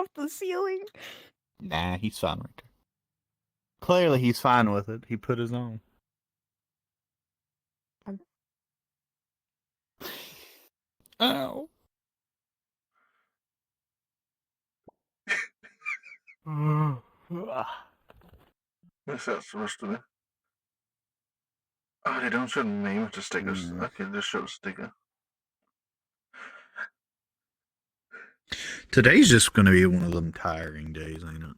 off the ceiling. Nah, he's fine right there. Clearly, he's fine with it. He put his own. Ow. What's that supposed to be? Oh, they don't show the name of the stickers. Okay, just show the sticker. Today's just gonna be one of them tiring days, ain't it?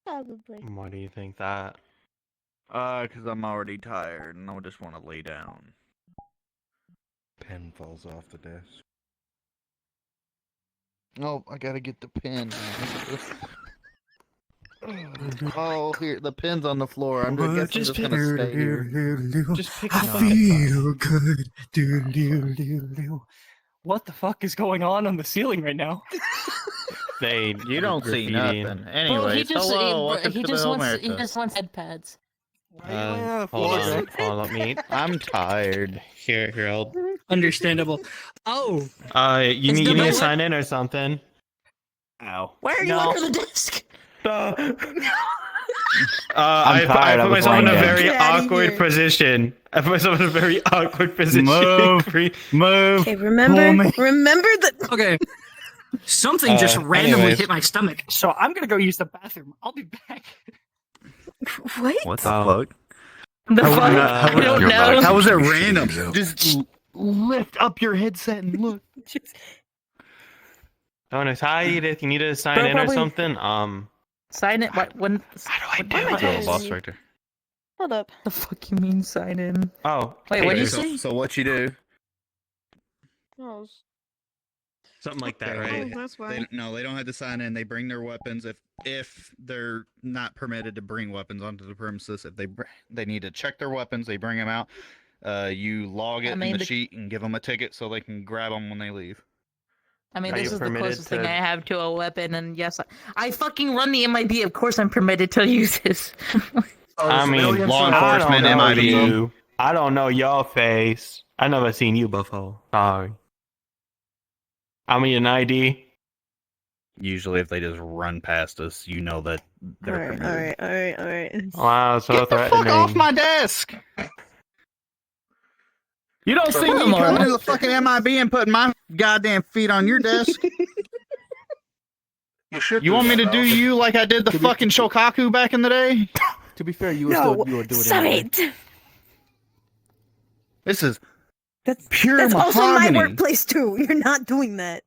Probably. Why do you think that? Because I'm already tired and I just want to lay down. Pen falls off the desk. Oh, I gotta get the pen. Oh, here, the pen's on the floor. I'm just gonna stay here. Just pick I it up. feel good. What the fuck is going on the ceiling right now? You don't see graffiti. nothing. Bro, Anyway, he just welcome he to just the wants America. head pads. Hold on, follow me. I'm tired. Here, I'll. Understandable. Oh, You need to sign in or something. Ow. Why are you under the desk? I tired, put I was myself in a lying down. very Get outta awkward here. position. I put myself in a very awkward position. Move. Okay, remember that. okay. Something just randomly anyways. hit my stomach, so I'm gonna go use the bathroom. I'll be back. What? What the fuck? The fuck? I don't know. How was it random? Just lift up your headset and look. Bonus, hi Edith. You need to sign Bro, in probably- or something? Sign it. How do I do it? Oh, boss right there. Hold up. the fuck you mean sign in? Oh, Wait, what did you Okay, say? so what you do? Oh, something like that, They- right? that's They don't have to sign in. They bring their weapons if they're not permitted to bring weapons onto the premises. If they need to check their weapons, they bring them out. You log it in the sheet and give them a ticket so they can grab them when they leave. I mean, Are this you is the permitted closest thing to- I have to a weapon, and yes, I fucking run the MIB. Of course, I'm permitted to use this. I mean, law I don't enforcement, know MIB. you. I don't know your face. I never seen you before. Sorry. I mean, an ID. Usually, if they just run past us, you know that they're permitted. All right. Wow, so Get the threatening. fuck off my desk! You don't see me Come on. coming to the fucking MIB and putting my goddamn feet on your desk. You should. You want me to do you like I did the fucking Shokaku back in the day? To be fair, you were doing Stop it. it. This is That's pure That's also my mahogany. workplace too. You're not doing that.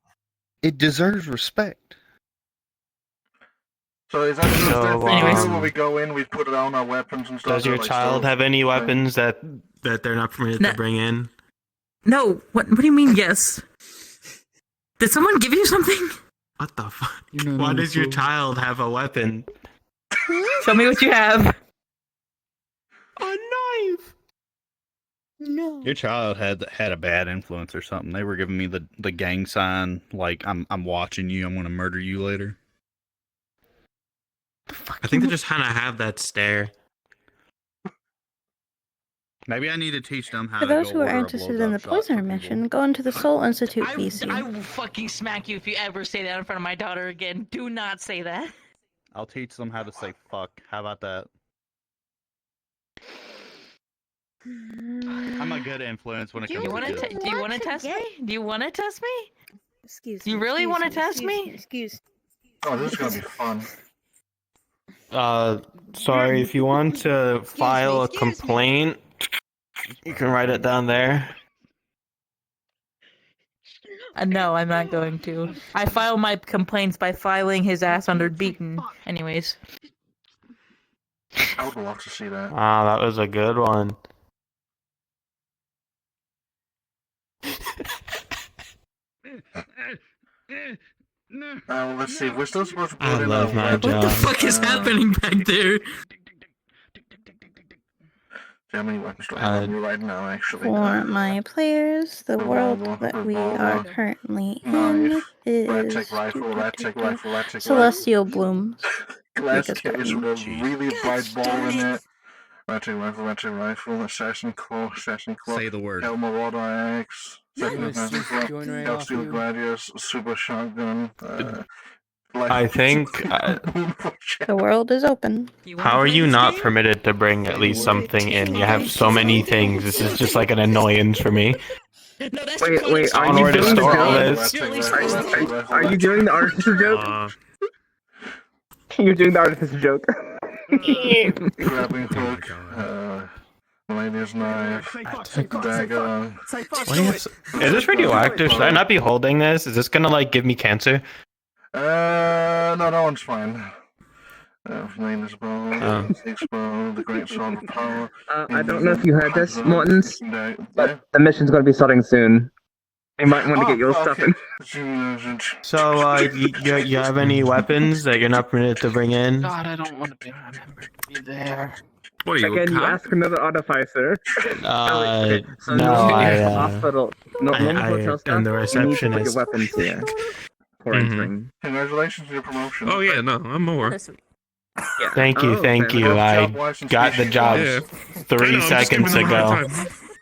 It deserves respect. So is that just their thing Anyways. when we go in, we put down our weapons and stuff? Does your like, child so- have any weapons that they're not permitted No. to bring in? No, what do you mean? Yes. Did someone give you something? What the fuck? You know Why that does your fool. child have a weapon? Show me what you have. A knife. No. Your child had a bad influence or something. They were giving me the gang sign, like I'm watching you. I'm gonna murder you later. I think they just kind of have that stare. Maybe I need to teach them how For to those go who are order a interested in the blowjob shot Poisoner for people. mission, go into the Soul Institute VC. I will fucking smack you if you ever say that in front of my daughter again. Do not say that. I'll teach them how to say fuck. How about that? I'm a good influence when it Do comes you want to to? kids. Do you want to test me? Do you want to test me? Excuse You me, really excuse wanna me, test excuse me? Excuse. Oh, this is gonna be fun. Sorry, if you want to file a complaint, you can write it down there. No, I'm not going to. I file my complaints by filing his ass under beaten. Anyways. I would love to see that. Ah, that was a good one. Let's see. We're still supposed to put I in love our my weapons. job. What the fuck is happening back there? How many weapons do I have on me right now, actually? For my players, the world that we are currently in Knife, rat is tech rifle, rat tech rifle, rat tech Celestial Blooms. glass Make us case button. with a really bright ball in it. Rat tech rifle, assassin claw, Say the word. Hell Marauder Axe, Second gonna defensive cease weapon, join right Hell off Steel you. Gladius, Super Shotgun. I think. The world is open. How are you not permitted to bring at least something in? You have so many things. This is just like an annoyance for me. No, that's Wait, the wait, I are don't know you where to doing the store all joke? this. Are you doing the artificial joke? You're doing the artificial joke. Grabbing Oh my hook, god. Mighty's knife, dagger. What do you have? Is this radioactive? Should I not be holding this? Is this gonna like give me cancer? No, that one's fine. Mighty's bow, Six bow, the Great Sword of Power. I don't know if you heard this, Mortons, Yeah. but the mission's gonna be starting soon. You might want to get your stuff in. So, you have any weapons that you're not permitted to bring in? God, I don't want to be remembered to be there. What are you, Again, you cop? ask another artificer. So no, hospital, not normal hotel staff. I'm the You need to put receptionist. your weapons here for entering. Congratulations on your promotion. Oh yeah, no, I'm more. Yeah. Thank you, Oh, thank fair you. enough. I got the job Yeah. 3 seconds ago.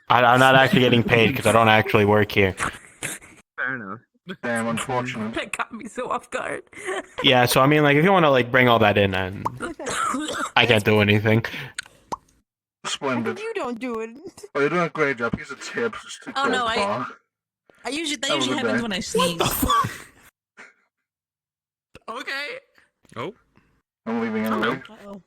I'm not actually getting paid because I don't actually work here. Fair enough. Damn, unfortunate. That got me so off guard. Yeah, so I mean, like, if you want to like bring all that in, then I can't do anything. Splendid. You don't do it. Oh, you're doing a great job. Here's a tip. Just Oh, no, gold bar. that Have a usually good happens day. when I sneeze. Okay. Oh, I'm leaving anyway. Uh-oh.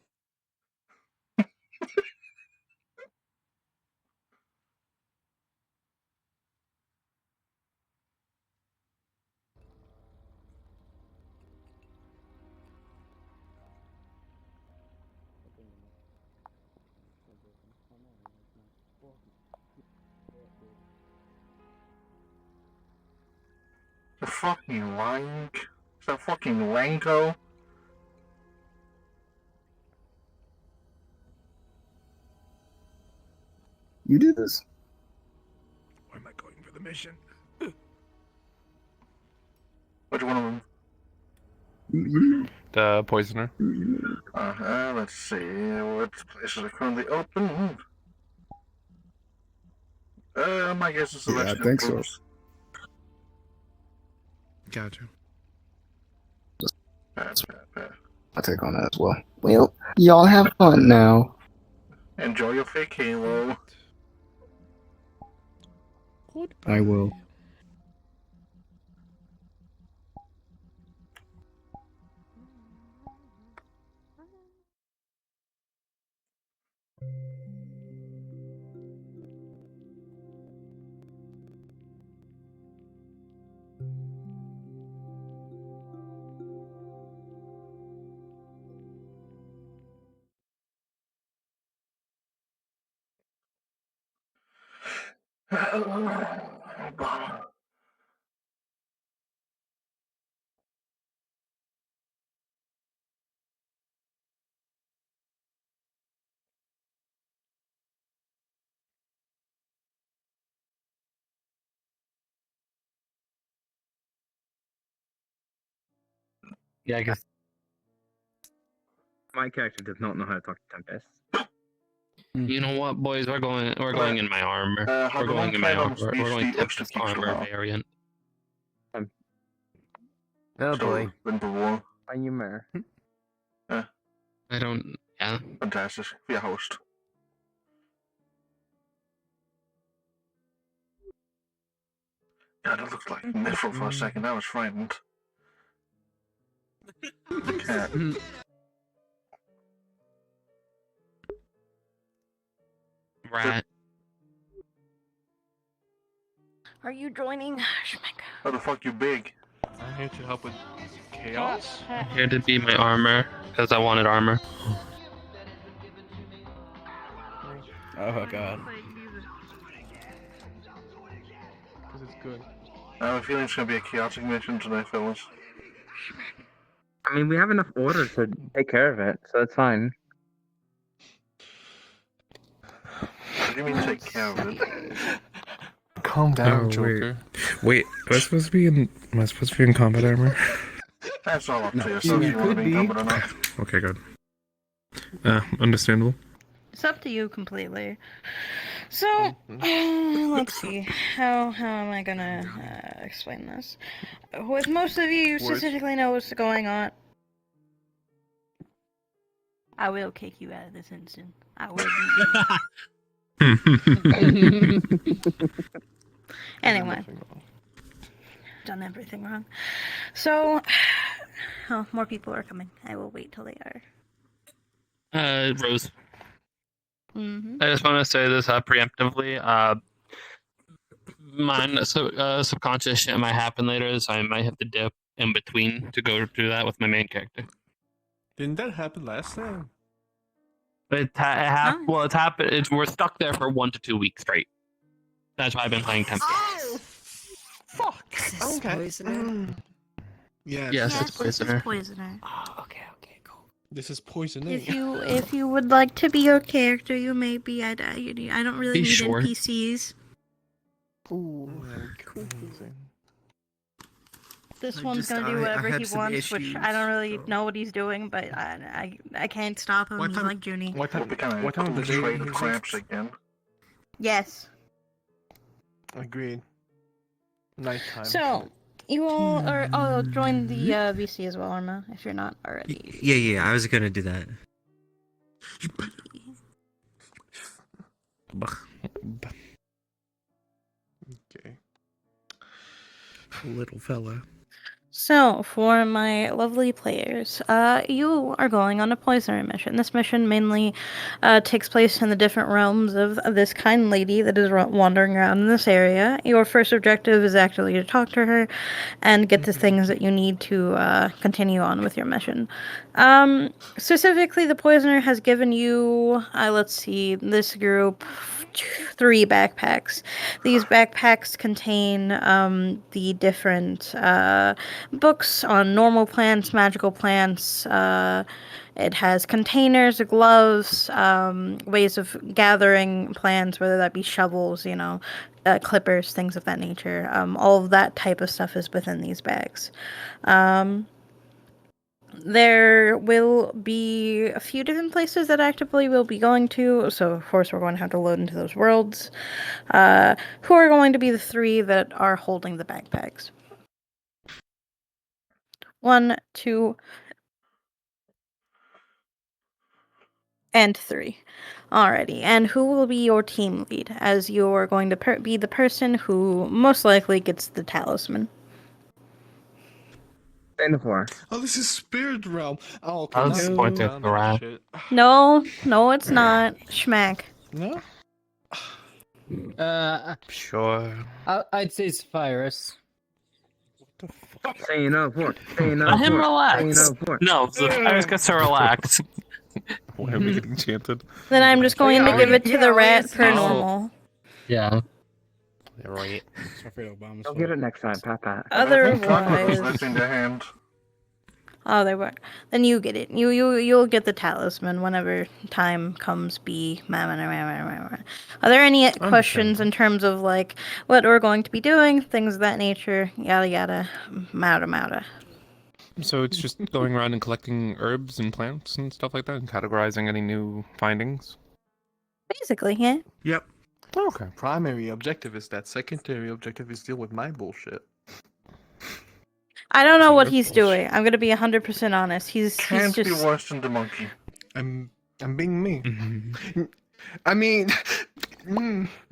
The fucking wank. Is that fucking wanko? You do this? why am I going for the mission? Which one of them? The poisoner. Let's see. What places are currently open? My guess is the Yeah, I rest think so. groups. Gotcha. I'll take on that as well. Well, y'all have fun now. Enjoy your fake Halo. I will. Yeah, I guess. My character does not know how to talk to Tempest. You know what, boys? We're going in my armor. We're going in my armor. We're going Tempest armor variant. Oh boy. Are you mayor? I don't. Yeah. Fantastic. Be a host. God, it looked like Nifl for a second. I was frightened. Cat. Rat. Are you joining? How the fuck you big? I'm here to help with chaos. I'm here to be my armor because I wanted armor. Oh god. Because it's good. I have a feeling it's gonna be a chaotic mission today, fellas. I mean, we have enough orders to take care of it, so it's fine. What do you mean take care of it? Calm down, Joker. Wait, am I supposed to be in combat armor? That's all up to No, yourself. you You want to could be be. competent or not? Okay, good. Understandable. It's up to you completely. So, let's see. How am I gonna explain this? With most of you, you specifically know what's going on. I will kick you out of this instant. I will Anyway, done everything wrong. So, oh, more people are coming. I will wait till they are. Rose. Mm-hmm. I just want to say this preemptively. Mine subconscious shit might happen later, so I might have to dip in between to go through that with my main character. Didn't that happen last time? It's happened. We're stuck there for 1 to 2 weeks straight. That's why I've been playing temp. Oh, fuck. Okay. Poisoner. Yes. Yes, it's This is Poisoner. Poisoner. Oh, okay, cool. This is poisoning. If you would like to be your character, you may be. I don't really need sure? NPCs. Ooh, Cool. This one's gonna do whatever he wants, which I don't really know what he's doing, but I can't stop him. He's like Junie. What time of the day of cramps again? Yes. Agreed. Nighttime. So you all are. Oh, join the VC as well, Irma, if you're not already. Yeah, I was gonna do that. Okay. Little fella. So, for my lovely players, you are going on a poisoner mission. This mission mainly takes place in the different realms of this kind lady that is wandering around in this area. Your first objective is actually to talk to her and get the things that you need to continue on with your mission. Specifically, the poisoner has given you, let's see, this group 3 backpacks. These backpacks contain the different books on normal plants, magical plants. It has containers, gloves, ways of gathering plants, whether that be shovels, clippers, things of that nature. All of that type of stuff is within these bags. There will be a few different places that actively we'll be going to, so of course we're going to have to load into those worlds. Who are going to be the 3 that are holding the backpacks? 1, 2, and 3. Alrighty, and who will be your team lead, as you're going to be the person who most likely gets the talisman? Stay in the floor. Oh, this is Spirit Realm. Oh, okay. I was pointing at the rat. No, it's not. Schmack. No? Sure. I'd say Sapphirus. What the fuck? Stay in the floor. Stay in the Let him floor. relax. Stay in the floor. No, Sapphirus gets to relax. Why am I getting chanted? Then I'm just going to give it to the rat per normal. Yeah. Right. I'll get it next time, Papa. Otherwise, Lifting their hand. oh, they were. Then you get it. You'll get the talisman whenever time comes. Are there any questions in terms of like what we're going to be doing, things of that nature, yada yada, mada? So it's just going around and collecting herbs and plants and stuff like that, and categorizing any new findings? Basically, yeah. Yep. Okay. Primary objective is that. Secondary objective is deal with my bullshit. I don't know what he's doing. I'm gonna be 100% honest. He's Can't just. be worse than the monkey. I'm being me. I mean,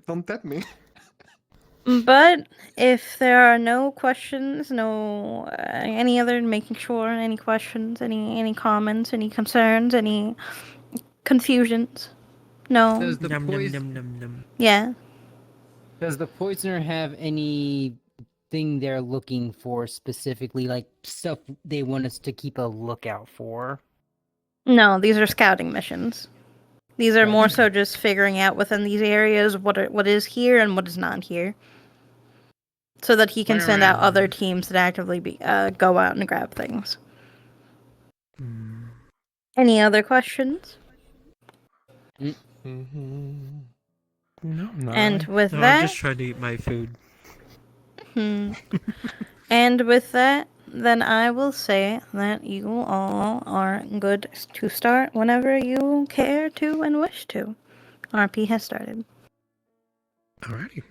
don't tempt me. But if there are no questions, no any other making sure, any questions, any comments, any concerns, any confusions, no. Does the Yeah. Does the poisoner have anything they're looking for specifically, like stuff they want us to keep a lookout for? No, these are scouting missions. These are more so just figuring out within these areas what is here and what is not here, so that he can send out other teams that actively go out and grab things. Any other questions? No, And with I'm that, just trying to eat my food. and with that, then I will say that you all are good to start whenever you care to and wish to. RP has started. Alrighty.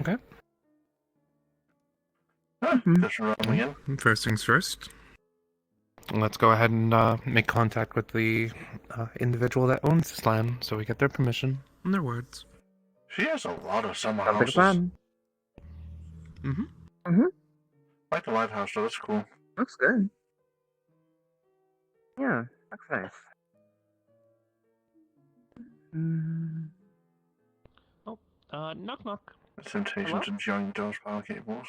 Okay. Just roll again. First things first. Let's go ahead and make contact with the individual that owns this land, so we get their permission and their words. She has a lot of summer Sounds like a houses. plan. Mm-hmm. I like the lighthouse though, that's cool. Looks good. Yeah, looks nice. Knock knock. Temptations and giant doors power cables.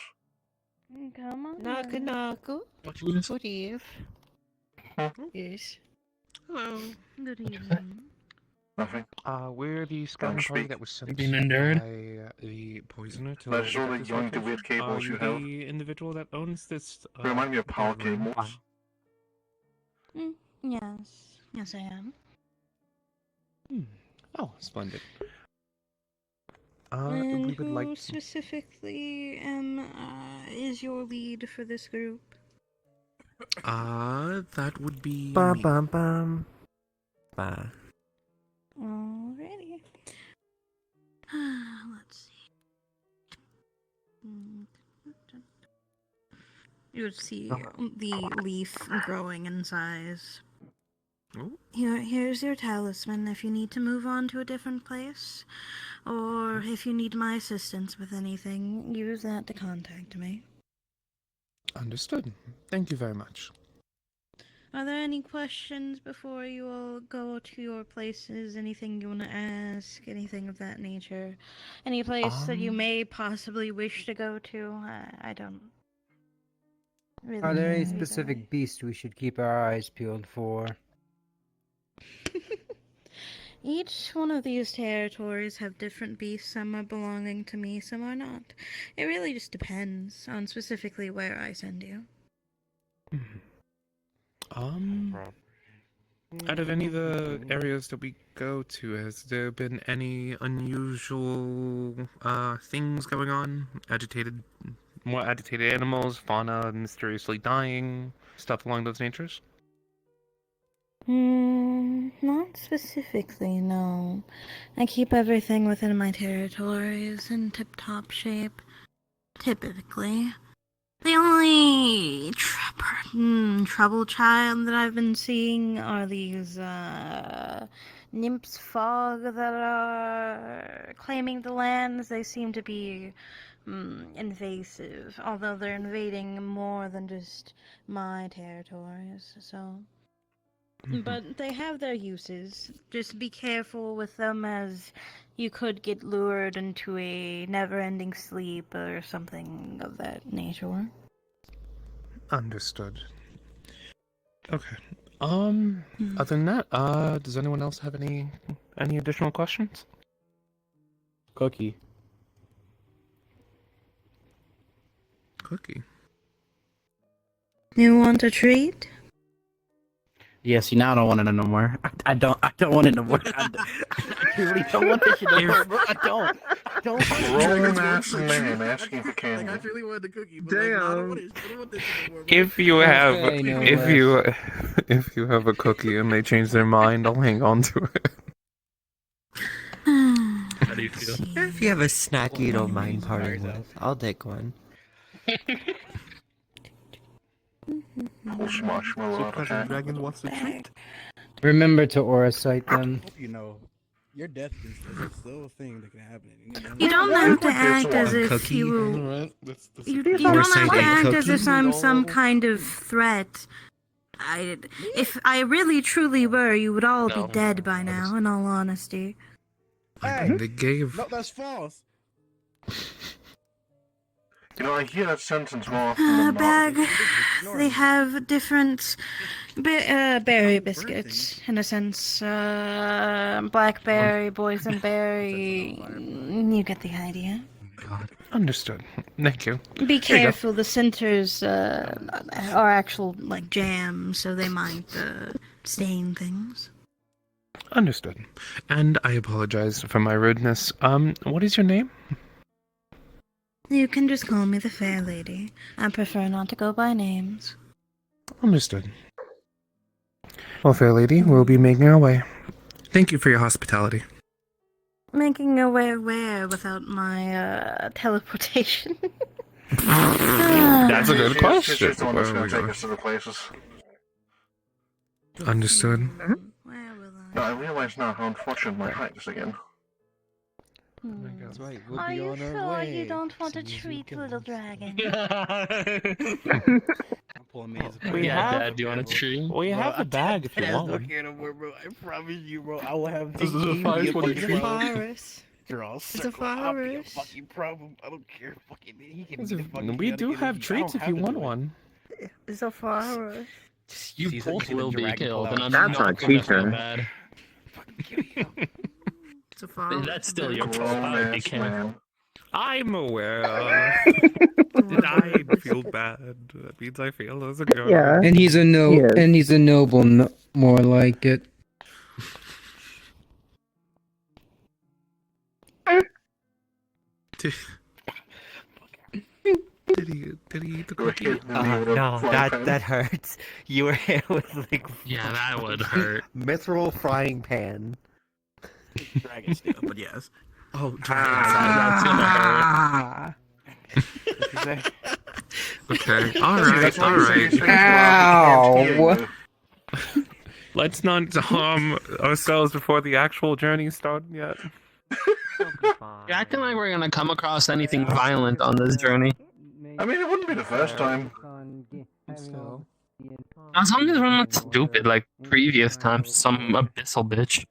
Come on. Knuckle, knuckle. What you gonna say? Good eve. Yes. Hello. Good evening. Nothing. We're the scouting Don't party speak. that was sent Being endured. by the poisoner to That's all look the at this young, the location. weird cables Are you you have. the individual that owns this? Remind me of power room? cables. Yes. Yes, I am. Oh, splendid. And we would who like. specifically is your lead for this group? That would be. Bum me. bum bum. Bah. Alrighty. Let's see. You would see the leaf growing in size. Ooh. Here's your talisman if you need to move on to a different place. Or if you need my assistance with anything, use that to contact me. Understood. Thank you very much. Are there any questions before you all go to your places? Anything you want to ask? Anything of that nature? Any place that you may possibly wish to go to? I don't really Are there any know either specific beasts we should keep our eyes peeled for? Each one of these territories have different beasts. Some are belonging to me, some are not. It really just depends on specifically where I send you. Out of any of the areas that we go to, has there been any unusual things going on? More agitated animals, fauna mysteriously dying, stuff along those natures? Not specifically, no. I keep everything within my territories in tip-top shape. Typically. The only trouble child that I've been seeing are these, nymphs fog that are claiming the lands. They seem to be, invasive, although they're invading more than just my territories, so... But they have their uses. Just be careful with them, as you could get lured into a never-ending sleep or something of that nature. Understood. Okay. Other than that, does anyone else have any additional questions? Cookie. Cookie. You want a treat? Yeah, see, now I don't want it no more. I don't want it no more. I really don't want this shit no more, bro. I don't. Rolling ass and name asking for candy. I really wanted the cookie, but Damn. I don't want this anymore, bro. If you have, Okay, no if you have a cookie and they change their mind, I'll hang on to it. How do you feel? If you have a snack you don't mind parting with, I'll take one. Pull some marshmallow out of hat. Dragon wants the treat. Remember to aura sight them. You know, your death is still a thing that can happen. You don't have to It's act a as if cookie. you... Alright, You don't have Foresight to and act as cookie? if I'm some kind of threat. If I really truly were, you would all be No. dead by now, in all honesty. Hey, They gave. no, that's false. You know, I hear that sentence more often than not. Bag. They have different berry biscuits, in a sense. Blackberry, boysenberry. You get the idea. Understood. Thank you. Be Here you go. careful. The centers are actual like jam, so they might stain things. Understood. And I apologize for my rudeness. What is your name? You can just call me the Fair Lady. I prefer not to go by names. Understood. Well, fair lady, we'll be making our way. Thank you for your hospitality. making your way where without my teleportation? That's a good question. She's the one that's Where going we to take go? us to the places. Understood. No, I realize now how unfortunate my height is again. That's right. We'll Are be you on our sure way. you don't want to Soon as we treat go. little dragon? I'm pulling maze. We Yeah, have- Dad, do you want a tree? We Bro, have the bag if you want Don't one. care no more, bro. I promise you, bro. I will have This is a Big Eve fire be a for the fucking tree. problem. Virus. You're all It's a circle. I'll be a virus. fucking problem. I don't care. Fucking he can be the fucking. We gotta do get have it. I treats don't if you have to want do it. one. It's a virus. You See, both see the will be dragon pull killed, out. and I'm That's not our gonna feel teacher. bad. It's a virus. That's still your fault. I would be Grown-ass killed. man. I'm aware. And I feel bad. That means I feel as a good. Yeah. And he's a Yes. and he's a noble, more like it. Did he eat the cookie? No, that hurts. You were hit with like Yeah, that would hurt. mithril frying pan. Dragon steel, but yes. Oh, That's gonna hurt. okay. Alright, alright. Ow! Let's not harm ourselves before the actual journey started yet. You're acting like we're gonna come across anything violent on this journey. I mean, it wouldn't be the first time. So, As long as we're not stupid like previous times, some abyssal bitch.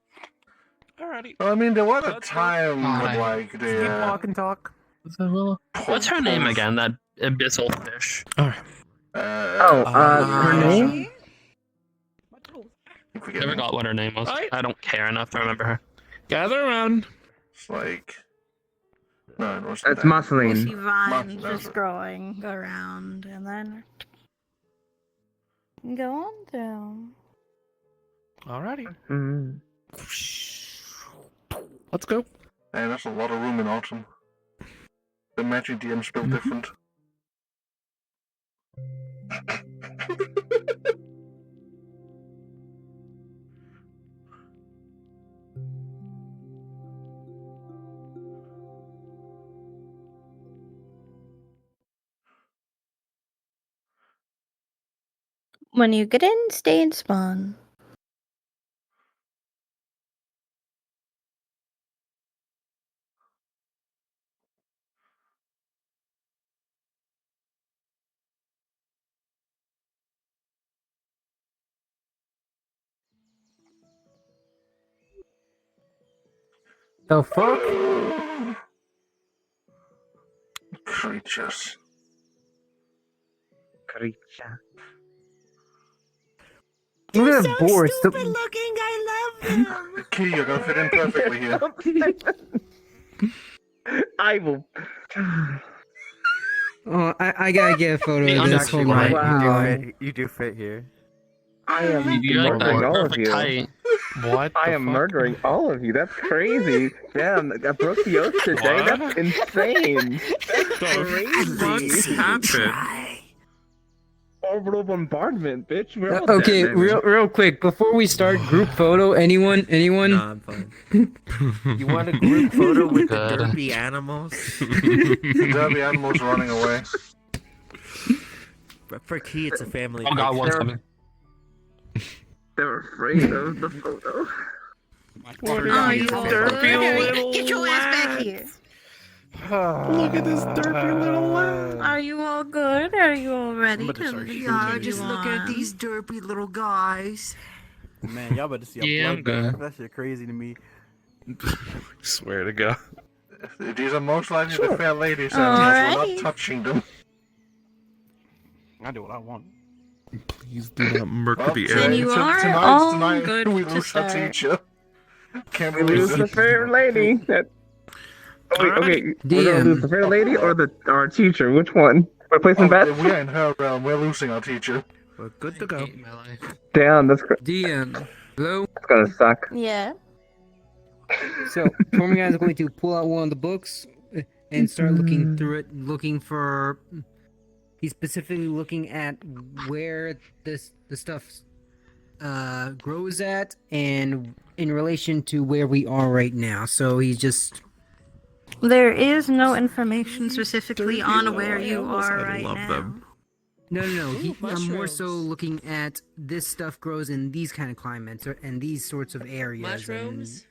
alrighty. Well, I mean, there was a Let's go. time God, when, I- like, Keep the... walk and talk. What's her name again? That abyssal fish. Alright. Her name? I I forget. forgot what her name was. Right. I don't care enough to remember her. Gather around. It's like... No, it wasn't That's that. Marceline. See vines Martin, just growing around, and then go on down. Alrighty. Mm. Let's go. Man, that's a lot of room in autumn. The magic DM's built different. When you get in, stay and spawn. The fuck? Creatures. Creature. Look at that board. Stupid looking. I love them. Key, you're gonna fit in perfectly here. I will. Oh, I gotta get a photo of this. Actually, Hold on. wow. You do fit here. I am You're like the murdering all of perfect you. height. What? I the am fuck? murdering all of you. That's crazy. Damn, I broke the oath today. What? That's insane. That's The crazy. fuck happened? Orbital bombardment, bitch. We're all Okay, dead, man. real quick before we start, group photo. Anyone? Nah, I'm fine. You want a group photo with the Good. derpy animals? Derby animals running away. But for Key, it's a family. Oh god, picture. one's coming. They're afraid of the photo. Oh, you all derpy good? little Get your ass back here. Look at this derpy little lad. Are you all good? Are you all ready But to sorry, continue Yeah, just look at on? these derpy little guys. Man, y'all better see a Yeah, I'm bloodbath. good. That shit crazy to me. Swear to God. These are most likely the fair ladies, and we're Alright. not touching them. I do what I want. Please do not murk Well, the Then air. you are tonight's all tonight good we to lose our start. teacher. Can't We believe lose the it. fair lady. That... Oh, wait, okay. We're gonna lose the fair lady or our teacher? Which one? We're placing bets? Oh, we're in her realm. We're losing our teacher. We're good to go. Damn, that's DM. Hello. that's gonna suck. Yeah. So, Tormund is going to pull out one of the books and start looking through it, looking for. He's specifically looking at where the stuff grows at and in relation to where we are right now. So he's just. There is no information specifically on where you are right now. No. I'm more so looking at this stuff grows in these kind of climates and these sorts of areas. Mushrooms?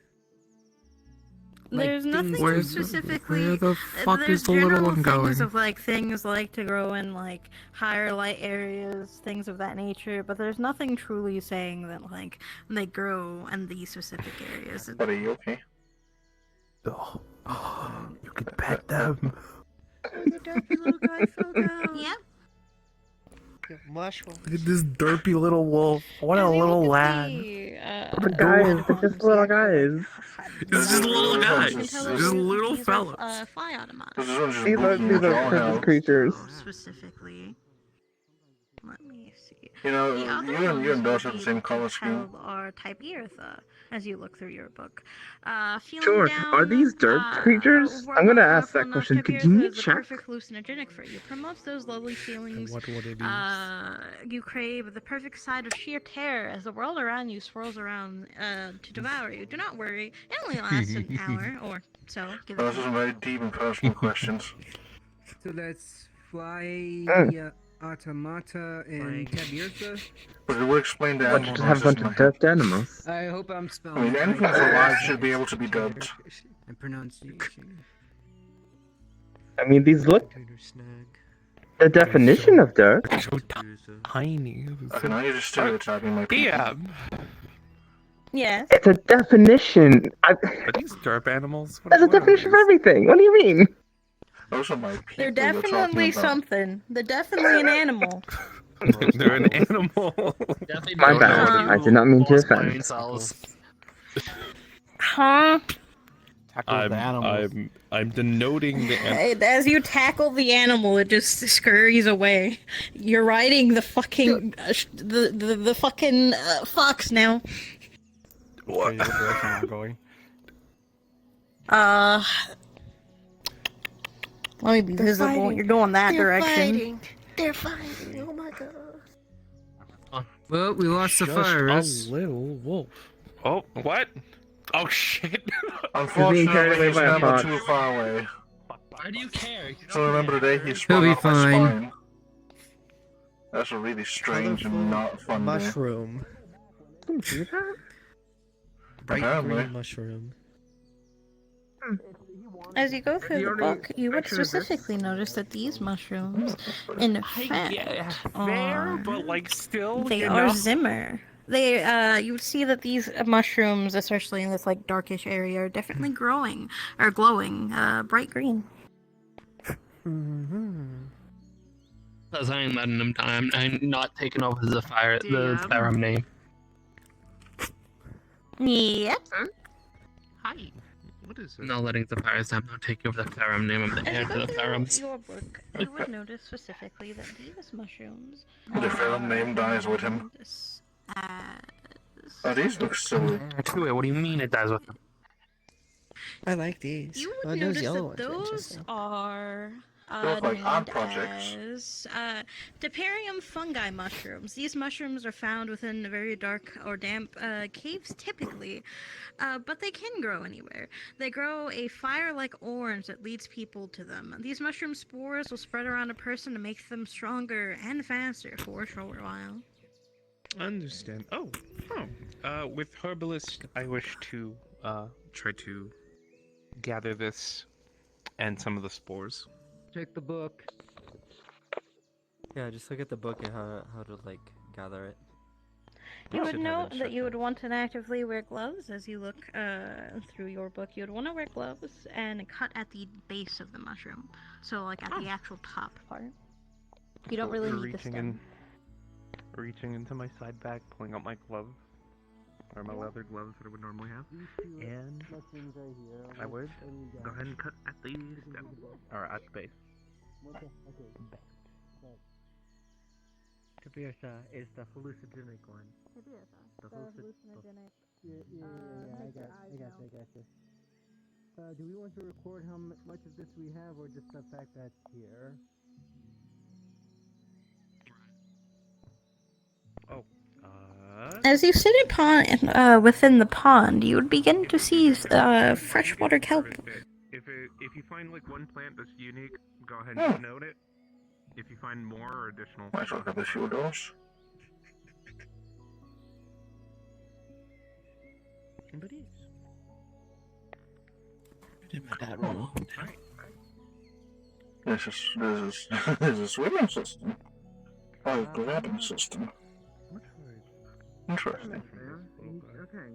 There's nothing specifically. Where the fuck there's is the little general one going? things of like things like to grow in like higher light areas, things of that nature. But there's nothing truly saying that like they grow in these specific areas. But are you okay? Oh, you can pet them. There's a derpy little guy fell down. Yep. Mushroom. Look at this derpy little wolf. What a As you little look lad. The guys, they're just little guys. This is a little guy. You can This tell is a that little these fella. are, fly automata. These are precious creatures. Specifically. Let me see. You know, The other you and Dose have ones the same would be color scheme. titled are type Eartha, as you look through your book. Feeling Sure. down, Are these dirt creatures? I'm gonna ask that enough, question. type Could Eartha you is the check? perfect hallucinogenic for you. Promotes those lovely feelings. What would it be? You crave the perfect side of sheer terror as the world around you swirls around to devour you. Do not worry. It only lasts an hour or so. Give it Those are some very deep and personal questions. So that's fly automata and tabirsa. But it would explain the What, animal just have a bunch of dirt animals? I hope I'm spelling. I mean, it anything right. that's alive should be able to be dubbed. And pronunciation. I mean, these look the definition of dirt. So tiny. Okay, now you're just stereotyping my people. Yeah. Yes. It's a definition. Are these derp animals? There's a definition for everything. What do you mean? Those are my people. They're you're talking definitely about. something. They're definitely an animal. They're an animal. My bad. I did not mean to offend. Huh? I'm denoting the animal. As you tackle the animal, it just scurries away. You're riding the fucking the fucking fox now. What direction am I going? Let me be visible. fighting. You're going that They're direction. fighting. They're fighting. Oh my god. Well, we lost the Just virus. a little wolf. Oh, what? Oh shit! Unfortunately, he's by a never fox. too far away. Why do you care? So remember today he He'll sprung be off my fine. spine. That's a really strange and not fun day. Mushroom. Bright Apparently. green mushroom. As you go through the already book, you would mentioned this? specifically notice that these mushrooms, in fact, Fair, are but like still, they you are know? Zimmer. They you would see that these mushrooms, especially in this like darkish area, are definitely growing or glowing bright green. Because I ain't letting him die. I'm not taking over the Therum name. Yep. Hi. What is it? I'm not letting the Zephyrs die. I'm not taking over the Therum name. I'm the As heir you to go the through Therums. your book, you would notice specifically that these mushrooms. The film name dies with him. Oh, these look silly. What do you mean it dies with him? I like these. You Oh, would those notice yellow that ones are those interesting. are They look like art named projects. as Diparium fungi mushrooms. These mushrooms are found within very dark or damp caves typically, but they can grow anywhere. They grow a fire-like orange that leads people to them. These mushroom spores will spread around a person to make them stronger and faster for a short while. Understand. With herbalist, I wish to try to gather this and some of the spores. Check the book. Yeah, just look at the book and how to like gather it. You would should have note that you would instructions. want to actively wear gloves as you look through your book. You would want to wear gloves and cut at the base of the mushroom, so like at the actual top part. You don't really need the stem. Reaching into my side bag, pulling out my gloves, or my leather gloves that I would normally have, and I would go ahead and cut at the stem, or at the base. Tabirsa is the hallucinogenic one. The hallucinogenic. I got you. Do we want to record how much of this we have, or just the fact that's here? Oh, As you sit within the pond, you would begin to see freshwater kelp. If you find like one plant that's unique, go ahead and note it. If you find more or additional, might as well grab a few of those. Anybody? Did my dad roll? This is a swimming system. Oh, a grabbing system. Interesting. Okay.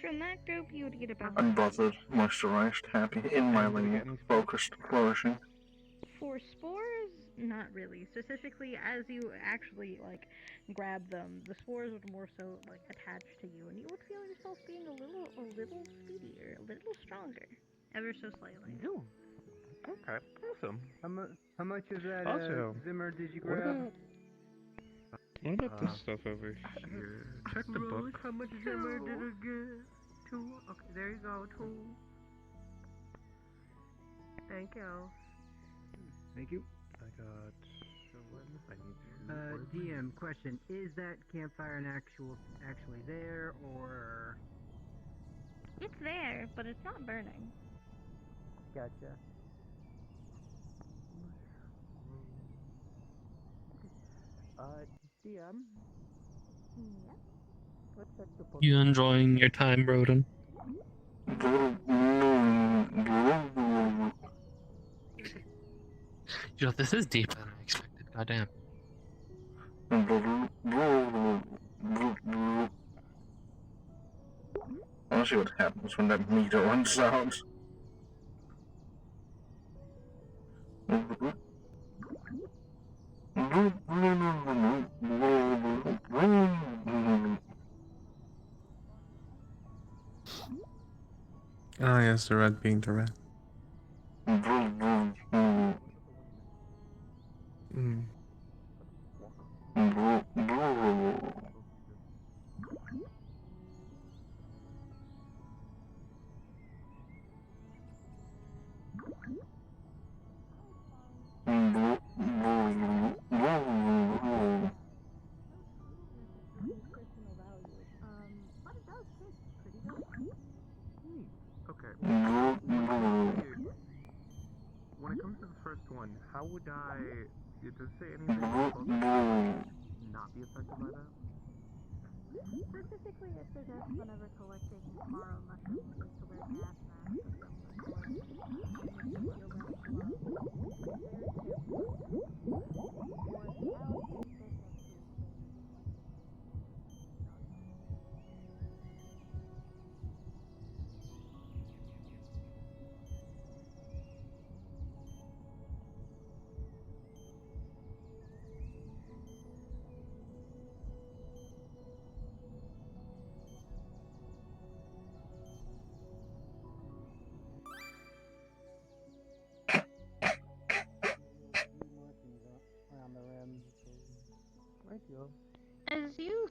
From that group, you would get about Unbothered, moisturized, happy, in my lane, focused, flourishing. For spores, not really. Specifically, as you actually like grab them, the spores would more so like attach to you, and you would feel yourself being a little speedier, a little stronger, ever so slightly. Ooh. Okay, awesome. How much of that Also, Zimmer did you grab? What about this stuff over here? Check the book. How much Zimmer did you get? 2. Okay, there you go. 2. Thank you. Thank you. I got one. I need to. DM question: is that campfire actually there, or? It's there, but it's not burning. Gotcha. DM. Yeah. Let's check the book. You enjoying your time, Broden? Yo, this is deeper than I expected. Goddamn. I want to see what happens when that meter runs out. Ah, yes, the red being the red. Okay. When it comes to the first one, how would I? Does it say anything about not be affected by that? Specifically, it suggests whenever collecting tomorrow mushrooms is to wear gas masks of some sort. And if you feel that slow, very careful. Or I would say business to As you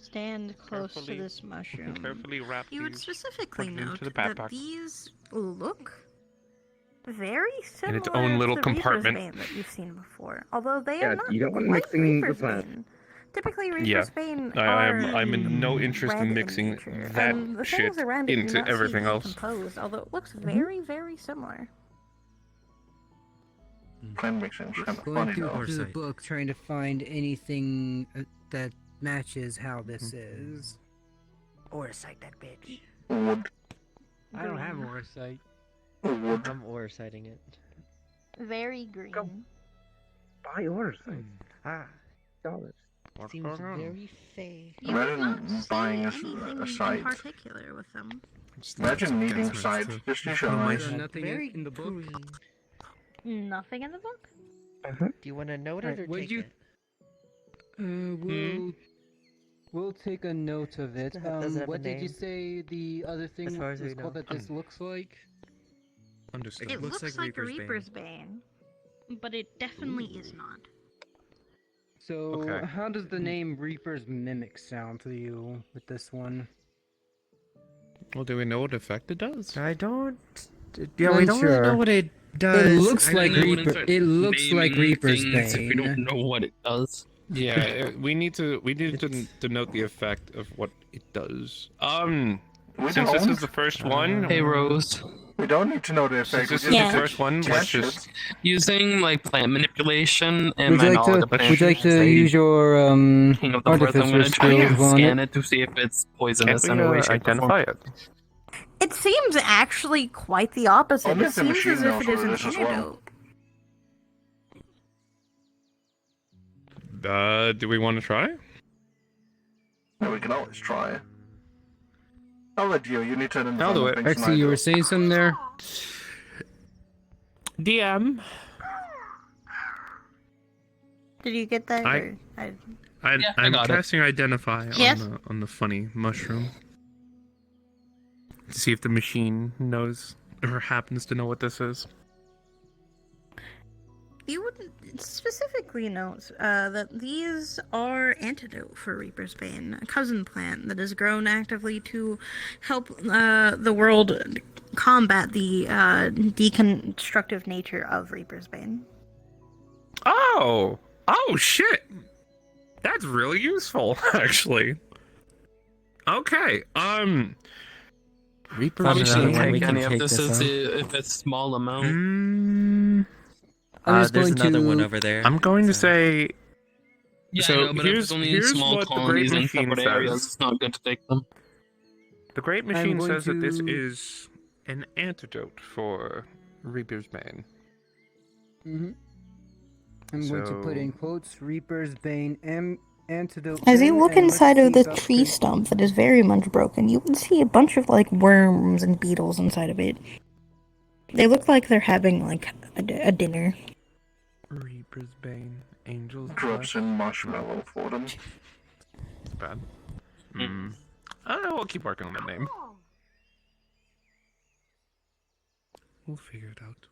stand close to this mushroom, Carefully wrap you would these, specifically put it into note the that backpack. these look very similar In its own little to the compartment. Reaper's Bane that you've seen before. Although they Yeah, are not you don't want like mixing the Reaper's plant. Bane. Typically, Yeah, Reaper's Bane I'm in no interest red in in mixing nature, that and the shit things around it do into not everything seem else. decomposed, although it looks very, very similar. Plan mixing is kind of Going funny through though. the book, trying to find anything that matches how this is. Orsight that bitch. Wood. I don't have Orsight. Wood. I'm ore sighting it. Very green. Buy Orsight. $5. Seems very fake. You would Imagine not say buying anything a site. in particular with them. Imagine needing sites just to show Is us. there nothing Very in the book? green. Nothing in the book? Do you want to note it or Would take you? it? We'll take a note of it. Does it have a What did you name? say the other thing As far as was we called know. that this looks like? Understood. It looks like Reaper's Bane, but it definitely is not. So, Okay. how does the name Reaper's Mimic sound to you with this one? Well, do we know what effect it does? I don't. Yeah, we don't really know what it does. It looks I like really wouldn't Reaper. start It looks like naming Reaper's things if we don't Bane. know what it does. Yeah, we need to denote the effect of what it does. We Since this don't. is the first one. Hey Rose. We don't need to know the Since effect. this We is just the need first to one, let's catch just it. Using like plant manipulation and Would my you like knowledge to of plants. would you like to say, use your King of the Forest, I'm artificer gonna try skills and on scan it? it to see if it's Can't poisonous we in a way, shape, or form. identify it? It seems actually quite the opposite. Only It if the seems machine as if knows it what is it an is as well. antidote. Do we want to try? Yeah, we can always try. I'll let you. You need to identify I'll do more it. things than I Rexy, you do. were saying something there? DM. Did you get that? I- Or I... Yeah, I I'm got it. casting identify Yes. on the funny mushroom. To see if the machine knows or happens to know what this is. You would specifically note that these are antidote for Reaper's Bane, a cousin plant that has grown actively to help the world combat the deconstructive nature of Reaper's Bane. Oh! Oh shit! That's really useful, actually. Okay, Reaper's Probably shouldn't another one we take can any of take this this if it's small amount. I'm just there's going another to. one over there. I'm going to say. Yeah, So I know, but if here's it's only in here's small what the great colonies in machine separate areas, says. it's not good to take them. The great machine going says that this to- is an antidote for Reaper's Bane. Mhm. I'm going to put in So- quotes Reaper's Bane antidote. As you pen, look and inside of the Rexy's tree upgrade. stump that is very much broken, you can see a bunch of like worms and beetles inside of it. They look like they're having like a dinner. Reaper's Bane, Angel's Drops in marshmallow for them. It's bad. We'll keep working on that name. We'll figure it out.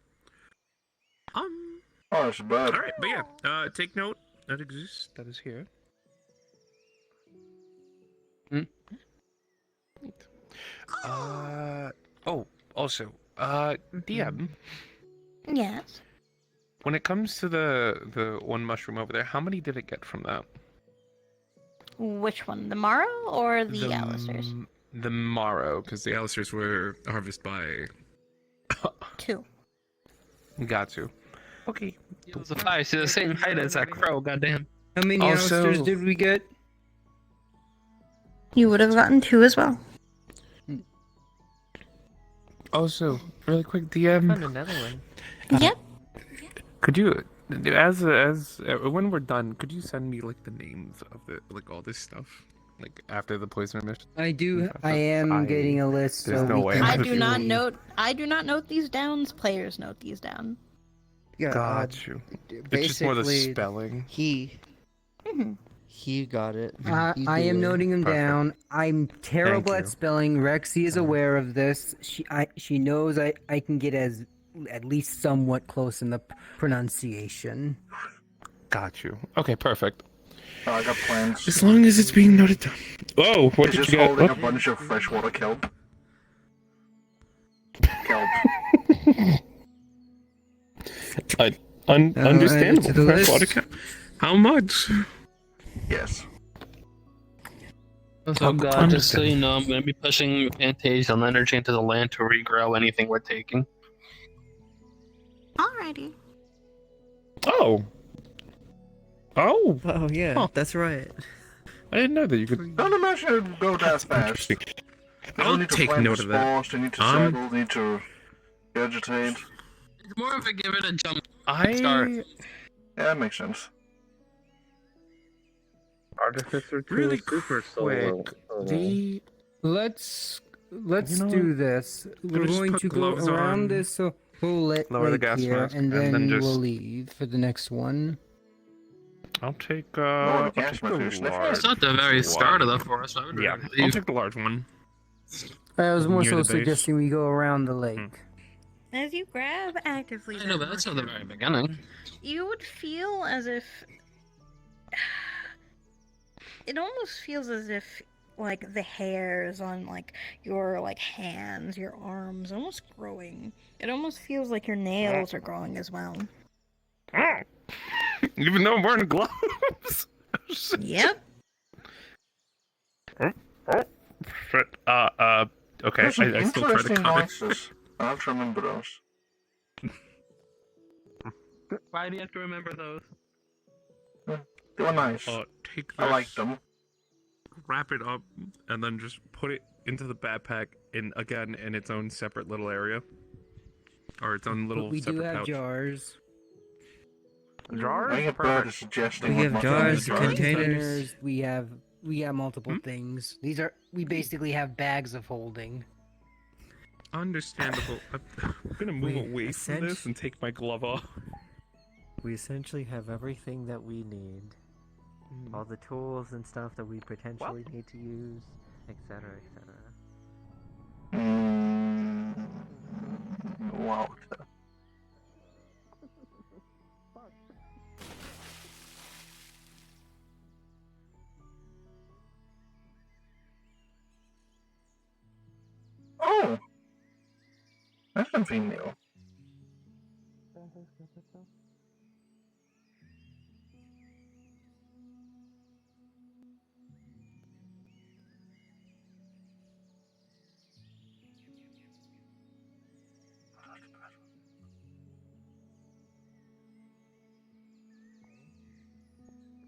Oh, that's bad. All right, but yeah, take note that exists. That is here. Neat. Oh, also, DM. Yes. When it comes to the one mushroom over there, how many did it get from that? Which one, the Morrow or the Alistairs? The Morrow, because the Alistairs were harvested by. 2. Got to. Okay. It was a fire. She's the same height as that crow. Goddamn. How many Also- Alistairs did we get? You would have gotten 2 as well. Also, really quick, DM. Found another one. Yep. Could you, as when we're done, could you send me like the names of the like all this stuff, like after the poisoner mission? I do. I am getting a list. There's so no we way can I'm I do not actually- note. I do not note these down. Players note these down. Yeah, Got you. It's just more the basically, spelling. He got it. I am noting them Perfect. down. I'm terrible Thank at you. spelling. Rexy is aware of this. She knows I can get at least somewhat close in the pronunciation. Got you. Okay, perfect. Oh, I got plans. As long as it's being noted down. Whoa, what He's did just you get? holding a Oh. bunch of freshwater kelp. Kelp. Understandable. to the list. Freshwater cap. How much? Yes. So, God, just so you know, I'm going to be pushing Fantasia energy into the land to regrow anything we're taking. Alrighty. Oh. Oh. Oh yeah, Huh. that's right. I didn't know that you could. Don't imagine it would go that fast. Interesting. They I'll need to take plant note the of that. spores, they need to settle, they need to vegetate. It's more of a give it a jump I start. Yeah, that makes sense. Artificer really quick. The Let's You know do what? this. We'll We're just going put to go gloves around on, this whole lake lower the gas here, mask, and and then, then just- we'll leave for the next one. I'll take the I'll gas take mask the is different. large It's not the very start of one. the forest. I would Yeah, rather I'll leave. take the large one. I was more Near so the base. suggesting we go around the lake. As you grab actively, I know, but that's not the very beginning. you would feel as if it almost feels as if like the hairs on like your like hands, your arms, almost growing. It almost feels like your nails are growing as well. Even though I'm wearing gloves. Yep. Okay, There's some I still try to interesting comment. voices. I have to remember those. Why do you have to remember those? They were nice. Take this, I liked them. wrap it up, and then just put it into the backpack in its own separate little area, or its own little But we do separate have pouch. jars. I think Bird is suggesting We what have my jars, friend is doing. containers. We have multiple things. We basically have bags of holding. Understandable. I'm gonna move away from this and take my glove off. We essentially have everything that we need. All the tools and stuff that we potentially need to use, etc., etc. Wow. Oh! That's something new.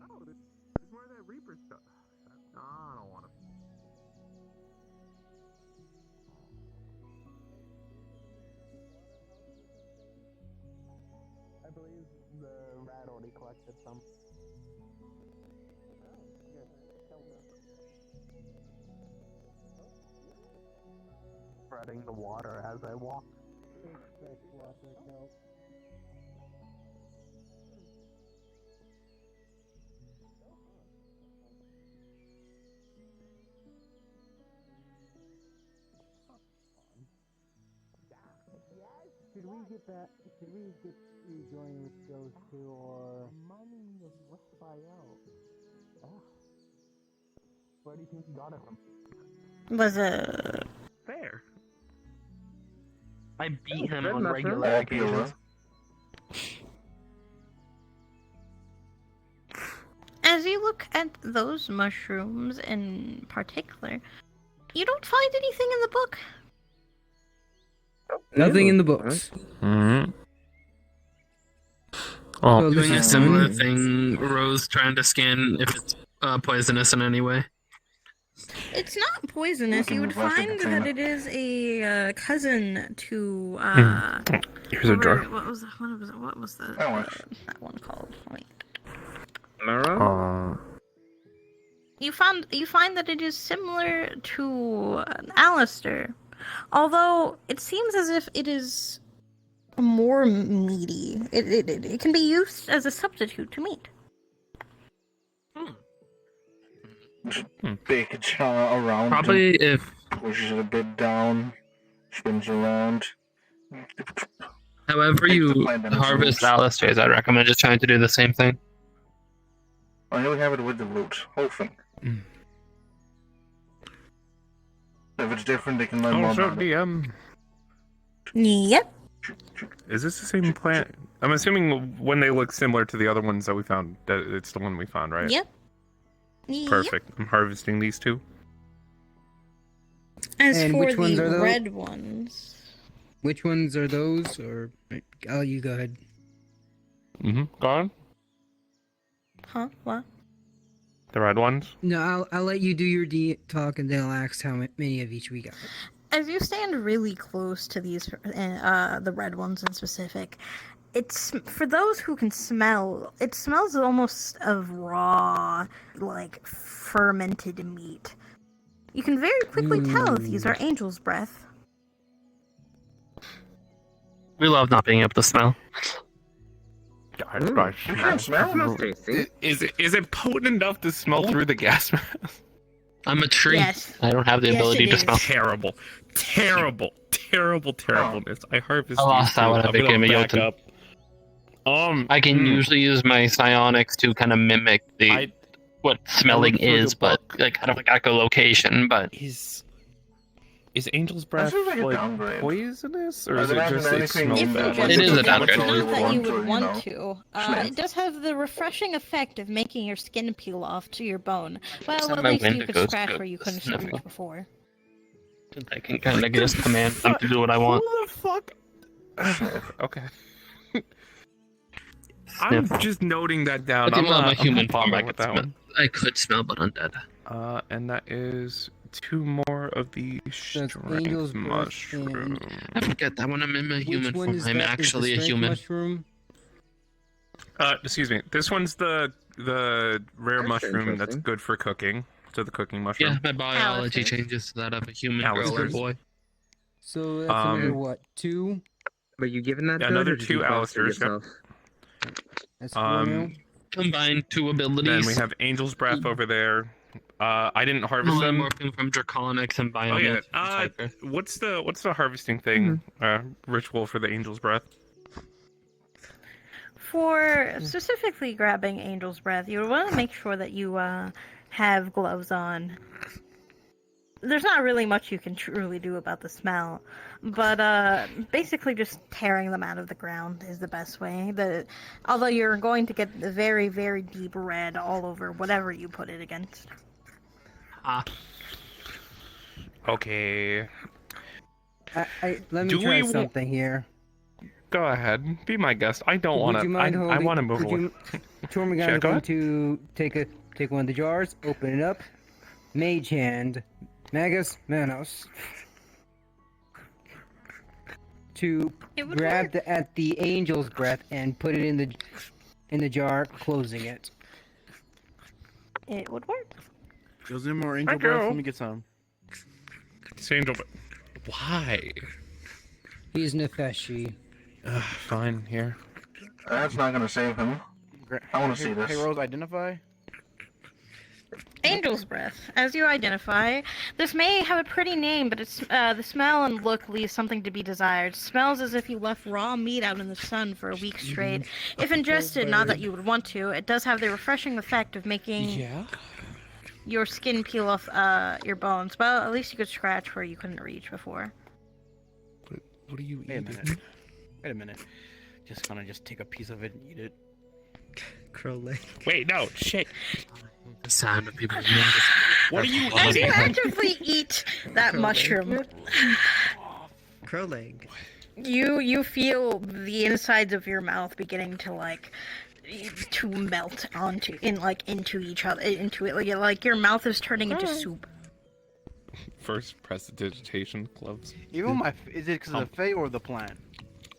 Oh, this is more of that Reaper stuff. No, I don't want to. I believe the rat already collected some. Spreading the water as I walk. Should we get that? Should we get rejoin with those two, or Mining the Raphael. Where do you think you got it from? Was a Fair. I beat him Red on mushroom. regular occasions. As you look at those mushrooms in particular, you don't find anything in the book. Nothing in the books. Mm-hmm. Oh, Doing a this is similar fun. thing, Rose trying to scan if it's poisonous in any way. It's not poisonous. You would find that it is a cousin to. Here's a jar. What was the that one called? Wait. Mara? You find that it is similar to Alistair, although it seems as if it is more meaty. It can be used as a substitute to meat. Bake a jar around. Probably him, if pushes it a bit down, spins around. however you harvest Alistair's, I'd recommend just trying to do the same thing. Oh, here we have it with the roots, whole thing. If it's different, they can learn more Also, about it. Yep. Is this the same plant? I'm assuming when they look similar to the other ones that we found, that it's the one we found, right? Yep. Perfect. I'm harvesting these two. As And for which ones the are those? red ones, Which ones are those? Or you go ahead. Mm-hmm. Gone? huh? What? The red ones? No, I'll let you do your talk, and then I'll ask how many of each we got. As you stand really close to these, the red ones in specific, it's for those who can smell. It smells almost of raw, like fermented meat. You can very quickly tell if these are angel's breath. We love not being able to smell. You can't smell it. Is it potent enough to smell through the gas mask? I'm a tree. Yes. I don't have the ability to smell. Terribleness. I harvest I lost these that two. when I I'm gonna became a back Jotun. up. I can usually use my psionics to kind of mimic what smelling looked through the is, but like kind of like echolocation. But Is Is Angel's Breath seems like a like downgrade. poisonous, or I'd is it imagine just it anything smells in bad? the- If It is a it's downgrade. not that you would you want know. to. It does have the refreshing effect of making your skin peel off to your bone. Well, Send at my least you could Wendigos scratch to where you couldn't sniff reach them. before. I can kind of just command them to do what I want. Who the fuck? Okay. I'm just noting that down. But I'm I'm not not a human I'm form. not I with could that smell. one. I could smell, but undead. And that is 2 more of the That's strength Angel's Breath mushroom. I forget that when I'm in my human Which one form, is I'm that? Is the actually a strength human. mushroom? Excuse me. This one's the rare That's mushroom that's interesting. good for cooking. So the cooking mushroom. Yeah, my biology Alistair. changes to that of a human girl or Alistairs. boy. So that's another what? 2? Were you given that? Another ability, or did 2 you foster Alistairs, yep. yourself? That's 4 now. Combine 2 abilities. Then we have Angel's Breath over there. I didn't harvest them. Morphing from Draconics and Oh Biomancy. yeah. What's the harvesting thing ritual for the Angel's Breath? For specifically grabbing Angel's Breath, you would want to make sure that you have gloves on. There's not really much you can truly do about the smell, but basically just tearing them out of the ground is the best way. Although you're going to get the very, very deep red all over whatever you put it against. Okay. Let me Do try we something here. Go ahead. Be my guest. I don't want Would you to. mind I holding? want to move would away. you, Tormagana Sure, is go going ahead. to take one of the jars, open it up, Mage Hand, Magus, Manos, to grab at the Angel's Breath and put it in the jar, closing it. It would work. Is there more angel I breath? go. Let me get some. It's Angel Breath. Why? He's Nefeshi. Fine. Here. That's not gonna save him. I want to see this. Hey, Rose, identify. Angel's Breath. As you identify, this may have a pretty name, but it's the smell and look leaves something to be desired. Smells as if you left raw meat out in the sun for a week straight. If ingested, not that you would want to, it does have the refreshing effect of making your skin peel off your bones. Well, at least you could scratch where you couldn't reach before. What are you Wait a eating? minute. Wait a minute. Just gonna take a piece of it and eat it. Crow leg. Wait, no, shit. The sound of people. What are you As you eating? actively eat that mushroom, Crow leg. you feel the insides of your mouth beginning to to melt into each other, into it. Like your mouth is turning into soup. First prestidigitation gloves. Even is it because of the fey or the plant?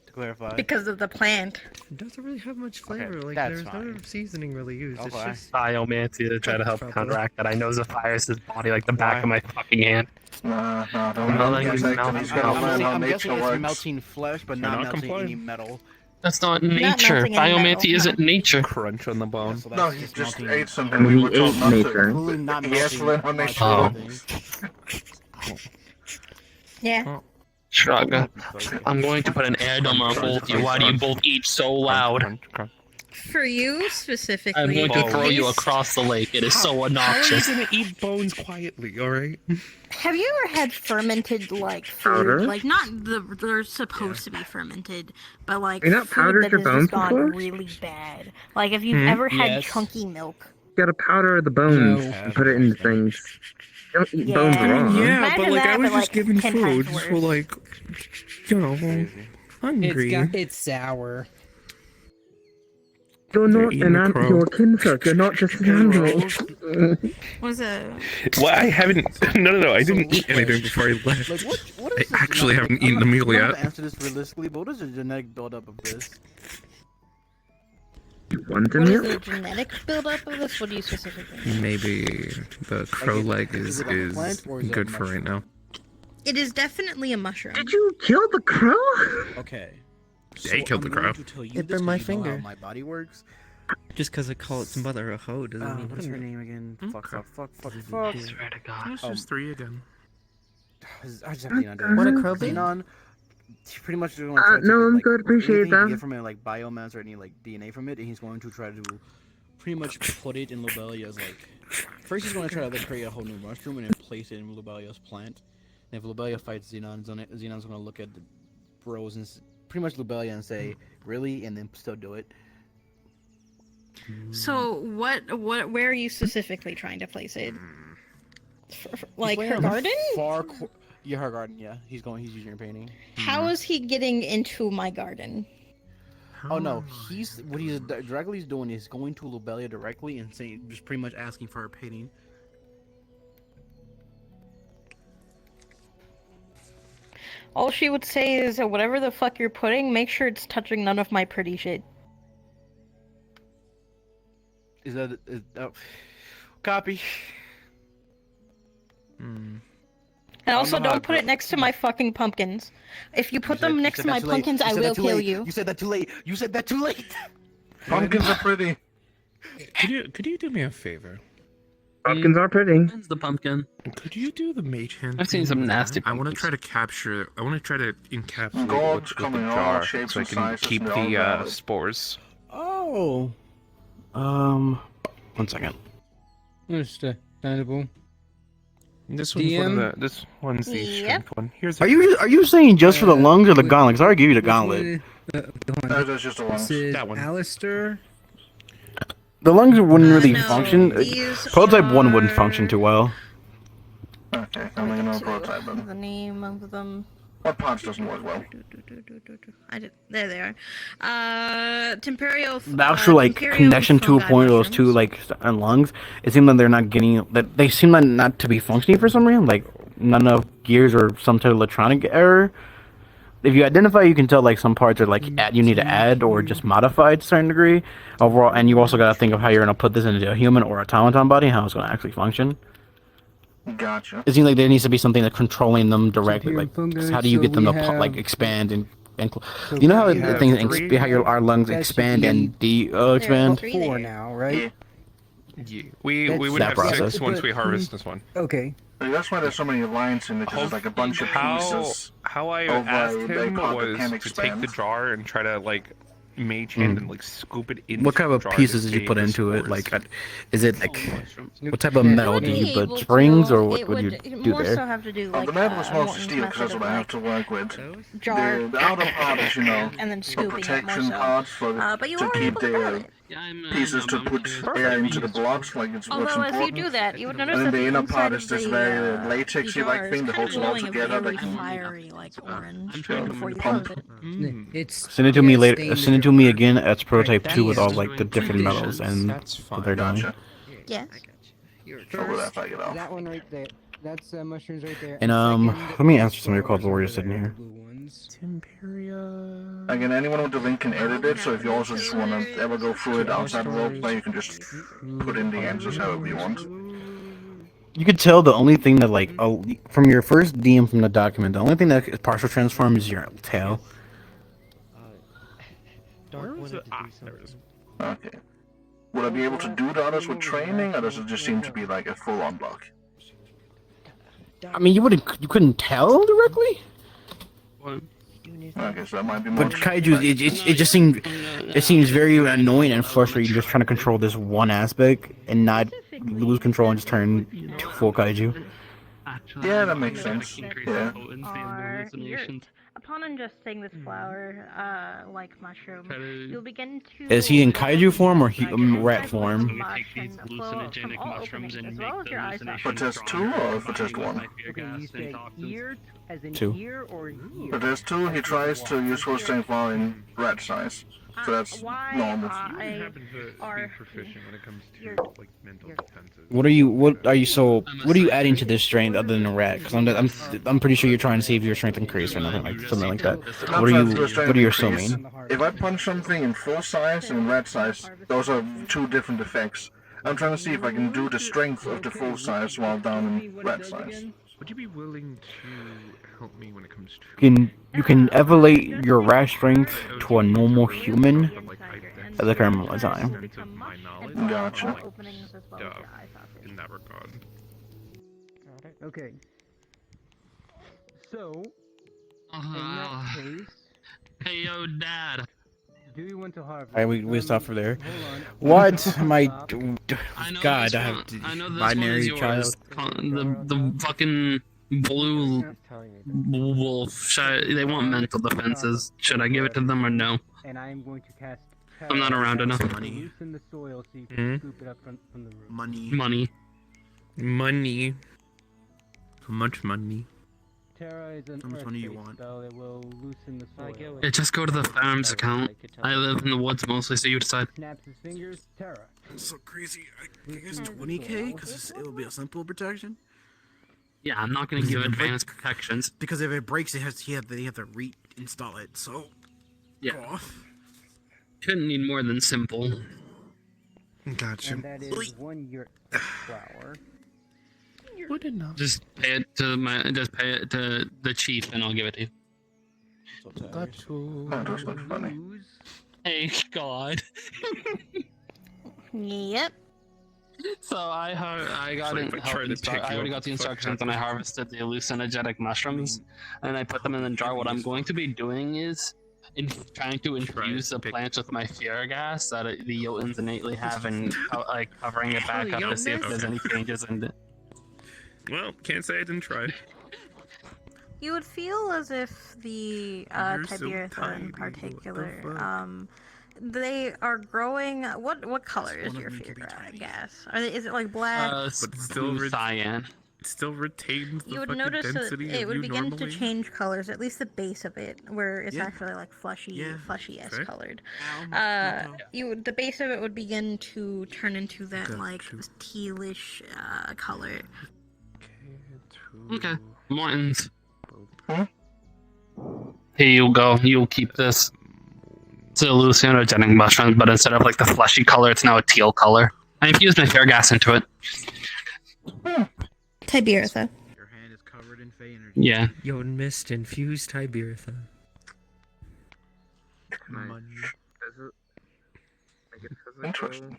To clarify. Because of the plant. It doesn't really have much flavor. Like that's there's no fine. seasoning really used. It's Okay. just Biomancy to try to help Trouble. counteract that. I know Zephyrs' body like the back of my fucking hand. Nah, don't I'm not letting get you that, melt 'cause he's it. gotta learn how I'm nature guessing it's works. melting flesh, but You're not not melting complying. any metal. That's not Not nature. melting any Biomancy metal, isn't nature. Crunch on the bone. So No, that's he just just melting. ate something. And We we were told ate not to. nature. Completely not He has to learn how melting nature Oh. works. Yeah. Shrug. I'm going to put an air dome on both you. Why do you both eat so loud? Crunch, crunch. For you specifically. I'm going to Bones. throw you across the lake. It is so How are you obnoxious. gonna eat bones quietly? All right. Have you ever had fermented food? Powder? Like not they're supposed to be fermented, but like You not food powdered that your has bones just gone before? really bad. Like if you've ever had Yes. chunky milk. You gotta powder the bones No. and put it in things. You don't eat bones Yeah. raw. Yeah, Imagine but like that, I was but, just like, given 10 food times for worse. like, hungry. It's sour. You're not eating a crow. you're a kinfolk. You're not just an animal. Was a Well, I haven't. No. I didn't eat anything before I left. Like what I is this actually genetic- haven't eaten a meal I'm not yet. gonna answer this realistically, but what is the genetic buildup of this? You want a what is meal? the genetic buildup of this? What do you specifically mean? Maybe the crow leg is is it like a plant or is it a good for right now. It is definitely a mushroom. Did you kill the crow? Okay. Yeah, he killed the I'm crow. going to tell you It this burned my 'cause you know how finger. my body works. Just because I call its mother a hoe doesn't mean What's her nothing. name again? Hmm? Fuck. I swear to God. It's just 3 again. I just have Xenon. What a crow be? Xenon. Pretty much doing No, I'm good. Appreciate anything he can that. get from it, like biomass or any like DNA from it, and he's going to try to pretty much put it in Lobelia's like. First, he's going to try to like, create a whole new mushroom and then place it in Lobelia's plant. And if Lobelia fights Xenon, Xenon's gonna look at the bros and pretty much Lobelia and say, "Really?" and then still do it. So where are you specifically trying to place it? Like He's her playing on garden? Yeah, her garden. Yeah, he's using your painting. How is he getting into my garden? Oh no, what he's directly doing is going to Lobelia directly and saying, just pretty much asking for her painting. All she would say is, whatever the fuck you're putting, make sure it's touching none of my pretty shit. Copy? And also, don't put it next to my fucking pumpkins. If you put them next to my pumpkins, I will kill you. You said that too late. You said that too late. Pumpkins are pretty. Could you do me a favor? Pumpkins are pretty. The pumpkin. Could you do the mage hand? I've seen some nasty I want to pumpkins. I want to try to encapsulate Gold's with the coming in all jar shapes so I and can sizes keep and they're all the valid. spores. Oh. 1 second. Understandable. This one's this one's the strength one. Here's Are you saying just for the lungs or the gauntlet? Because I already give you the gauntlet. That's just the lungs. that one. Alistair? The lungs wouldn't really no, function. these Prototype 1 wouldn't are- function too well. Okay, coming in on prototype then. The name of them. What parts doesn't work well? There they are. Temporal. The actual like connection to a point of those two like lungs, it seemed like they're not getting that. They seem like not to be functioning for some reason. Like none of gears or some type of electronic error. If you identify, you can tell like some parts are like you need to add or just modify to a certain degree. Overall, and you also got to think of how you're gonna put this into a human or automaton body, how it's gonna actually function. Gotcha. It seems like there needs to be something that's controlling them directly. Like, 'cause how do you get them to like expand and you know how our lungs expand and expand? 4 now, right? Yeah. We would That have process. 6 once we harvest this one. Okay. That's why there's so many lines in it, because there's like a bunch of pieces. How I of asked a him part that was can to take expand. the jar and try to like mage hand and like scoop it in. What kind of pieces did you put into it? Like, is it like what type of metal do you put? Springs or what would you do more so there? have to do Well, like the metal is mostly Morton's steel, because that's method what of, I have to work with. jar The outer part is, and then for scooping it more protection so. parts for But you to are keep able to the build it. pieces to put air into the blood, like it's what's Although as you important. do that, you would notice And that then the inner inside part of is this the, very the latexy jar like is thing that kind holds of it all glowing a together. very Like fiery, like orange to before you pump. close it. It's Send it to me later. stained Send it to me again as prototype Right, 2 with all that's like the different metals and That's what they're doing. Gotcha. Yes. Over that, I get off. That one right there. That's mushrooms right there. And let me answer some of your calls while you're sitting here. Timperia. Again, anyone with the link can edit it, so if you also just want to ever go through it outside of roleplay, you can just put in the answers however you want. You could tell the only thing that like from your first DM from the document, the only thing that is partial transform is your tail. Where was it? There it is. Okay. Would I be able to do the others with training, or does it just seem to be like a full-on block? I mean, you couldn't tell directly. Okay, so that might be But much. kaiju, it seems very annoying and frustrating just trying to control this one aspect and not lose control and just turn to full kaiju. Yeah, that makes sense. Yeah. Upon ingesting this flower, like mushroom, you'll begin to. Is he in kaiju form or rat form? Hallucinogenic mushrooms and as well as your eyes. For test 2 or for test 1? As in 2. ear or year? For test 2, he tries to use full strength while in rat size. So that's normal. Proficient when it comes to like mental defenses. What are you adding to this strength other than a rat? Because I'm pretty sure you're trying to see if your strength increase or something like that. I'm What trying are to do a you strength increase. assuming? If I punch something in full size and in rat size, those are 2 different effects. I'm trying to see if I can do the strength of the full size while down in rat size. Would you be willing to help me when it comes to? You can elevate your rat strength to a normal human at the current moment in time. Gotcha. In that regard. Okay. So, in that case, Hey, yo, Dad. do you want to harvest? Alright, we stop for there. Hold on. What? My God, I have I know this binary one is yours. child. The fucking Blue wolf. They want mental defenses. Should I give it to them or no? And I am going to cast. I'm not around enough. Money. Loosen the soil so you can scoop it up from the roof. Money. Money. How much money? Terra is an How much money you earth-based want? spell that will loosen the soil. Yeah, just go to the farms account. I live in the woods mostly, so you decide. Snaps his fingers. Terra. It's so crazy. I guess 20k because it will be a simple protection. Yeah, I'm not gonna give advanced protections. Because if it breaks, they have to reinstall it. So yeah, shouldn't need more than simple. Gotcha. And that is 1 yurt flour. Good enough. Just pay it to the chief, and I'll give it to you. Got you. That does look funny. Hey God. Yep. So I already got the instructions, and I harvested the hallucinogenic mushrooms, and I put them in the jar. What I'm going to be doing is trying to infuse the plants with my fear gas that the Jotuns innately have, and like covering it back up to see if there's any changes in it. Well, can't say I didn't try. You would feel as if the Tiberiatha in particular, they are growing. What color is your fear gas? Is it like black? But still cyan. It still retains the You would fucking notice that density it of would you begin normally. to change colors, at least the base of it, where it's Yeah. actually like fleshy-esque Fair. colored. Ow. The base of it would begin to turn into that like tealish color. Okay, Mortons. Here you go. You'll keep this. It's a hallucinogenic mushroom, but instead of like the fleshy color, it's now a teal color. I infused my fear gas into it. Tiberiatha. Your hand is covered in fey energy. Yeah. Jotun mist infused Tiberiatha.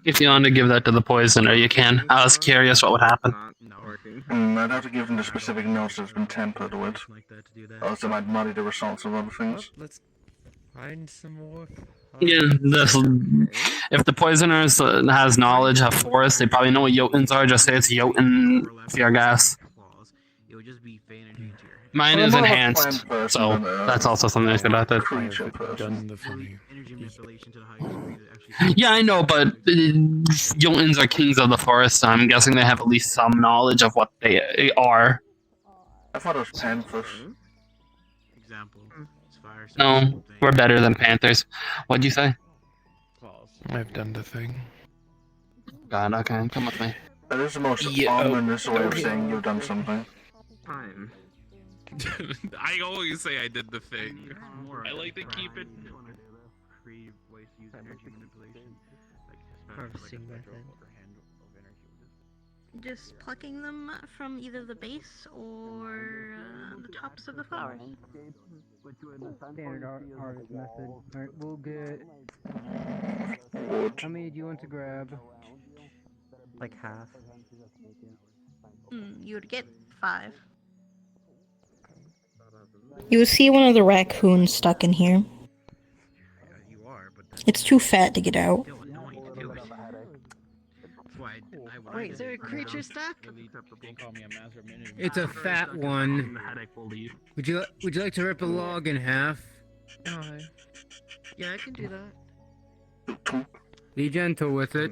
If you want to give that to the poisoner, you can. I was curious what would happen. I'd have to give them the specific notes that's been tampered with. Else it might muddy the results of other things. Let's find some more. Yeah, if the poisoner has knowledge of forest, they probably know what Jotuns are. Just say it's Jotun fear gas. It would just be fey energy into your hand. Mine is enhanced, so that's also something I should have to. Done the funny. Energy manipulation to the highest degree that actually. Yeah, I know, but Jotuns are kings of the forest, so I'm guessing they have at least some knowledge of what they are. I thought it was panthers. Example. It's fire. No, we're better than panthers. What'd you say? I've done the thing. God, okay, come with me. That is the most ominous way of saying you've done something. Time. I always say I did the thing. I like to keep it. Creative ways to use energy manipulation. Harvesting method. Just plucking them from either the base or the tops of the flowers. Standard harvest method. Alright, we'll get. How many do you want to grab? Like half. You would get 5. You would see one of the raccoons stuck in here. It's too fat to get out. Wait, is there a creature stuck? It's a fat one. Would you like to rip a log in half? Yeah, I can do that. Be gentle with it.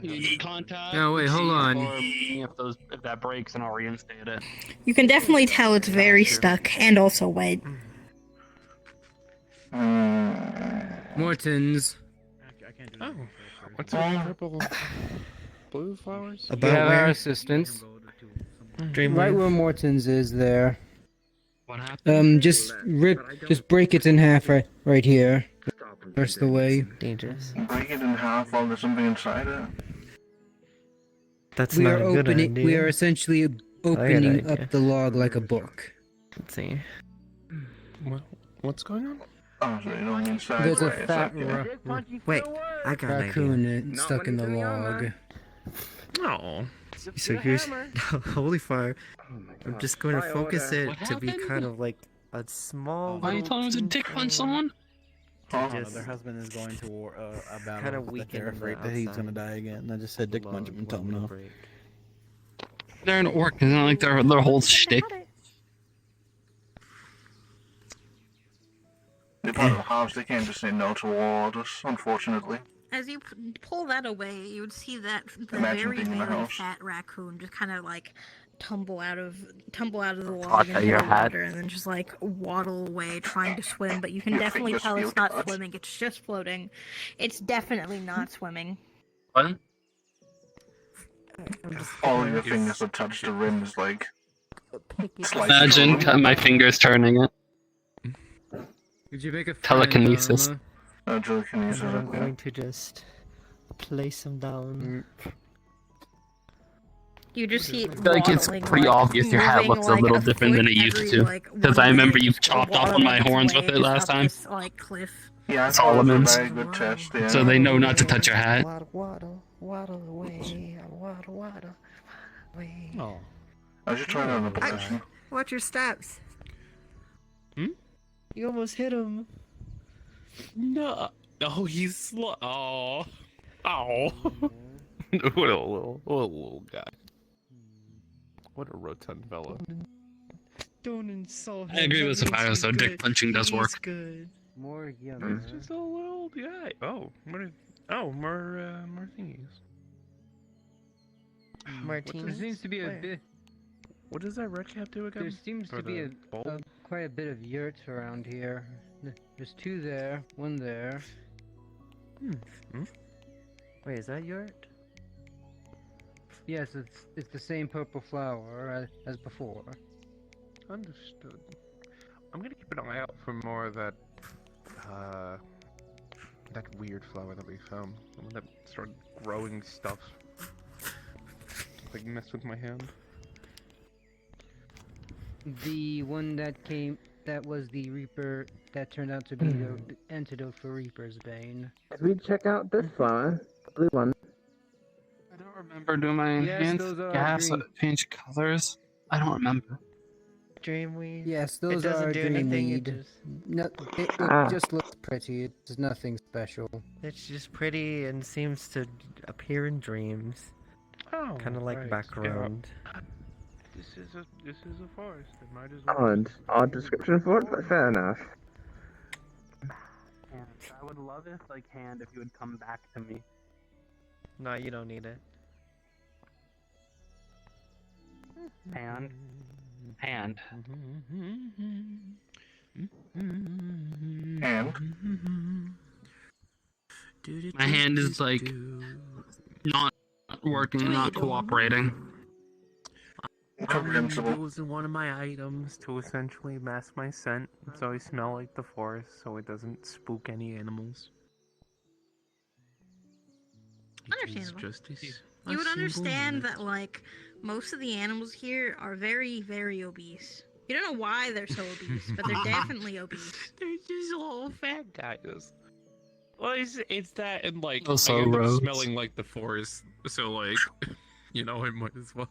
You need contact. No, wait, hold on. If that breaks, then I'll reinstate it. You can definitely tell it's very stuck and also wet. Mortons. Oh, what's with purple, blue flowers? About our assistance. Right where Morton's is there. What happened? Just break it in half right here. That's the way. Dangerous. Break it in half while there's something inside it. That's not a good idea. We are essentially opening up the log like a book. Let's see. What's going on? Oh, so you don't mean inside. There's a way, fat Wait, I got an idea. raccoon stuck in the log. Oh. So here's holy fire. I'm just going to focus it to be kind of like a small. Why are you telling me to dick punch someone? Their husband is going to war a battle that they're afraid that he's gonna die again. I just said dick punch him and tell him no. They're an orc, isn't it like their whole shtick? They're part of the house, they can't just say no to orders, unfortunately. As you pull that away, you would see that the Imagine very, being in the very house. fat raccoon just kind of like tumble out of the log Toss out into your the hat. water and then just like waddle away trying to swim. But you can definitely fingers tell feel it's not caught. swimming; it's just floating. It's definitely not swimming. What? All of your fingers that touch the rim is like... Imagine my fingers turning it. Did you make a friend, Telekinesis. Telekinesis, I'm okay. going to just place him down. You just see it I feel like it's waddling, pretty like, obvious your hat moving, looks a like, little different than foot it used every, to. like, Because one I remember minute, you chopped off on my waddling its horns with way it last up time. this, like, cliff. Yeah, I thought it was a Solomon's. very good test, yeah. So they know not to touch your hat. Waddle away, waddle away. Oh. I should try that on the position. Watch your steps. You almost hit him. No. Oh, he's slow. Oh. Oh. What a little guy. What a rotund fellow. Don't insult him. I agree with That makes Sapphire, me so dick good. punching does He's work. good. More yummy. He's just a little guy. Oh, more thingies. Martini. There seems to be a Wait. bit. What does that red cap do again? There seems For to be the bowl? quite a bit of yurt around here. There's two there, one there. Wait, is that yurt? Yes, it's the same purple flower as before. Understood. I'm gonna keep an eye out for more of that, that weird flower that we found. The one that started growing stuff. Like messed with my hand. The one that was the Reaper that turned out to be the antidote for Reaper's Bane. Did we check out this flower? The blue one. I don't remember. Do my Yes, hands those are gas green. change colors? I don't remember. Dreamweed? Yes, It those doesn't are do anything, it Dreamweed. just... No, it Ah. just looks pretty. It's nothing special. It's just pretty and seems to appear in dreams. Oh, Kind of like right. background. Yeah. This is a forest. It might as well. Odd description for it, but fair enough. I would love it, like, Hand, if you would come back to me. No, you don't need it. Hand. And? My hand is, like, not working, not cooperating. I'm using one of my items to essentially mask my scent, so I smell like the forest, so it doesn't spook any animals. It is Understandable. justice. You would understand that, like, most of the animals here are very, very obese. You don't know why they're so obese, but they're definitely obese. They're just little fat guys. Well, it's that and, like, Also I end up roads. smelling like the forest, so, like, you know, I might as well.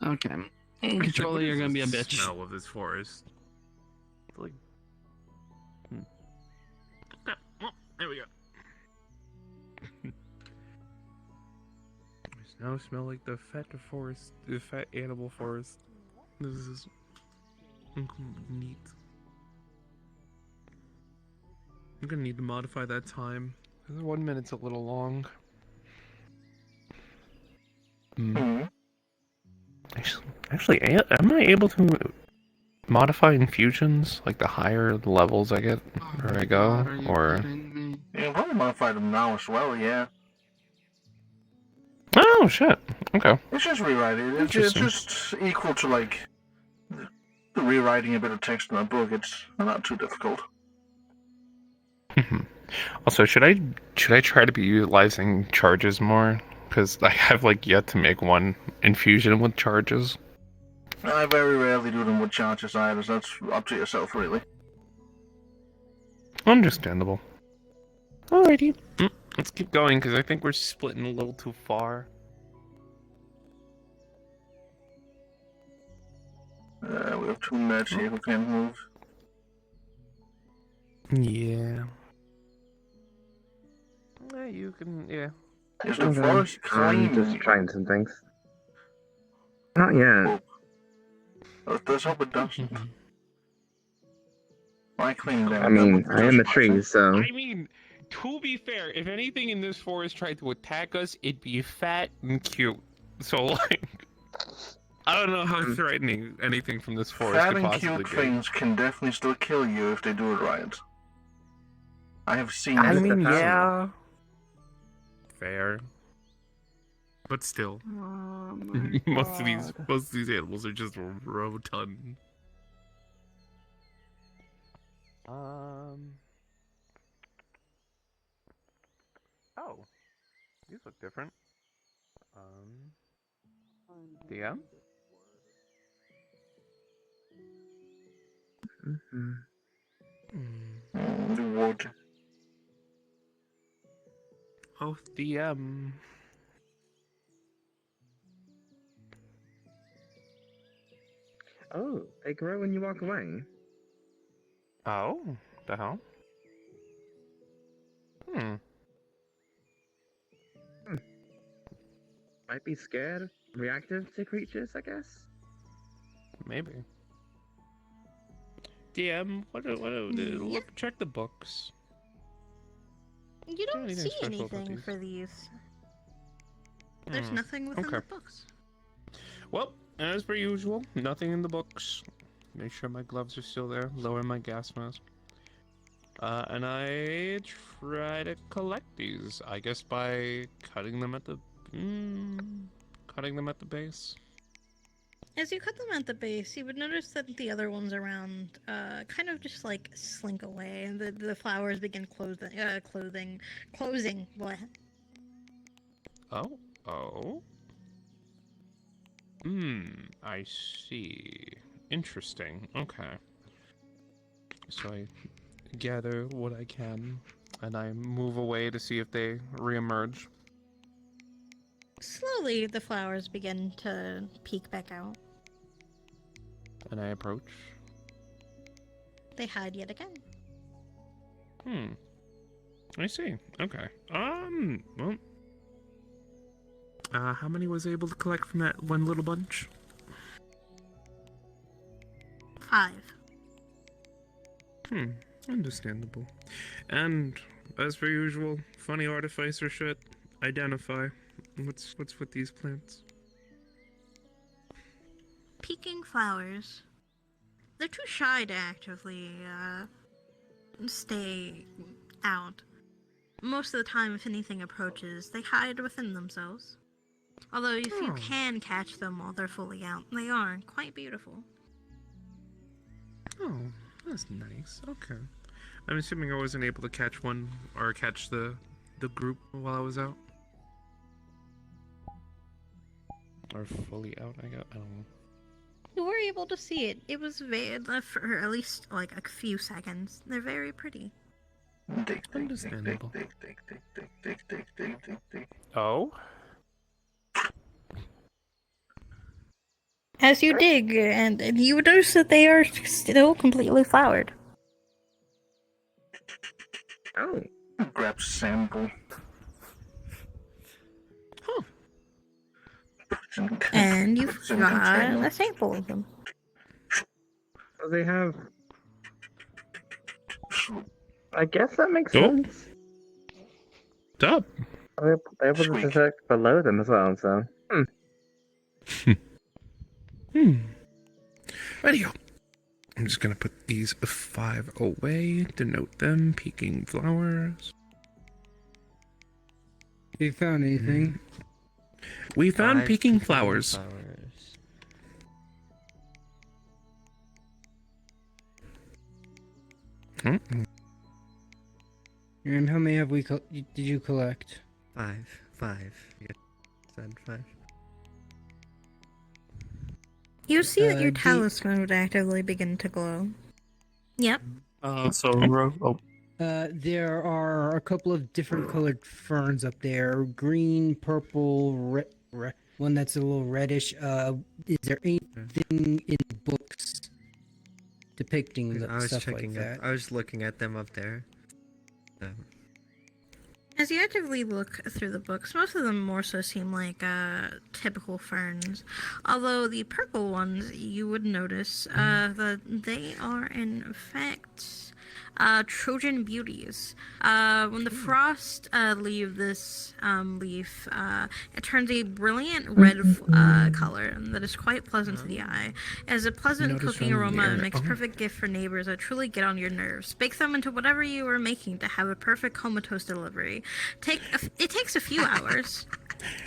Okay. Controller, you're gonna be a the bitch. Smell of this forest. Like, Okay, well, there we go. There's no smell like the fat forest, the fat animal forest. This is neat. I'm gonna need to modify that time. 1 minute's a little long. Actually, am I able to modify infusions, like the higher the levels I get where I go, or? You can probably modify them now as well, yeah. Oh shit! Okay. It's just rewriting. It's Interesting. just equal to, like, rewriting a bit of text in a book. It's not too difficult. Also, should I try to be utilizing charges more? Because I have like yet to make one infusion with charges. I very rarely do them with charges either, so that's up to yourself, really. Understandable. Alrighty. Let's keep going because I think we're splitting a little too far. We have 2 meds here who can't move. Yeah. You can, yeah. Is the forest clean? Just trying some things. Not yet. Let's hope it doesn't. I clean that. I mean, I am a tree, so. I mean, to be fair, if anything in this forest tried to attack us, it'd be fat and cute. So, like, I don't know how threatening anything from this forest Fat could and possibly cute be. things can definitely still kill you if they do it right. I have seen I it. mean, yeah. Fair. But still, Oh most of these animals are just rotund. Oh, these look different. DM? The wood. Oh, DM. Oh, they grow when you walk away. Oh, the hell? Might be scared, reactive to creatures, I guess. Maybe. DM, look, check the books. You don't anything see special about anything these? for these. There's nothing within okay. the books. Well, as per usual, nothing in the books. Make sure my gloves are still there. Lower my gas mask. And I try to collect these. I guess by cutting them at the base. As you cut them at the base, you would notice that the other ones around kind of just like slink away, and the flowers begin closing. What? Oh. I see. Interesting. Okay. So I gather what I can, and I move away to see if they reemerge. Slowly, the flowers begin to peek back out. And I approach. They hide yet again. I see. Okay. Well. How many was I able to collect from that one little bunch? 5. Understandable. And, as per usual, funny artificer shit. Identify. What's with these plants? Peeking flowers. They're too shy to actively stay out. Most of the time, if anything approaches, they hide within themselves. Although if you can catch them while they're fully out, they are quite beautiful. Oh, that's nice. Okay. I'm assuming I wasn't able to catch one, or catch the group while I was out. Or fully out, I don't know. You were able to see it. It was for at least like a few seconds. They're very pretty. Understandable. Oh? As you dig, and you would notice that they are still completely flowered. Oh. Grab sample. And you've got a sample of them. So they have. I guess that makes sense. Stop. They're able to detect below them as well, so. Rightio. I'm just gonna put these 5 away, denote them, peeking flowers. You found anything? We found peeking flowers. And how many have did you collect? 5. You said 5. You see that your talisman would actively begin to glow. Yep. There are a couple of different colored ferns up there. Green, purple, red, one that's a little reddish. Is there anything in books depicting I was stuff checking like that? I was looking at them up there. As you actively look through the books, most of them more so seem like typical ferns. Although the purple ones, you would notice that they are in fact Trojan beauties. When the frost leave this leaf, it turns a brilliant red color that is quite pleasant to the eye. It has a pleasant Notice cooking from aroma and here- makes oh. perfect gift for neighbors that truly get on your nerves. Bake them into whatever you are making to have a perfect comatose delivery. It takes a few hours.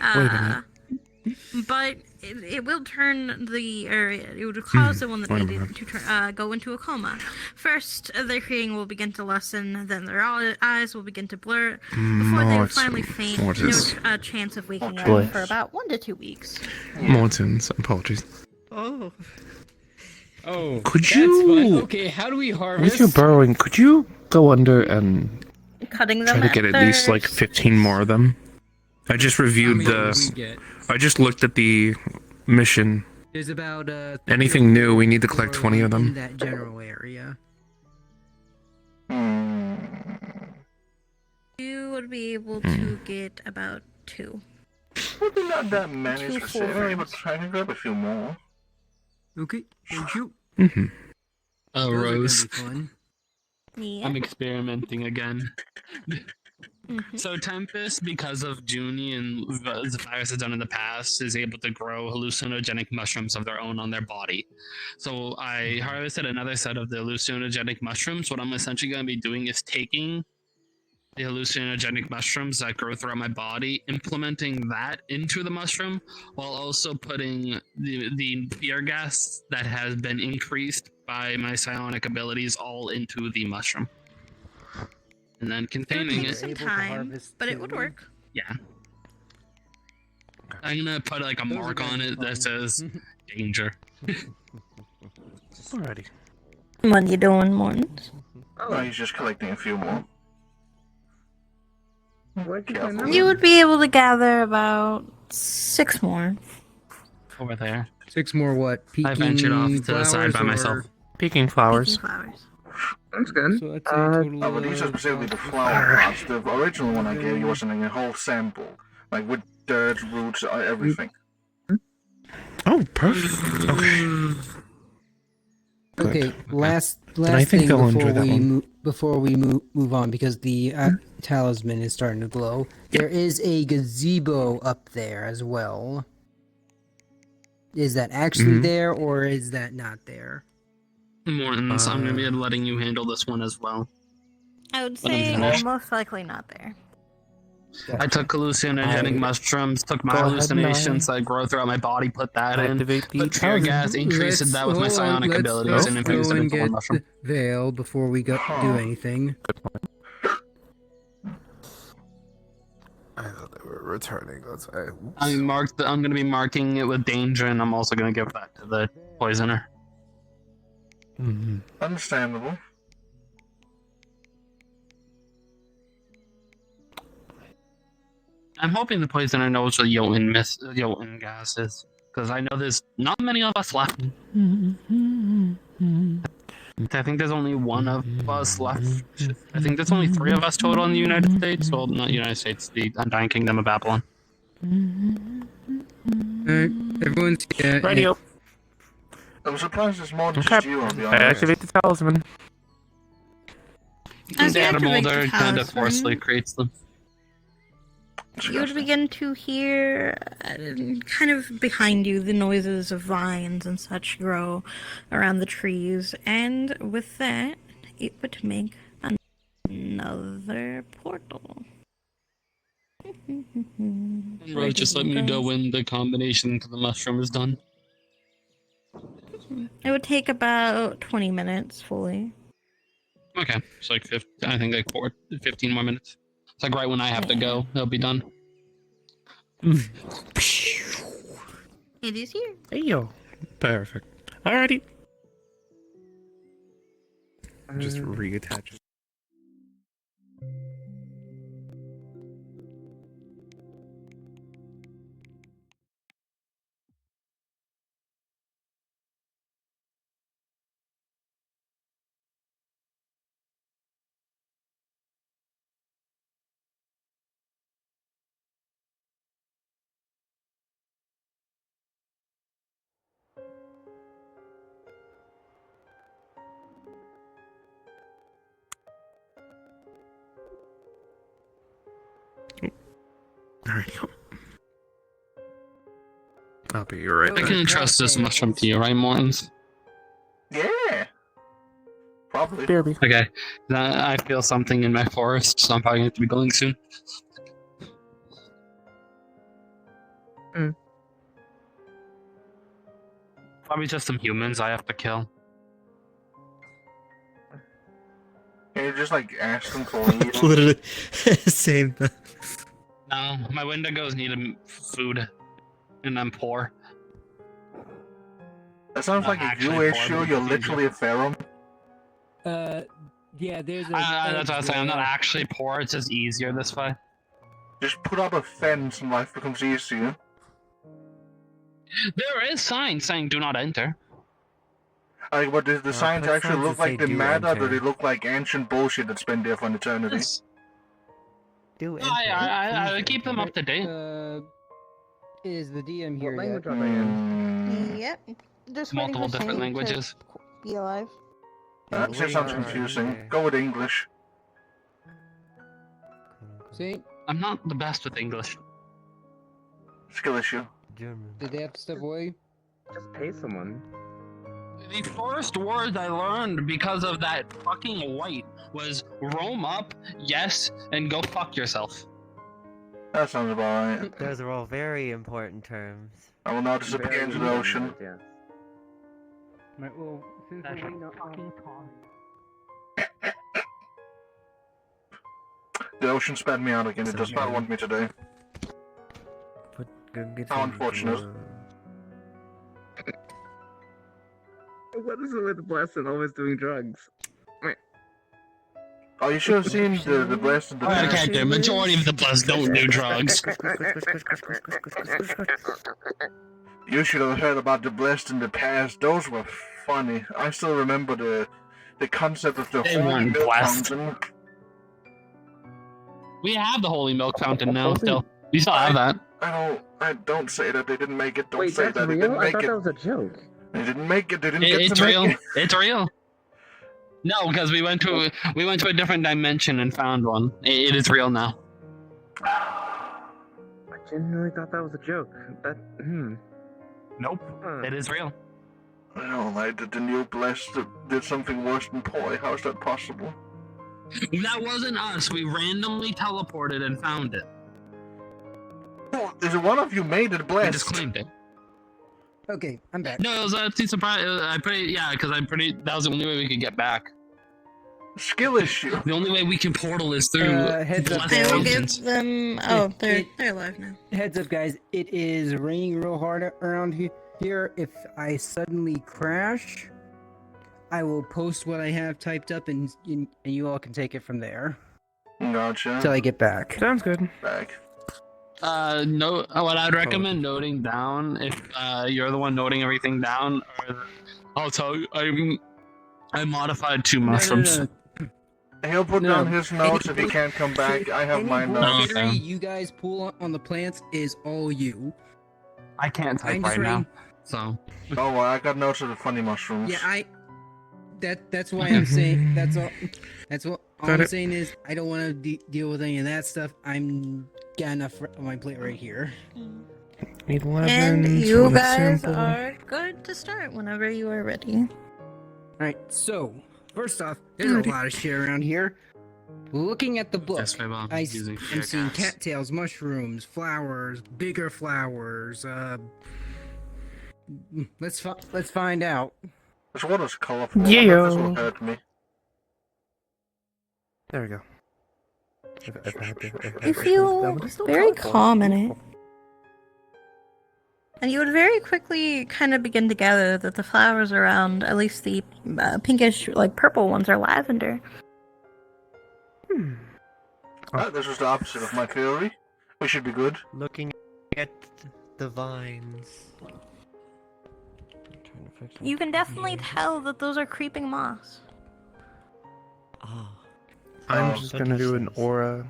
Wait a minute. But it will turn it would cause the one that wait a ate it minute. to go into a coma. First, their hearing will begin to lessen, then their eyes will begin to blur, before they finally faint. Mortis. No chance of waking Boy. up for about 1 to 2 weeks. Mortons, apologies. Oh. Oh. Could that's you- fun. Okay, how do we harvest? If you're burrowing, could you go under and Cutting try them to get at least like 15 more of them? I just reviewed we get? I just looked at the mission. There's about Anything new, we need to collect 20 of in them. that general area. You would be able to get about 2. Maybe not that many 2 full specifically, but ferns. try to grab a few more. Okay, thank you. Mm-hmm. Oh, Those are gonna Rose. be fun. Yeah. I'm experimenting again. Mm-hmm. So Tempest, because of Junie and the virus has done in the past, is able to grow hallucinogenic mushrooms of their own on their body. So I harvested another set of the hallucinogenic mushrooms. What I'm essentially going to be doing is taking the hallucinogenic mushrooms that grow throughout my body, implementing that into the mushroom, while also putting the fear gas that has been increased by my psionic abilities all into the mushroom. And then It would containing take it. some time, but it would work. Yeah. I'm gonna put like a mark on it that says danger. Alrighty. What you doing, Mortons? Oh, he's just collecting a few more. Careful. You would be able to gather about 6 more. Over there. 6 more what? I ventured off to the flowers side by or- myself. Peking flowers. Peking flowers. That's good. So that's a total Oh, but these are of specifically the flower parts. The original one I gave you was in a whole sample. Like with dirt, roots, everything. Oh, perfect. Okay. Okay, last I think thing they'll enjoy that one. before we move on, because the talisman is starting to glow. There is a gazebo up there as well. Is that actually Mhm. there, or is that not there? Morton, so I'm gonna be letting you handle this one as well. I would When I'm say finished. most likely not there. I took hallucinogenic mushrooms, took my Go ahead, hallucinations that grow throughout my body, put that in, Activate the put tear gas, increased that with my psionic abilities, and let's infused go it and into one get mushroom. the veil before we go do anything. I thought they were returning. That's why. I'm gonna be marking it with danger, and I'm also gonna give that to the poisoner. Mm-hmm. Understandable. I'm hoping the poisoner knows what Jotun gas is, because I know there's not many of us left. I think there's only one of us left. I think there's only 3 of us total in the United States. Well, not United States, the Undying Kingdom of Babylon. Everyone's Radio. I'm surprised it's more than Okay. just you, I'll be I honest. activate the talisman. As The you animal activate there the kind of talisman, forcefully creates them. you would begin to hear, kind of behind you, the noises of vines and such grow around the trees, and with that, it would make another portal. Right, just let me know when the combination to the mushroom is done. It would take about 20 minutes fully. Okay, it's like 15 more minutes. It's like right when I have to go, it'll be done. It is here. Hey yo. Perfect. Alrighty. Just reattach it. There you go. I'll be right I back. can entrust this mushroom to you, right, Mortons? Yeah. Probably. Okay. I feel something in my forest, so I'm probably going to be going soon. Probably just some humans I have to kill. Can you just like ask them for leave? Literally, same thing. No, my Wendigos need food, and I'm poor. That sounds like a you issue. You're literally a pharaoh. Yeah, there's a. That's what I was saying. I'm not actually poor. It's just easier this way. Just put up a fence and life becomes easier. There is signs saying "Do not enter." Like, but does the signs what actually signs look that say like the do matter, or do enter? they look like ancient bullshit that's been there for an eternity? Do I keep them up to date. Is the DM here What yet? language are they in? Yep. Just Multiple waiting for different Saint languages. to be alive. That just sounds confusing. Go with English. Saint, I'm not the best with English. Skill issue. did they have to step away? Just pay someone. The first words I learned because of that fucking white was roam up, yes, and go fuck yourself. That sounds about right. Those are all very important terms. I will now disappear into the ocean. Right, well, since we're waiting on... The ocean spat me out again. It does not want me today. How unfortunate. What is it with Blessing always doing drugs? Oh, you should have seen the blast of the Okay, the majority of the blessed don't do drugs. You should have heard about the blessed in the past. Those were funny. I still remember the concept of the They holy weren't milk blessed. fountain. We have the holy milk fountain now. Still, we still have that. I don't say that. They didn't make it. Don't Wait, say that's that. They real? didn't I make thought it. that was a joke. They didn't make it. They didn't get It's to make real. it. It's real. No, because we went to a different dimension and found one. It is real now. I genuinely thought that was a joke. Nope. It is real. I don't like that the new blessed did something worse than poi. How is that possible? That wasn't us. We randomly teleported and found it. Oh, is it one of you made it We blessed? just claimed it. Okay, I'm back. No, it was too surprised. Because that was the only way we could get back. Skill issue. The only way we can portal is through heads up. blessed I will fountains. give them. Oh, they're alive now. Heads up, guys. It is raining real hard around here. If I suddenly crash, I will post what I have typed up, and you all can take it from there. Gotcha. Till I get back. Sounds good. Back. No. What I'd recommend noting down, if you're the one noting everything down, I'll tell you. I modified 2 mushrooms. He'll put down his notes if he can't come back. I have my notes. Okay. You guys pull on the plants is all you. I can't type I'm just right now, writing- so. Oh, well, I got notes of the funny mushrooms. Yeah, that's why I'm saying that's all. That's what all Got I'm it. saying is I don't want to deal with any of that stuff. I'm got enough on my plate right here. 11. And so you that's guys sample. are good to start whenever you are ready. All right. So first off, there's a lot of shit around here. Looking at the book, That's my mom I'm using seeing pickaxe. cattails, mushrooms, flowers, bigger flowers. Let's find out. This water's colorful. Yeah. I bet this will hurt me. There we go. You feel very calm in it. And you would very quickly kind of begin to gather that the flowers around, at least the pinkish, like purple ones, are lavender. This was the opposite of my theory. We should be good. Looking at the vines. You can definitely tell that those are creeping moss. I'm Oh, just so gonna do an delicious. aura.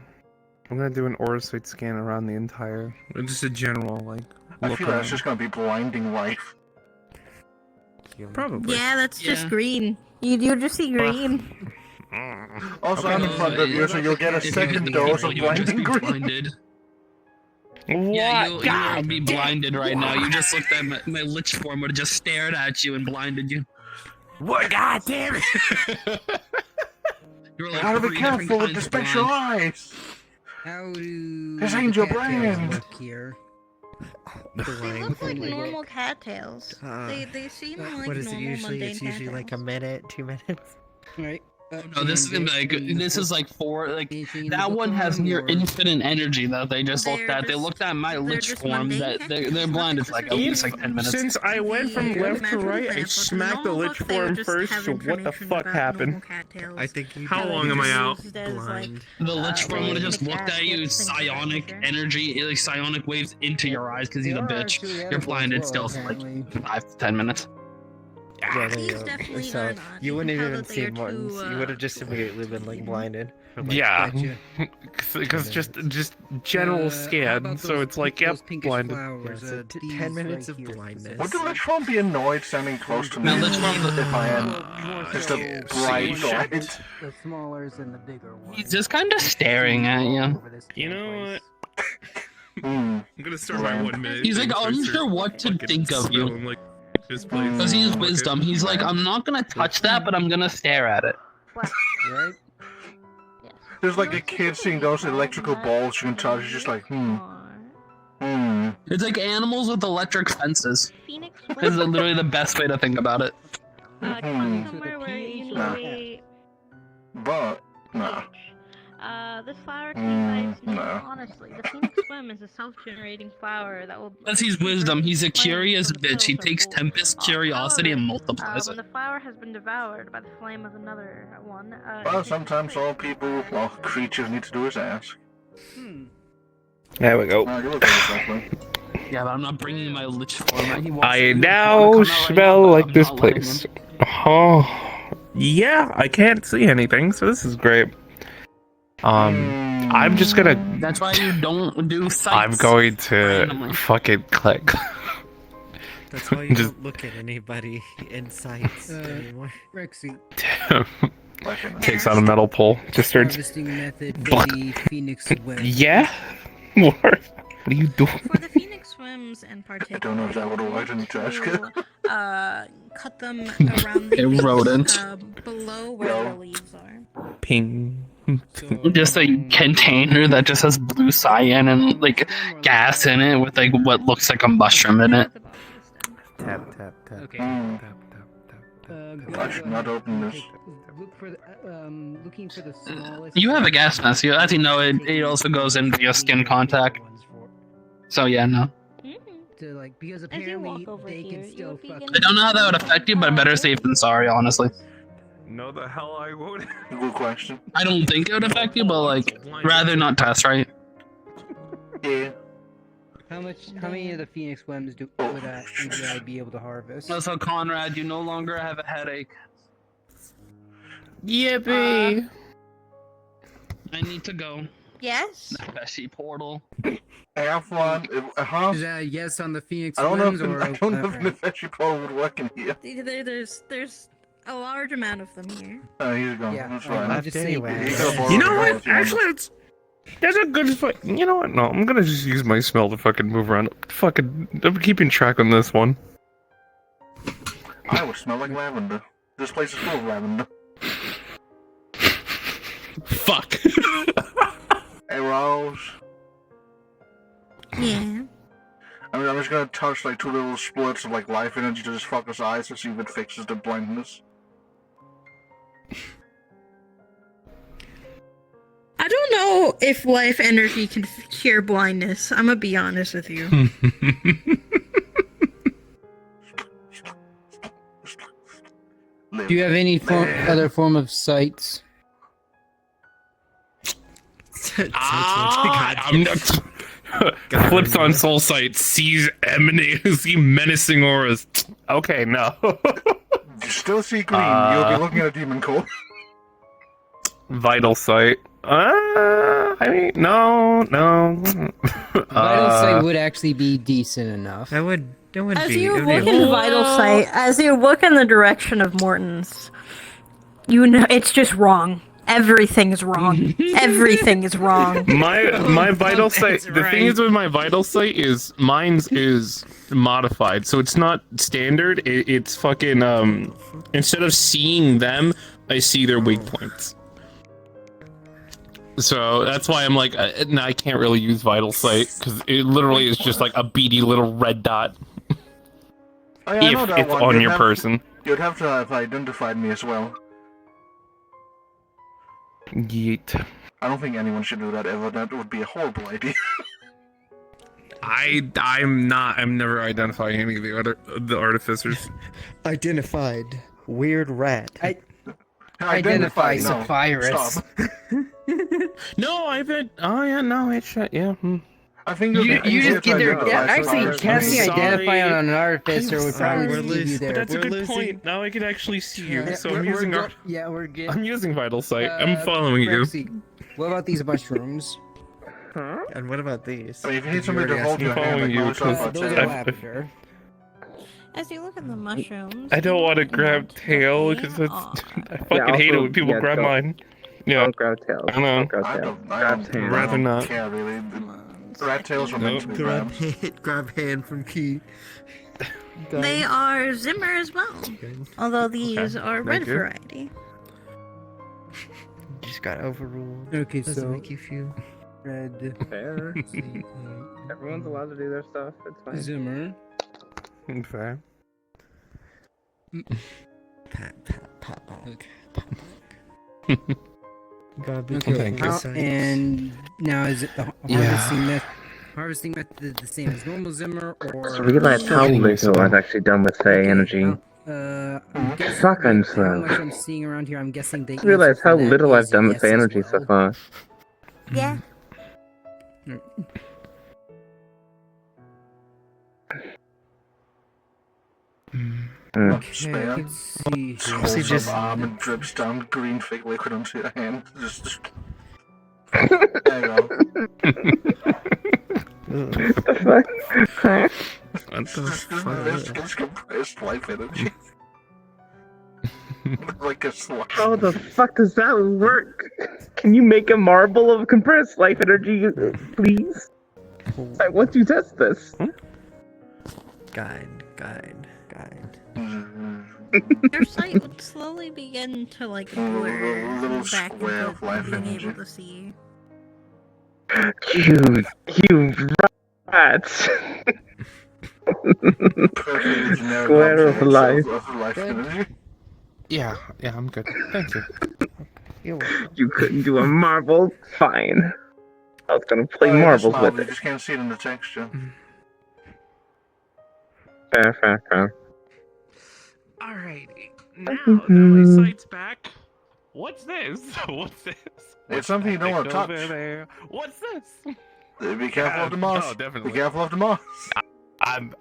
I'm gonna do an aura suite scan around the entire, just a general like. I Look feel that's around. just gonna be blinding light. Probably. Yeah, that's just Yeah. green. You just see green. Also, I'm in front of you, so you'll get a second dose of blinding green. Blinded. What? Yeah, you would be blinded right now. You just looked at my lich form would have just stared at you and blinded you. What? God damn it! You were like Gotta be 3 careful different with kinds the of special blind. eyes. How do This the ain't your cattails brand. look here? They look like normal cattails. Uh, They seem like what is it normal usually? mundane It's usually cattails. like a minute, 2 minutes. Right. No, this is gonna be like this is like 4 like that one has near or- infinite energy that they just looked at. They looked at my lich just form mundane that they're blinded for like at least like 10 minutes. Since I went from The left to magical right, I plant, but the smacked the normal lich book, they would form just first, have so what the information fuck about happened? normal cattails. I think you. How long am I out? Blind. The lich form would have just like looked at you, things of that psionic nature. energy, like psionic waves into your eyes because he's a They are bitch. actually You're edible as blinded well, still for like apparently. 5 to 10 minutes. Yeah, there you These go. definitely So are not. you You wouldn't can tell even that they see are Morton's. too, You would have just immediately been like blinded. For, like, Yeah, Gotcha. because just general How scan, about so those it's like, pink- yep, those pinkish blinded. flowers, Yeah, so these 10 minutes right of here. blindness. Would the lich form be annoyed standing close to me Now, lich form- if I am More just so a bright the light? The smallers and the bigger ones. He's just kind of staring at you. Over this You know what? Hmm. I'm gonna start my Right. 1 minute. He's like thing so I unsure start what to fucking think of you. smelling like this place. Because he's Fuck it. wisdom. He's like, I'm not gonna touch that, but I'm gonna stare at it. Right? There's like a kid seeing those electrical balls you can touch. He's just like, hmm. It's like animals with electric fences. This is literally the best way to think about it. Somewhere where you Nah. need But, nah. this flower can be no. honestly. The phoenix swim is a self-generating flower that will. Because he's wisdom. He's a curious bitch. He takes Tempest curiosity and multiplies When it. the flower has been devoured by the flame of another one, Well, sometimes all people, well, creatures need to do is ask. There we go. You look exactly. Yeah, but I'm not bringing my lich form. He wants I to- now come out right smell now, but like I'm this not letting place. him. Oh, yeah, I can't see anything, so this is great. I'm just gonna. That's why you don't do sights. I'm going to randomly. fucking click. That's why you Just- don't look at anybody in sights anymore. Rexy. Takes out a metal pole. Just starts. Harvesting method for the phoenix web. Yeah. What are you doing? For the phoenix swims in particular, I don't know if that would have worked in Nebraska. cut them around the A base, rodent. below where the leaves are. Ping. Just a container that just has blue cyan and like gas in it with like what looks like a mushroom in it. Tap, tap, tap. Okay. Tap, tap, tap. I should not open this. Look for the, looking for the smallest. You have a gas mask. You, as you know, it also goes in via skin contact. So yeah, no. To, like, because As you walk apparently over they here, can still you fuck. begin I don't know how that would affect you, but better safe than sorry, honestly. No, the hell I won't. Good question. I don't think it would affect you, but like, rather not test, right? Yeah. How many of the phoenix swims would I be able to harvest? So Conrad, you no longer have a headache. Yippee! I need to go. Yes. Nefeshi portal. Have fun. Huh? Is that a yes on the phoenix I don't know if swims or I don't know if okay. Nefeshi Pro would work in here. There's a large amount of them here. Oh, he's gone. Yeah, That's I'm fine. Left just saying. anyway. You know what? Actually, it's. There's a good fight. You know what? No, I'm gonna just use my smell to fucking move around. Fucking, I'm keeping track on this one. I would smell like lavender. This place is full of lavender. Fuck. Hey, Rose. Yeah. I mean, I'm just gonna touch like 2 little splits of like life energy to just fuck his eyes to see if it fixes the blindness. I don't know if life energy can cure blindness. I'm gonna be honest with you. Do you have any other form of sights? I'm not. Flips on soul sight, sees see menacing auras. Okay, no. You still see green. You'll be looking at a demon core. Vital sight. I mean, no. Vital sight would actually be decent enough. That would As be. you it would look be in vital sight, as you look in the direction of Morton's, You know, it's just wrong. Everything is wrong. Everything is wrong. My vital sight. That's The thing right. is with my vital sight is mine's is modified, so it's not standard. It's fucking instead of seeing them, I see their weak points. So that's why I'm like, no, I can't really use vital sight because it literally is just like a beady little red dot. Oh, yeah, I know If that it's one. on You'd your have- person. You'd have to have identified me as well. Yeet. I don't think anyone should do that ever. That would be a horrible idea. I'm never identifying any of the artificers. Identified. Weird rat. Identify no, Sapphirus. stop. No, I've been. Oh yeah, no, it's yeah. I think You just get there. Actually, casting I'm identify sorry. on an artificer I'm would probably sorry. give you But there. that's a good point. Now I can actually see you, Yeah, so I'm we're using. yeah, we're good. I'm using vital sight. I'm following you. Rexy, what about these mushrooms? Huh? And what about these? I mean, if you Did need somebody to already hold ask your me? hand, following you, like, most Those of are us lavender. As you look at the mushrooms, I don't want to grab tail because that's. I fucking hate it when people grab mine. Yeah. Don't grab tails. I know. Don't grab I tails. don't, I Grab don't, tails. I Rather don't not. care really. Rat tails are meant to be Grab grabbed. grab hand from key. they are Zimmer as well. Although these are red you. variety. Just got overruled. Okay, Does it so make you feel red Fair. Everyone's allowed to do their stuff. It's fine. Zimmer. Fair. pat pat pat back? Gotta be Okay, careful. and now is it the harvesting method the same as normal Zimmer, or Just realize how little I've actually done with Fey energy. I'm guessing Fucking how slow. much I'm seeing around here. I'm guessing they Just realize how little I've done with yes Fey as energy so well. far. Yeah. Spare. Let's see. Holds up arm and drips down green fake liquid onto your hand. Just... There you go. It's compressed life energy. Like a slime. How the fuck does that work? Can you make a marble of compressed life energy, please? I want to test this. Guide. Your sight would slowly begin to like blur little back square into of life being energy. able to see. You rats. Perfectly generic Square of objects life. of life energy. Yeah, I'm good. Thank you. You couldn't do a marble? Fine. I was gonna play Oh, yeah, it's marbles marble, with you it. just can't see it in the texture. Fair. Alright, now that my sight's back, what's this? What's this? It's something you don't want to touch. Over there? What's this? Be careful of the moss. Oh, definitely. Be careful of the moss. I'm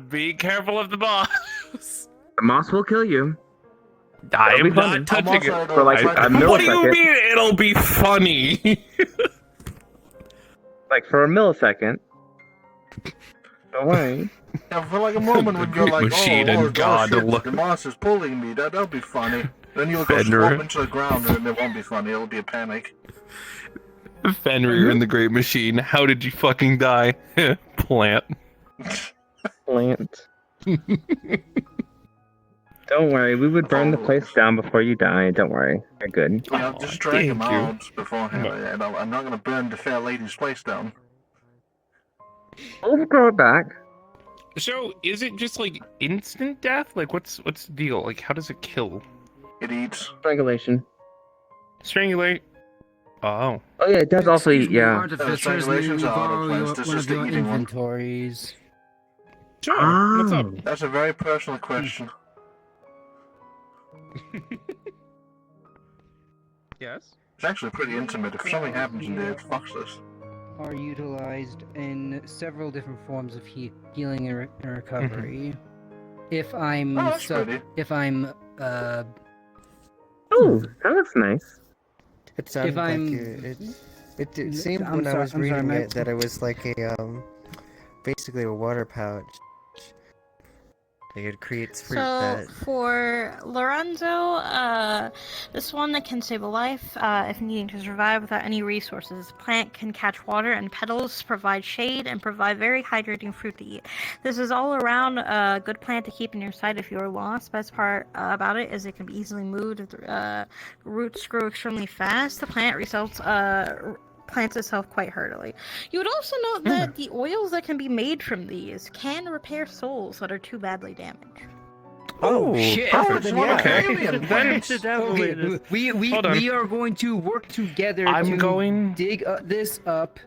being careful of the moss. The moss will kill you. I It'll am be funny. not touching it. For like a What do you millisecond. mean it'll be funny? Like for a millisecond. Don't worry. Yeah, for like a moment when you're Great like, machine oh, and God shit, alone. the moss is pulling me. That'll be funny. Then you'll go Fenrir. slump into the ground and it won't be funny. It'll be a panic. Fenrir and the Great Machine. How did you fucking die? Plant. Plant. Don't worry, we would burn the place down before you die. Don't worry, you're good. Yeah, just drag him thank you. out beforehand. I'm not gonna burn the fair lady's place down. We'll grow it back. So, is it just like instant death? Like, what's the deal? Like, how does it kill? It eats. Strangulation. Strangulate. Oh. Oh yeah, it does also eat, Excuse me, yeah. artificers, may we Strangulation's out of borrow place. your, This one is of the your eating one. inventories? Sure. What's up? That's a very personal question. Yes. It's actually pretty intimate. If something happens in there, it fucks us. Are utilized in several different forms of healing and, and recovery. If I'm Oh, that's pretty. if I'm Oh, that looks nice. It sounded like I'm- it seemed I'm when I sorry- was I'm sorry, reading my- it that it was like a basically a water pouch. It creates fruit So that. for Lorenzo, this one that can save a life if needing to survive without any resources. The plant can catch water and petals, provide shade, and provide very hydrating fruit to eat. This is all around a good plant to keep in your sight if you are lost. Best part about it is it can be easily moved. Roots grow extremely fast. The plant plants itself quite heartily. You would also note that the oils that can be made from these can repair souls that are too badly damaged. Oh shit! Perfect. Okay. Okay, we are going to work together to dig this up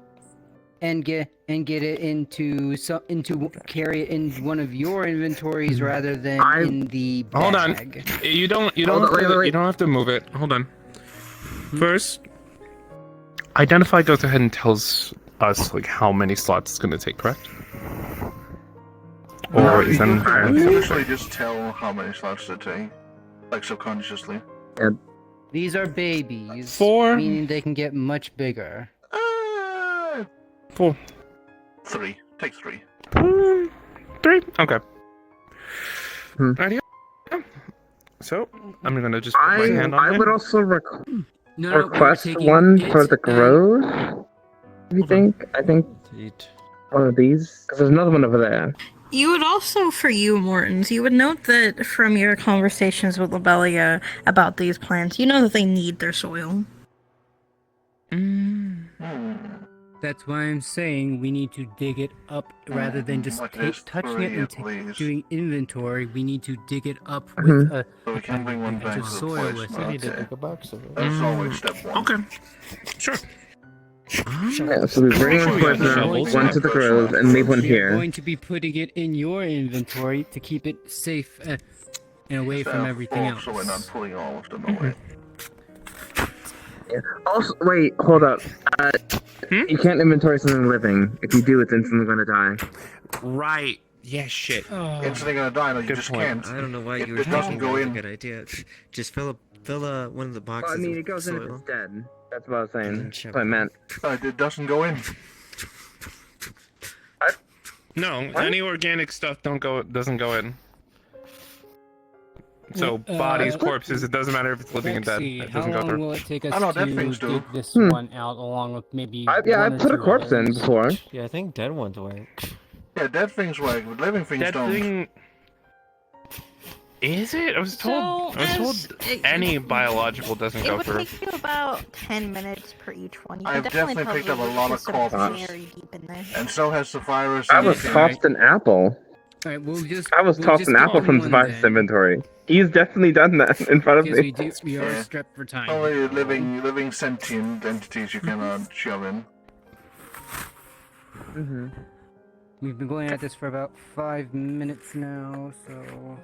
and get it into carry it in one of your inventories rather than in the bag. Hold on. You don't have to move it. Hold on. First, Identify goes ahead and tells us like how many slots it's going to take, correct? Or is that I usually just tell how many slots they take, like subconsciously. These are babies, 4, meaning they can get much bigger. 4, 3. Take 3. 3. Okay. Right. So I'm gonna just put my hand on I it. would also No, request we're taking one it for the grows. You think? I think one of these, because there's another one over there. You would also, for you, Mortons, you would note that from your conversations with Lobelia about these plants, you know that they need their soil. That's why I'm saying we need to dig it up rather than just touching it and doing inventory. We need to dig it up with a So we can bring one back to the soil place. with it. We need to dig a box of it. That's always step 1. Okay. Sure. Yeah, so we bring one poison, one to the groves, and leave one We are here. going to be putting it in your inventory to keep it safe and away from everything else. So we're not pulling all of them away. Yeah. Also, wait, hold up. You can't inventory something living. If you do, it's instantly going to die. Right. Yeah, shit. Instantly gonna die, no, you just can't. I don't know why If you were it doesn't thinking go that was a in. good idea. Just fill one of the boxes. Well, I mean, with it goes in if soil. it's dead. That's what I was saying. And That's what I meant. It doesn't go in. No, any organic stuff doesn't go in. So bodies, corpses, it doesn't matter if it's living and dead. It doesn't go How long through. will it take us I know, dead to things do. dig this one out along with maybe I one or put a two corpse in others? before. Yeah, I think dead ones work. Yeah, dead things work, but living things Dead don't. thing. Is it? I was told. Any biological doesn't It go would through. take you about 10 minutes per each one. You can I've definitely picked up a probably lot of put some corpses. very deep in there. And so has Sapphirus. I and was King. tossed an apple. Alright, I was tossed an apple from Survivor's inventory. He's definitely done that in front of Because me. we are Yeah. strapped for time. Only living sentient entities you can shove in. We've been going at this for about 5 minutes now, so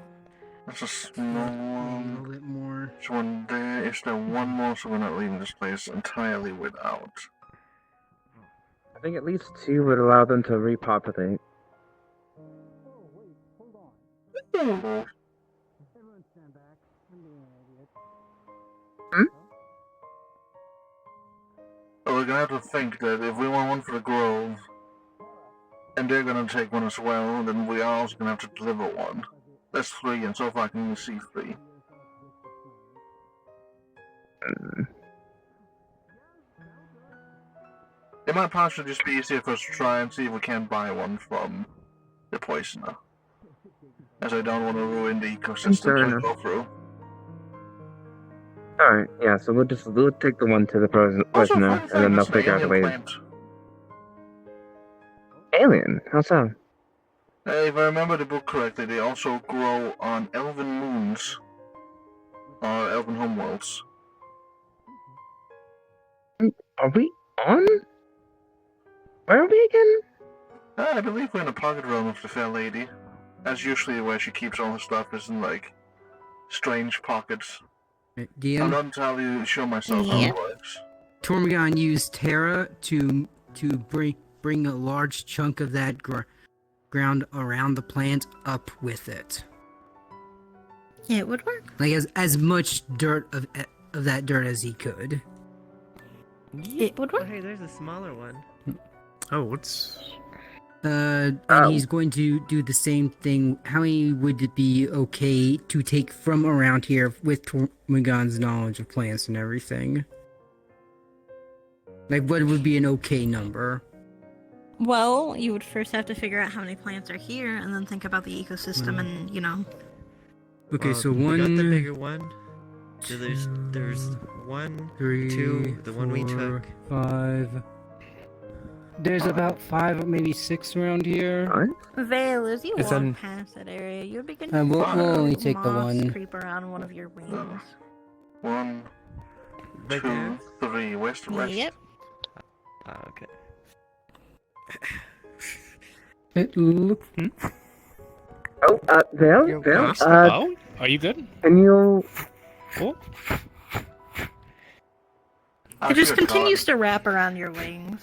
That's a small a one. little bit more. There's one there. Is there one more? So we're not leaving this place entirely without. I think at least 2 would allow them to repopulate. Oh. So we're gonna have to think that if we want one for the grove, and they're gonna take one as well, then we are also gonna have to deliver one. That's 3, and so far I can only see 3. It might possibly just be easier for us to try and see if we can buy one from the poisoner. As I don't want to ruin the ecosystem Fair to enough. go through. Alright, yeah, so we'll take the one to the poisoner, and then they'll figure out a way. Alien? How so? If I remember the book correctly, they also grow on elven moons. Or elven homeworlds. Are we on? Where are we again? I believe we're in the pocket realm of the Fair Lady. That's usually where she keeps all her stuff, is in like strange pockets. I'm DM, not entirely sure myself how it works. Tormagon used Terra to bring a large chunk of that ground around the plant up with it. Yeah, it would work. Like as much dirt of that dirt as he could. It would Oh, work. hey, there's a smaller one. Oh, what's? and he's going to do the same thing. How many would it be okay to take from around here with Tormagon's knowledge of plants and everything? Like, what would be an okay number? Well, you would first have to figure out how many plants are here, and then think about the ecosystem, and Okay, so we one. got the bigger one. So there's 1, 3, 2, the one we 4, took. 5. There's about 5, maybe 6 around here. Vale, as you It's walk an- past that area, you'll begin to We'll feel only take the moths one. creep around one of your wings. 1, 2, 3. Where's the rest? Yep. Okay. It looks. Oh, Vale? Vale? Hello? Are you good? Can you... Cool. It just continues to wrap around your wings.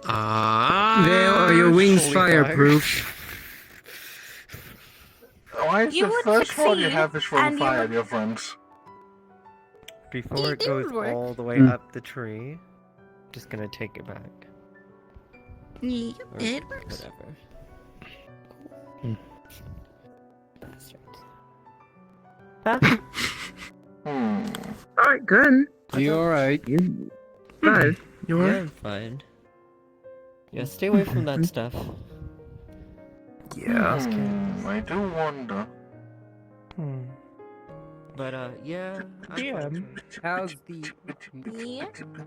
Vale, are your wings fireproof? Why is You the would first one you succeed, have is from and you fire, would- dear friends? Before it It goes would work. all the way up the tree, just gonna take it back. Yep, Or it works. whatever. Alright, good. You alright? You... Fine. Yeah, I'm fine. Yeah, stay away from that stuff. I do wonder. But, yeah. How's the. Yeah.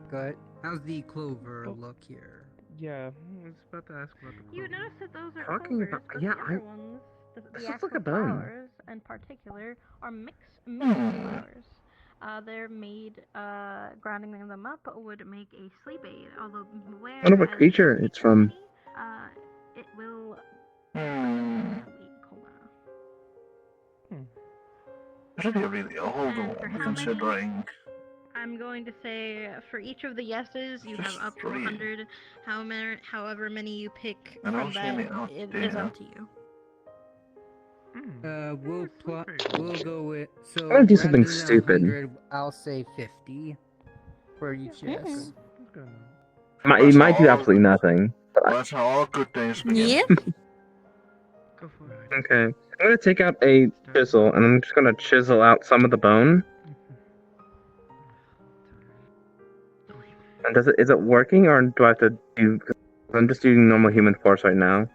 Good. How's the clover look here? Yeah, I was about to ask about the You notice that those are Talking clovers, about- but yeah, the other ones, the This looks actual like a bone. flowers in particular, are mixed flowers. They're made, grinding them up would make a sleep aid, although where I wonder what creature it's from. it will It'll be a really old one, considering. I'm going to say for each of the yeses, you have up to 100. However many you pick I from don't see any that, out it is there. up to you. We'll go with. So I'm gonna do something rather than stupid. 100, I'll say 50 for each yes. It might do absolutely nothing. That's how all good things begin. Yep. Okay. I'm gonna take out a chisel, and I'm just gonna chisel out some of the bone. And is it working, or do I have to do... I'm just using normal human force right now.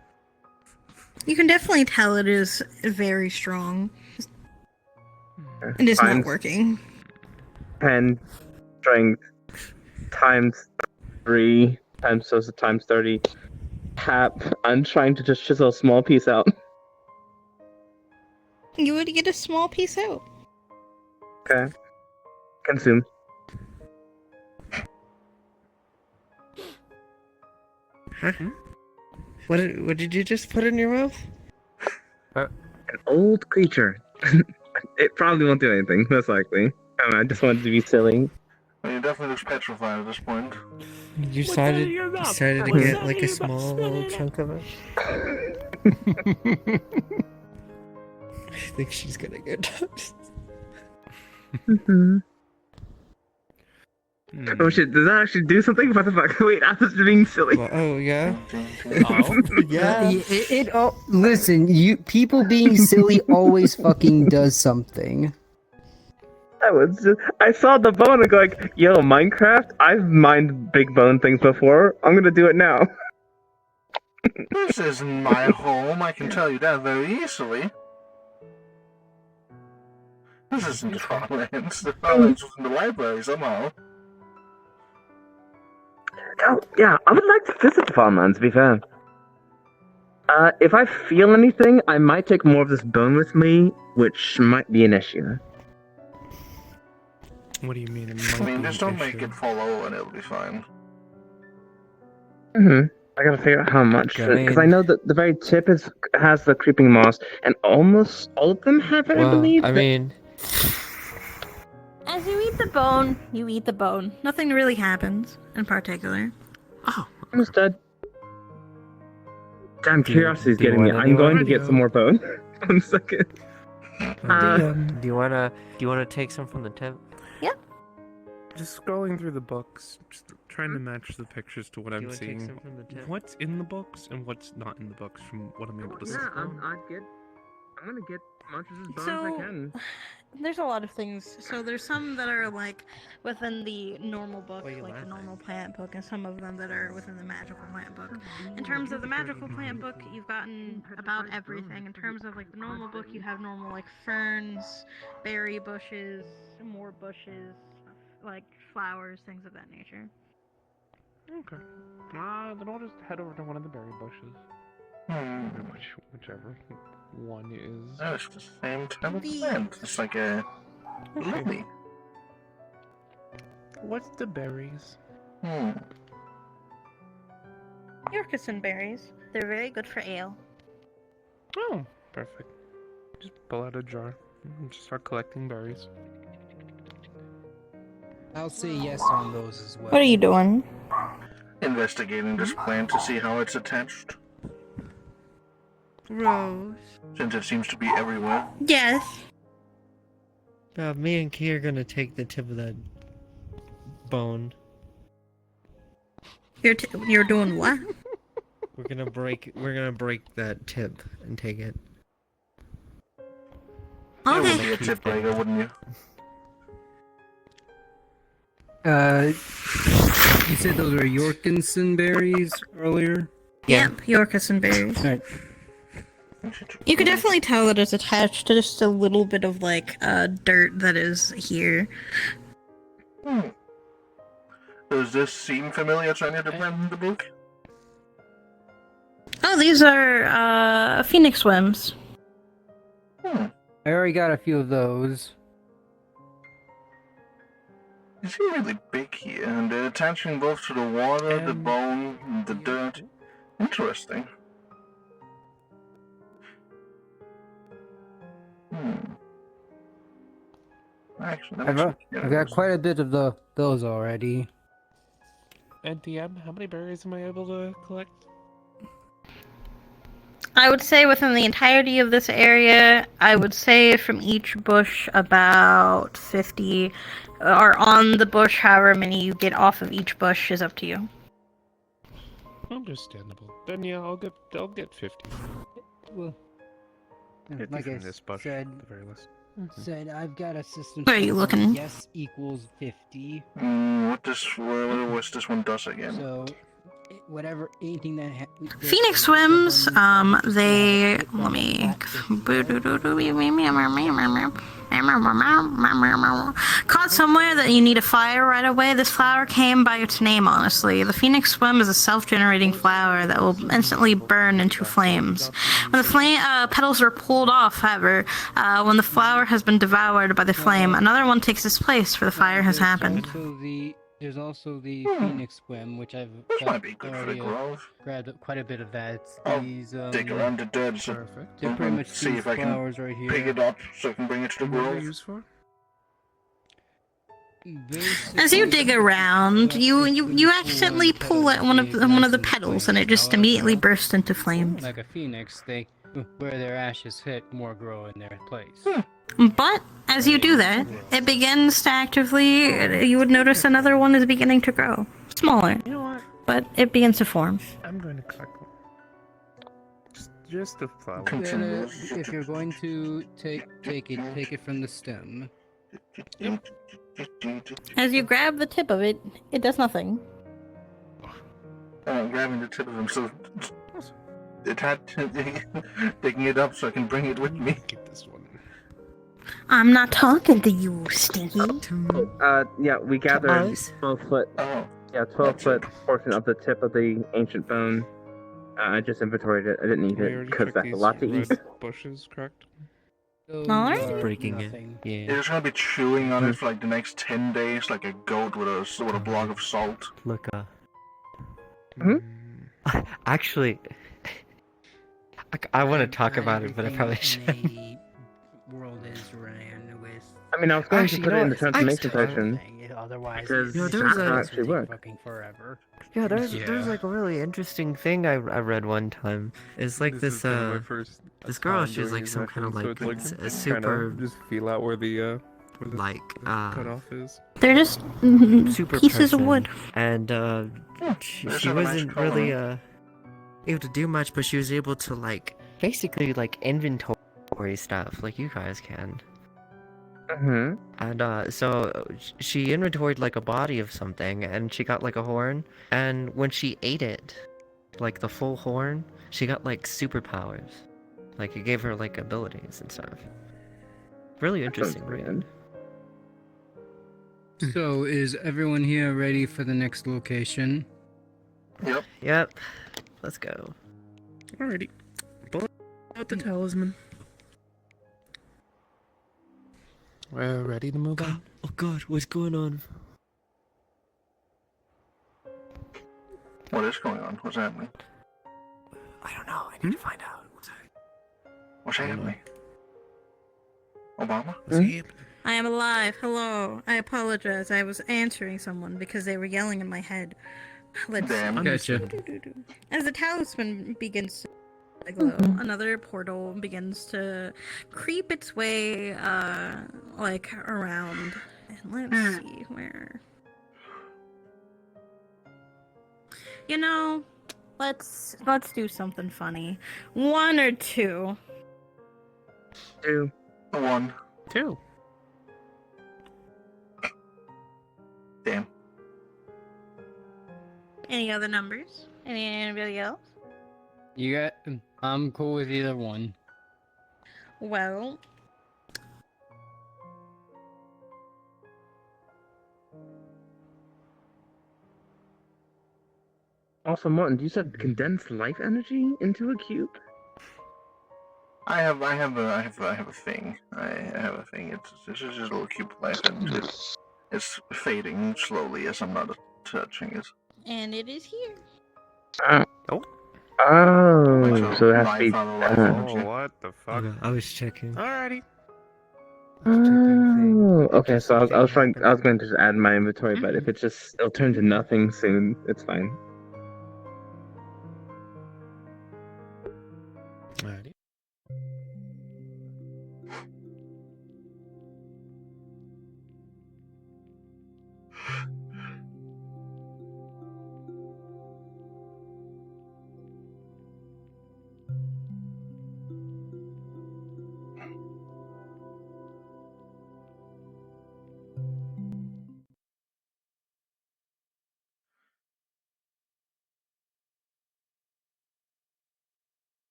You can definitely tell it is very strong. It is Times not working. 10 strength times 3 times 30. Tap. I'm trying to just chisel a small piece out. You would get a small piece out. Okay. Consume. Huh? What did you just put in your mouth? An old creature. It probably won't do anything, most likely. I just wanted to be silly. Well, you definitely looks petrified at this point. You started to get like a small little chunk of it. I think she's gonna get toast. Oh shit, does that actually do something? What the fuck? Wait, I was being silly. Oh, yeah? Yeah. Listen, people being silly always fucking does something. I saw the bone and go like, yo, Minecraft, I've mined big bone things before. I'm gonna do it now. This isn't my home, I can tell you that very easily. This isn't the Farmlands. The Farmlands was in the library somehow. Oh, yeah, I would like to visit the farmlands, to be fair. If I feel anything, I might take more of this bone with me, which might be an issue. What do you mean? I mean, just don't make it follow and it'll be fine. I gotta figure out how much, because I know that the very tip has the creeping moss, and almost all of them have it, I believe. I mean... As you eat the bone, you eat the bone. Nothing really happens in particular. Almost dead. Damn, Do you- curiosity's do you getting me. want I'm going to any get some more bone. 1 second. Do you wanna take some from the tip? Just scrolling through the books. Just trying to match the pictures to what I'm wanna take seeing. some from the tip? What's in the books and what's not in the books from what I'm able to see. Yeah, I'm gonna get as much as bone as I So, can. there's a lot of things. So there's some that are like within the normal book, Why are you like the laughing? normal plant book, and some of them that are within the magical plant book. In terms of the magical plant book, you've gotten about everything. In terms of like the normal book, you have normal like ferns, berry bushes, more bushes, like flowers, things of that nature. Okay. Then I'll just head over to one of the berry bushes. Whichever one is. Oh, it's the same type of plant. It's like a lily. What's the berries? Yorkison berries. They're very good for ale. Oh, perfect. Just pull out a jar and just start collecting berries. I'll say yes on those as well. What are you doing? Investigating this plant to see how it's attached, Rose. since it seems to be everywhere. Yes. Me and Key are gonna take the tip of that bone. You're doing what? We're gonna break that tip and take it. You would be a tip breaker, wouldn't you? You said those were Yorkinson berries earlier? Yep, Yorkison berries. Alright. You can definitely tell that it's attached to just a little bit of like dirt that is here. Does this seem familiar to any of the plants in the book? Oh, these are phoenix swims. I already got a few of those. You seem really big here, and they're attaching both to the water, the bone, and the dirt. Interesting. Actually, I've got quite a bit of those already. And DM, how many berries am I able to collect? I would say within the entirety of this area, I would say from each bush about 50 are on the bush. However many you get off of each bush is up to you. Understandable. Then yeah, I'll get 50. Well, 50 like from I this bush, said, at the very least. I've got a system. Where are you where looking? Yes equals 50. What this one does again? So, whatever, anything that Phoenix swims, they, let me, caught somewhere that you need a fire right away. This flower came by its name, honestly. The phoenix swim is a self-generating flower that will instantly burn into flames. When the petals are pulled off, however, when the flower has been devoured by the flame, another one takes its place, for the fire has happened. There's also the Phoenix Swim, which I've already grabbed up quite a bit of that. These, dig around the dirt, so they're pretty much see these if I flowers can right here. pick it up so I can bring it to the What are they grove. used for? As you dig around, you accidentally pull at one of the petals, and it just immediately bursts into flames. Like a phoenix, where their ashes hit, more grow in their place. But as you do that, it begins to actively. You would notice another one is beginning to grow, smaller. You know what? But it begins to form. I'm going to collect one. Just the flower. If you're going to take it from the stem. As you grab the tip of it, it does nothing. I'm grabbing the tip of him, so picking it up so I can bring it with me. Get this one. I'm not talking to you, Stinky. Yeah, we gathered 12-foot. Yeah, 12-foot portion of the tip of the ancient bone. I just inventoried it. I didn't need it because that's a lot to eat. Bushes, correct? Alright. Breaking it. Yeah. You're just gonna be chewing on it for like the next 10 days, like a goat with a block of salt. Look, actually, I want to talk about it, but I probably shouldn't. World is ran with. I mean, I was going to put it in the transformation potion. Otherwise, Because there's actually work. Forever. Yeah, there's like a really interesting thing I read one time. It's like this this girl, she's like some kind of like so it's a super just feel out where the like cutoff is. They're just super pieces of person, wood. and There's she a nice wasn't really color. able to do much, but she was able to basically inventory stuff like you guys can. And so she inventoried a body of something, and she got a horn, and when she ate it, the full horn, she got superpowers. It gave her abilities and stuff. Really interesting read. So, is everyone here ready for the next location? Yep. Let's go. Alrighty. Pull out the talisman. We're ready to move on. Oh god, what's going on? What is going on? What's happening? I don't know. I need to find out. What's happening? Obama? I am alive. Hello. I apologize. I was answering someone because they were yelling in my head. Let's Damn. Gotcha. As the talisman begins to glow, another portal begins to creep its way, around. And let's see where. Let's do something funny. 1 or 2. 2. 1. 2. Damn. Any other numbers? Anybody else? I'm cool with either one. Well. Also, Martin, you said condensed life energy into a cube? I have a thing. I have a thing. It's just a little cube of life, and it's fading slowly as I'm not touching it. And it is here. Oh. Oh, so it has to be. Oh, what the fuck? Okay, I was checking. Alrighty. Oh, okay. So I was going to just add my inventory, but if it'll turn to nothing soon. It's fine. Alrighty.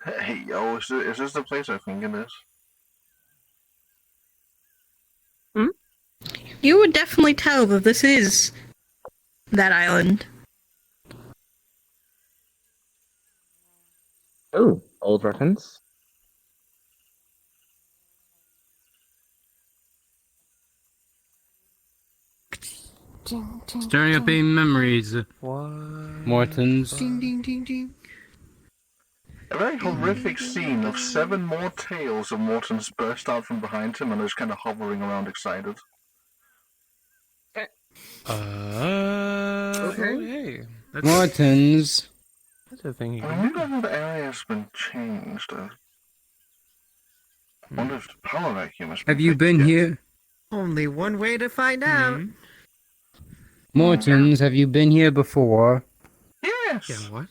Hey, yo, is this the place I think it is? You would definitely tell that this is that island. Oh, old reference. Stirring up any memories. Morton's. Ding ding ding ding. A very horrific scene of 7 more tails of Mortons burst out from behind him and is kind of hovering around excited. Okay. Morton's. That's a thing you I can wonder do. if the area has been changed. I wonder if the power vacuum has been Have you fixed been yet. here? Only one way to find out. Morton's, have you been here before? Yes! Yeah, what?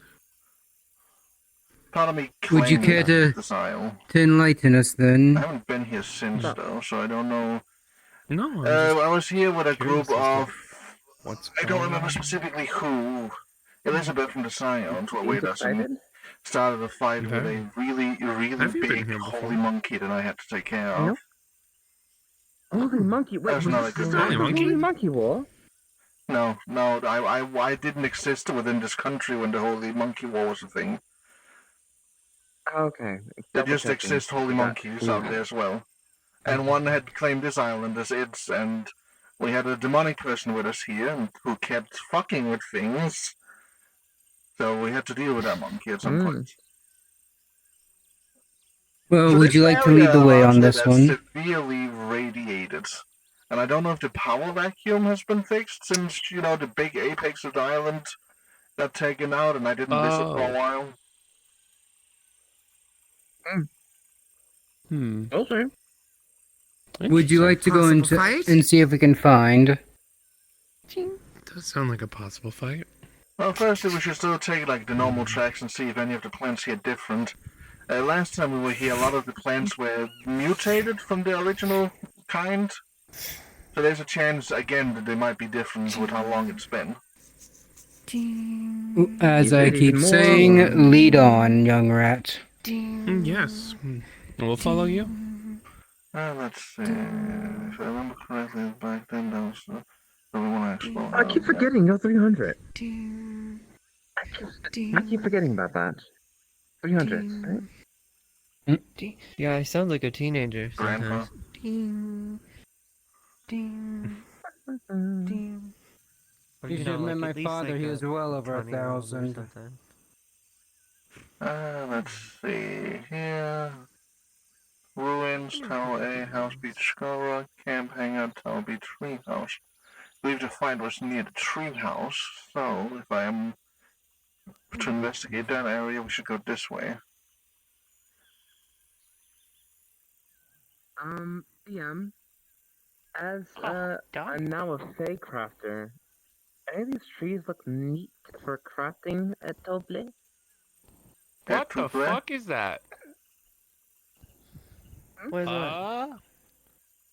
Part of me Would you care claimed to, this aisle. to enlighten us I then? haven't been here since, though, so I don't know. No, I was here with a curious group as to of... what's I don't going remember on. specifically who. Elizabeth from the Scions were with us and Excited? started a fight with Very. a really Have you been big here before? holy monkey that I had to take care of. Nope. Holy monkey! Wait, That's was not this a good the start of the monkey? Holy Monkey War? No, I didn't exist within this country when the Holy Monkey War was a thing. Okay. There Double just checking. exist holy Got- monkeys out there as well. And one had claimed this island as its, and we had a demonic person with us here who kept fucking with things. So we had to deal with that monkey at some point. Well, So would this you like to lead the area way around on here this that's one? severely radiated. And I don't know if the power vacuum has been fixed since, the big apex of the island got taken out and I didn't visit for a while. Okay. Would you like to go Possible into fight? and see if we can find? Does sound like a possible fight. Well, firstly, we should still take the normal tracks and see if any of the plants here are different. Last time we were here, a lot of the plants were mutated from the original kind. So there's a chance, again, that they might be different with how long it's been. As I keep saying, lead on, young rat. Yes. We'll follow you. Let's see. If I remember correctly, back then that was the we want to explore. I keep forgetting you're 300. I keep forgetting about that. 300, right? Yeah, I sound like a teenager sometimes. Or, You should have met like, my at least, father. like, He was well over 20-year-old or 1,000. something. Let's see here. Ruins, Tower A, House Beach, Skull Rock, Camp Hangout, Tower B, Tree House. I believe the fight was near the tree house, so if I am to investigate that area, we should go this way. DM, as I'm now a Fey crafter, any of these trees look neat for crafting at Doble? What the fuck is that? What is that?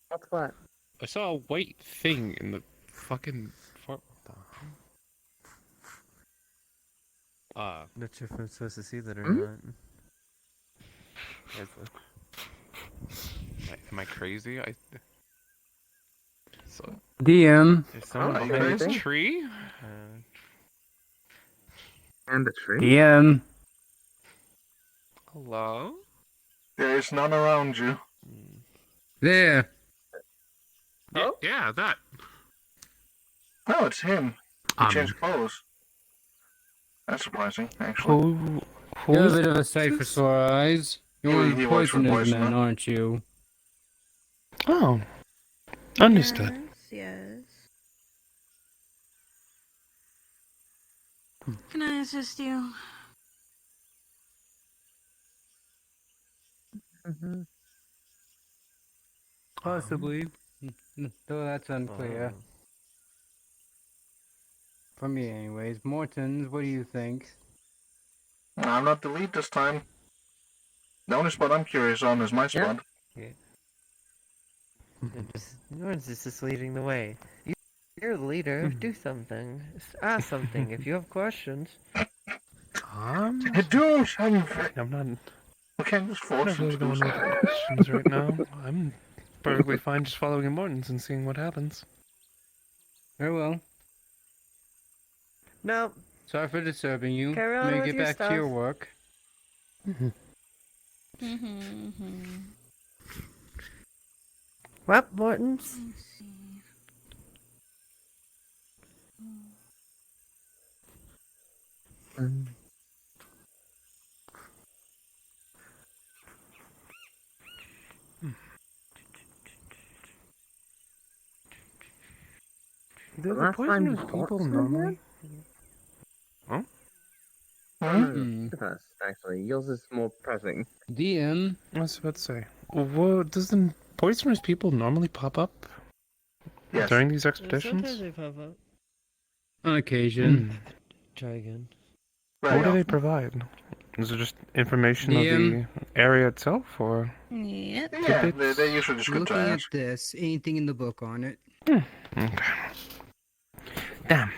What's what? I saw a white thing in the fucking. Not sure if I'm supposed to see that or Hmm? not. Am I crazy? So. DM. There's someone Oh, behind this me. tree? And the tree? DM. Hello? There is none around you. There. Yeah, that. Oh, it's him. He changed clothes. That's surprising, actually. You're a bit of a sight for sore eyes. You're one of He the works for poisoners Poisoner. men, aren't you? Oh. Understood. Yes. Can I assist you? Possibly. Though that's unclear. For me, anyways. Mortons, what do you think? I'm not the lead this time. The only spot I'm curious on is my spot. Yours is just leading the way. You're the leader. Do something. Ask something if you have questions. Do something. I'm not. We can't just I'm force not him to really do going with something. questions right now. I'm perfectly fine just following Morton's and seeing what happens. Very well. No. Sorry for disturbing you. Carry on May with get your back stuff. to your work. What, Morton's? Do the Last time you poisonous fought people someone? normally? Huh? Us, actually. Yours is more pressing. DM. I was about to say. Well, does the poisonous people normally pop up Yes. during these Sometimes expeditions? they pop up. On occasion. Try again. What do they provide? Is it just information of DM. the area itself, or? Yep. Yeah, Tidbits? they're usually just good Looking at times. this, anything in the book on it? Okay. Damn.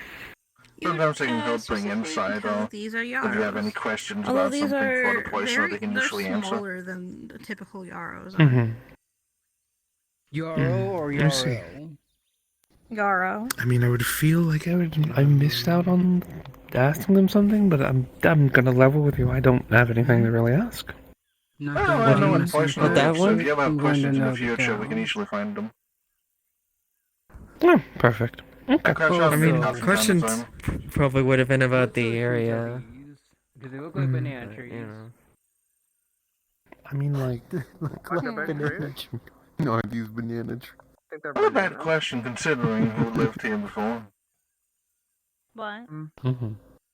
Sometimes they can help bring insight, or These are if you have any yarrows. questions Although about these something for are the poisoner, they can they're usually answer. smaller than the typical yarrows. Mm-hmm. Yarrow or Let me see. yarrow? Yarrow. I mean, I would feel like I missed out on asking them something, but I'm gonna level with you. I don't have anything to really ask. Not Oh, that I know one. what poisoner that is, so one? if you ever have I'm going to questions in the note it future, we can down. easily find them. Oh, perfect. Okay. I mean, From time to questions time. probably would have been about the area. Do they look like banana but, trees? you know. I mean, like banana tree. No, are these banana trees? think they're Not a bad question considering who lived here before. What? Mm-hmm.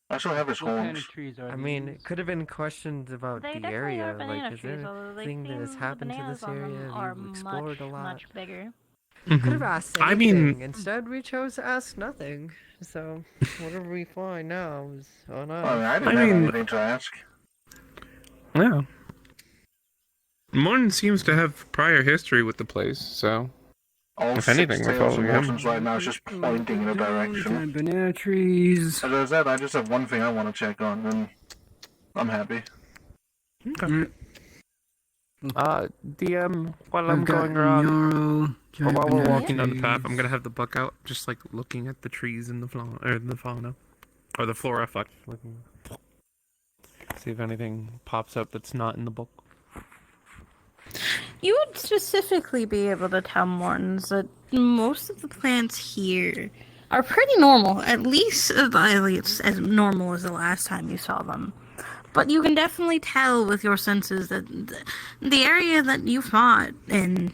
I still have his horns. I mean, it could have been questions about They the definitely are area. banana Like, is trees, there although they anything that has seem the happened to bananas this on area? them Have are you explored a lot? much bigger. We could have asked anything. I mean, Instead, we chose to ask nothing. So, whatever we find now is on us. I didn't have anything to ask. Yeah. Morton seems to have prior history with the place, so All if six anything, we're tails of following him. Morton's right now is just pointing in a direction. Banana trees. As I said, I just have one thing I want to check on, and I'm happy. Okay. DM, while I've I'm got going around, Yarrow, or while we're banana walking down the path, trees. I'm gonna have the book out, just like looking at the trees and the fauna, or the flora. Fuck. Looking. See if anything pops up that's not in the book. You would specifically be able to tell Mortons that most of the plants here are pretty normal, at least as normal as the last time you saw them. But you can definitely tell with your senses that the area that you fought in,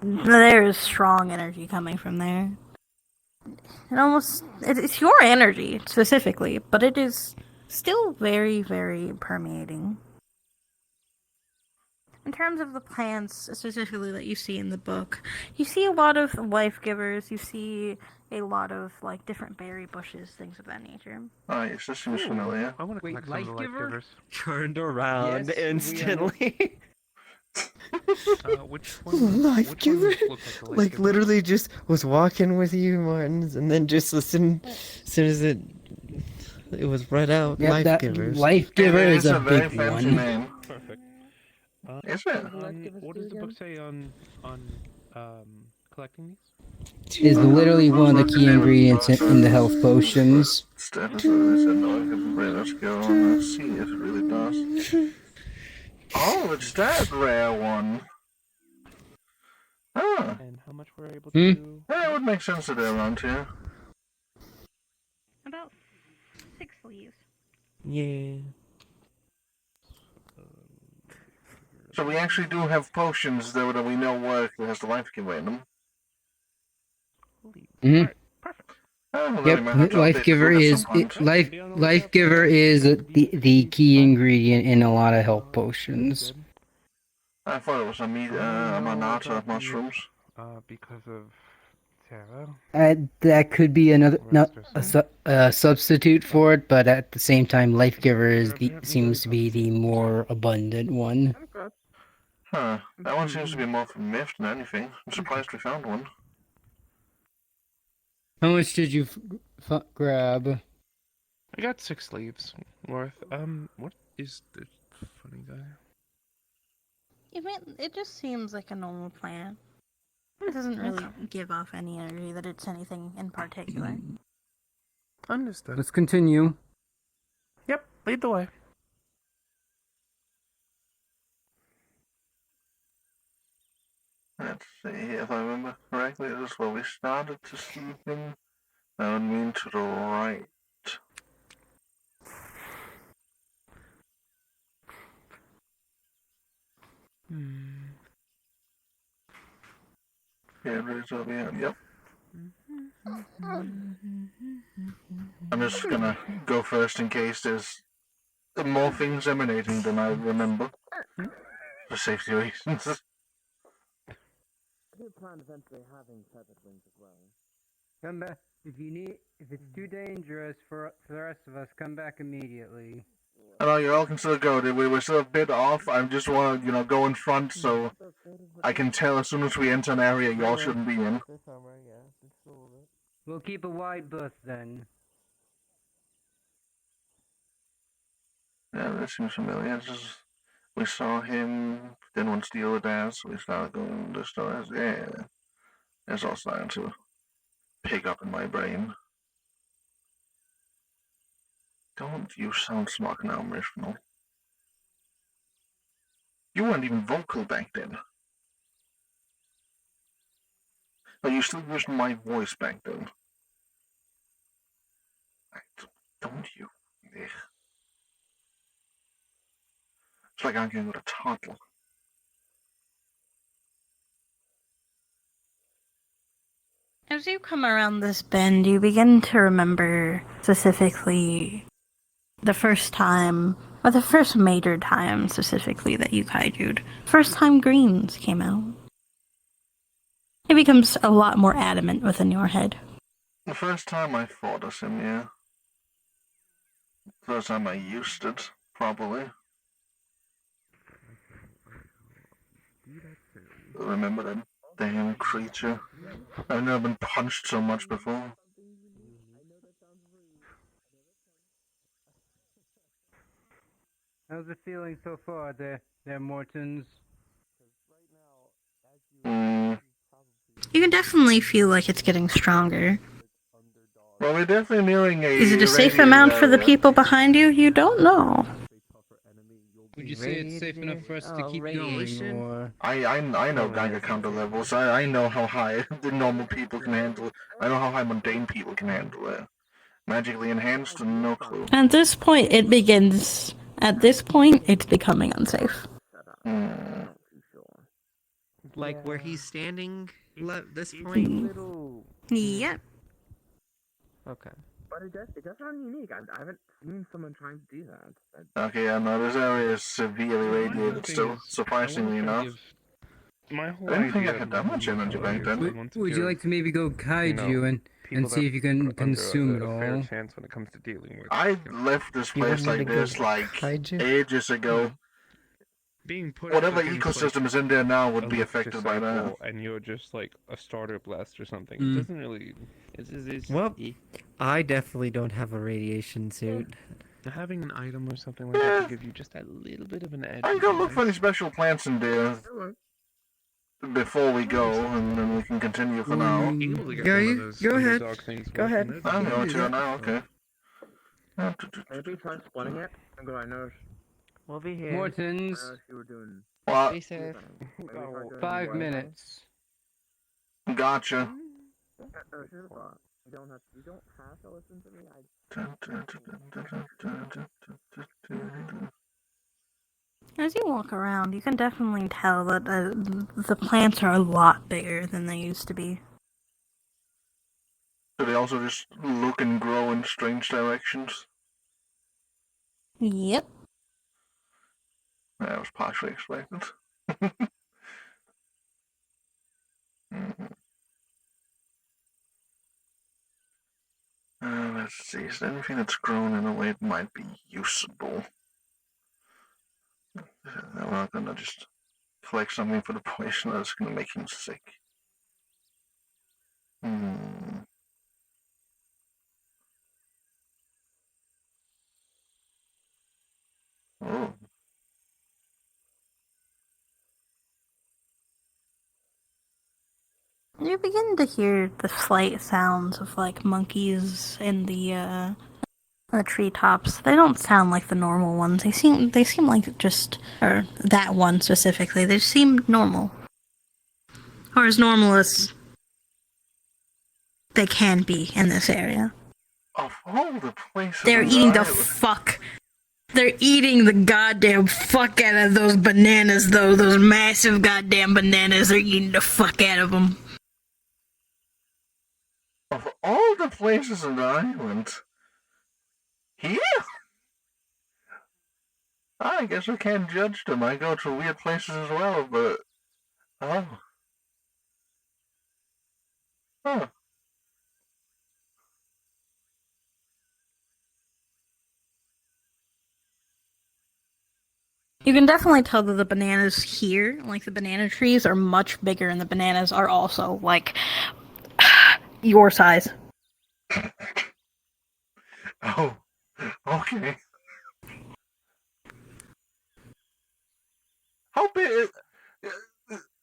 there is strong energy coming from there. It's your energy specifically, but it is still very, very permeating. In terms of the plants, specifically that you see in the book, you see a lot of life givers, you see a lot of, like, different berry bushes, things of that nature. Oh, yes, this seems familiar. I want to collect some of the life givers. Turned around Yes, instantly. Which one? Life Which giver? ones look like the life Like, giver? literally just was walking with you, Martins, and then just listen as soon as it was read out. Yep, life that givers. life giver It is a very big fancy one. name. Perfect. Is it? What does the book say on collecting these? Is literally one of the key ingredients in the health potions. Step is no, let's go and see if it really does. Oh, it's that rare one. Ah. And how much we're able to... Yeah, it would make sense that they're around here. About 6 leaves. Yeah. So we actually do have potions, though, that we know work that has the life giver in them. Mm-hmm. Oh, Yep, life giver is life giver is the key ingredient in a lot of health potions. I thought it was a manata mushrooms. Because of Terra? That could be a substitute for it, but at the same time, life giver seems to be the more abundant one. Huh. That one seems to be more for myth than anything. I'm surprised we found one. How much did you grab? I got 6 leaves worth. What is the funny guy? It just seems like a normal plant. It doesn't really give off any energy that it's anything in particular. Understood. Let's continue. Yep, lead the way. Let's see, if I remember correctly, this is where we started to sleeping. That would mean to the right. Yeah, right over here. Yep. I'm just gonna go first in case there's more things emanating than I remember. For safety reasons. I do plan eventually having feathered wings as well. Come back if it's too dangerous for the rest of us. Come back immediately. I know you all can still go. We're still a bit off. I just want to, go in front so I can tell as soon as we enter an area y'all shouldn't be in. We'll keep a wide berth then. Yeah, that seems familiar. We saw him, didn't want to steal the dance, so we started going to the stores. Yeah, it's all starting to pick up in my brain. Don't you sound smart now, Mishno. You weren't even vocal back then. But you still used my voice back then. Don't you? Ugh. It's like arguing with a toddler. As you come around this bend, you begin to remember specifically the first time, or the first major time specifically that you kaiju'd. First time greens came out. It becomes a lot more adamant within your head. The first time I fought a sim, yeah. First time I used it, probably. Remember that damn creature? I've never been punched so much before. How's it feeling so far, there, Mortons? You can definitely feel like it's getting stronger. Well, we're definitely nearing a. Is it a safe amount for the people behind you? You don't know. Would you say it's safe enough for us to keep going, or...? I know Geiger counter levels. I know how high the normal people can handle it. I know how high mundane people can handle it. Magically enhanced, no clue. At this point, it begins. At this point, it's becoming unsafe. Like where he's standing, this point? Yep. Okay. But it does sound unique. I haven't seen someone trying to do that. Okay, yeah, no, this area is severely radiated still, surprisingly enough. My whole I didn't think I idea had that much energy back then. Would you like to maybe go kaiju and see if you can consume it all? Fair chance when it comes to dealing with. I left this place like this ages ago. Being put Whatever against, ecosystem is in there now would be a affected by that. disciple, and you're just like a starter blast or something. It doesn't really. It's well, I definitely don't have a radiation suit. Having an item or something like that to give you just a little bit of an edge. I can go look for any special plants in there before we go, and then we can continue for now. Go ahead. Go ahead. I'm going to now, okay. Maybe try splitting it. I'm going to We'll be here. Mortons. What? Be safe. 5 minutes. Gotcha. You don't have to listen to me. As you walk around, you can definitely tell that the plants are a lot bigger than they used to be. Do they also just look and grow in strange directions? Yep. That was partially expected. Let's see, is there anything that's grown in a way that might be usable? We're not gonna just collect something for the poison that's gonna make him sick. Oh. You begin to hear the slight sounds of like monkeys in the treetops. They don't sound like the normal ones. They seem like just, or that one specifically. They seem normal, or as normal as they can be in this area. Of all the places, they're eating the fuck. They're eating the goddamn fuck out of those bananas, though. Those massive goddamn bananas. They're eating the fuck out of them. Of all the places in the island, here? I guess we can't judge them. I go to weird places as well, but... Oh. Huh. You can definitely tell that the bananas here, like the banana trees, are much bigger, and the bananas are also, like, your size. Oh, okay. How big,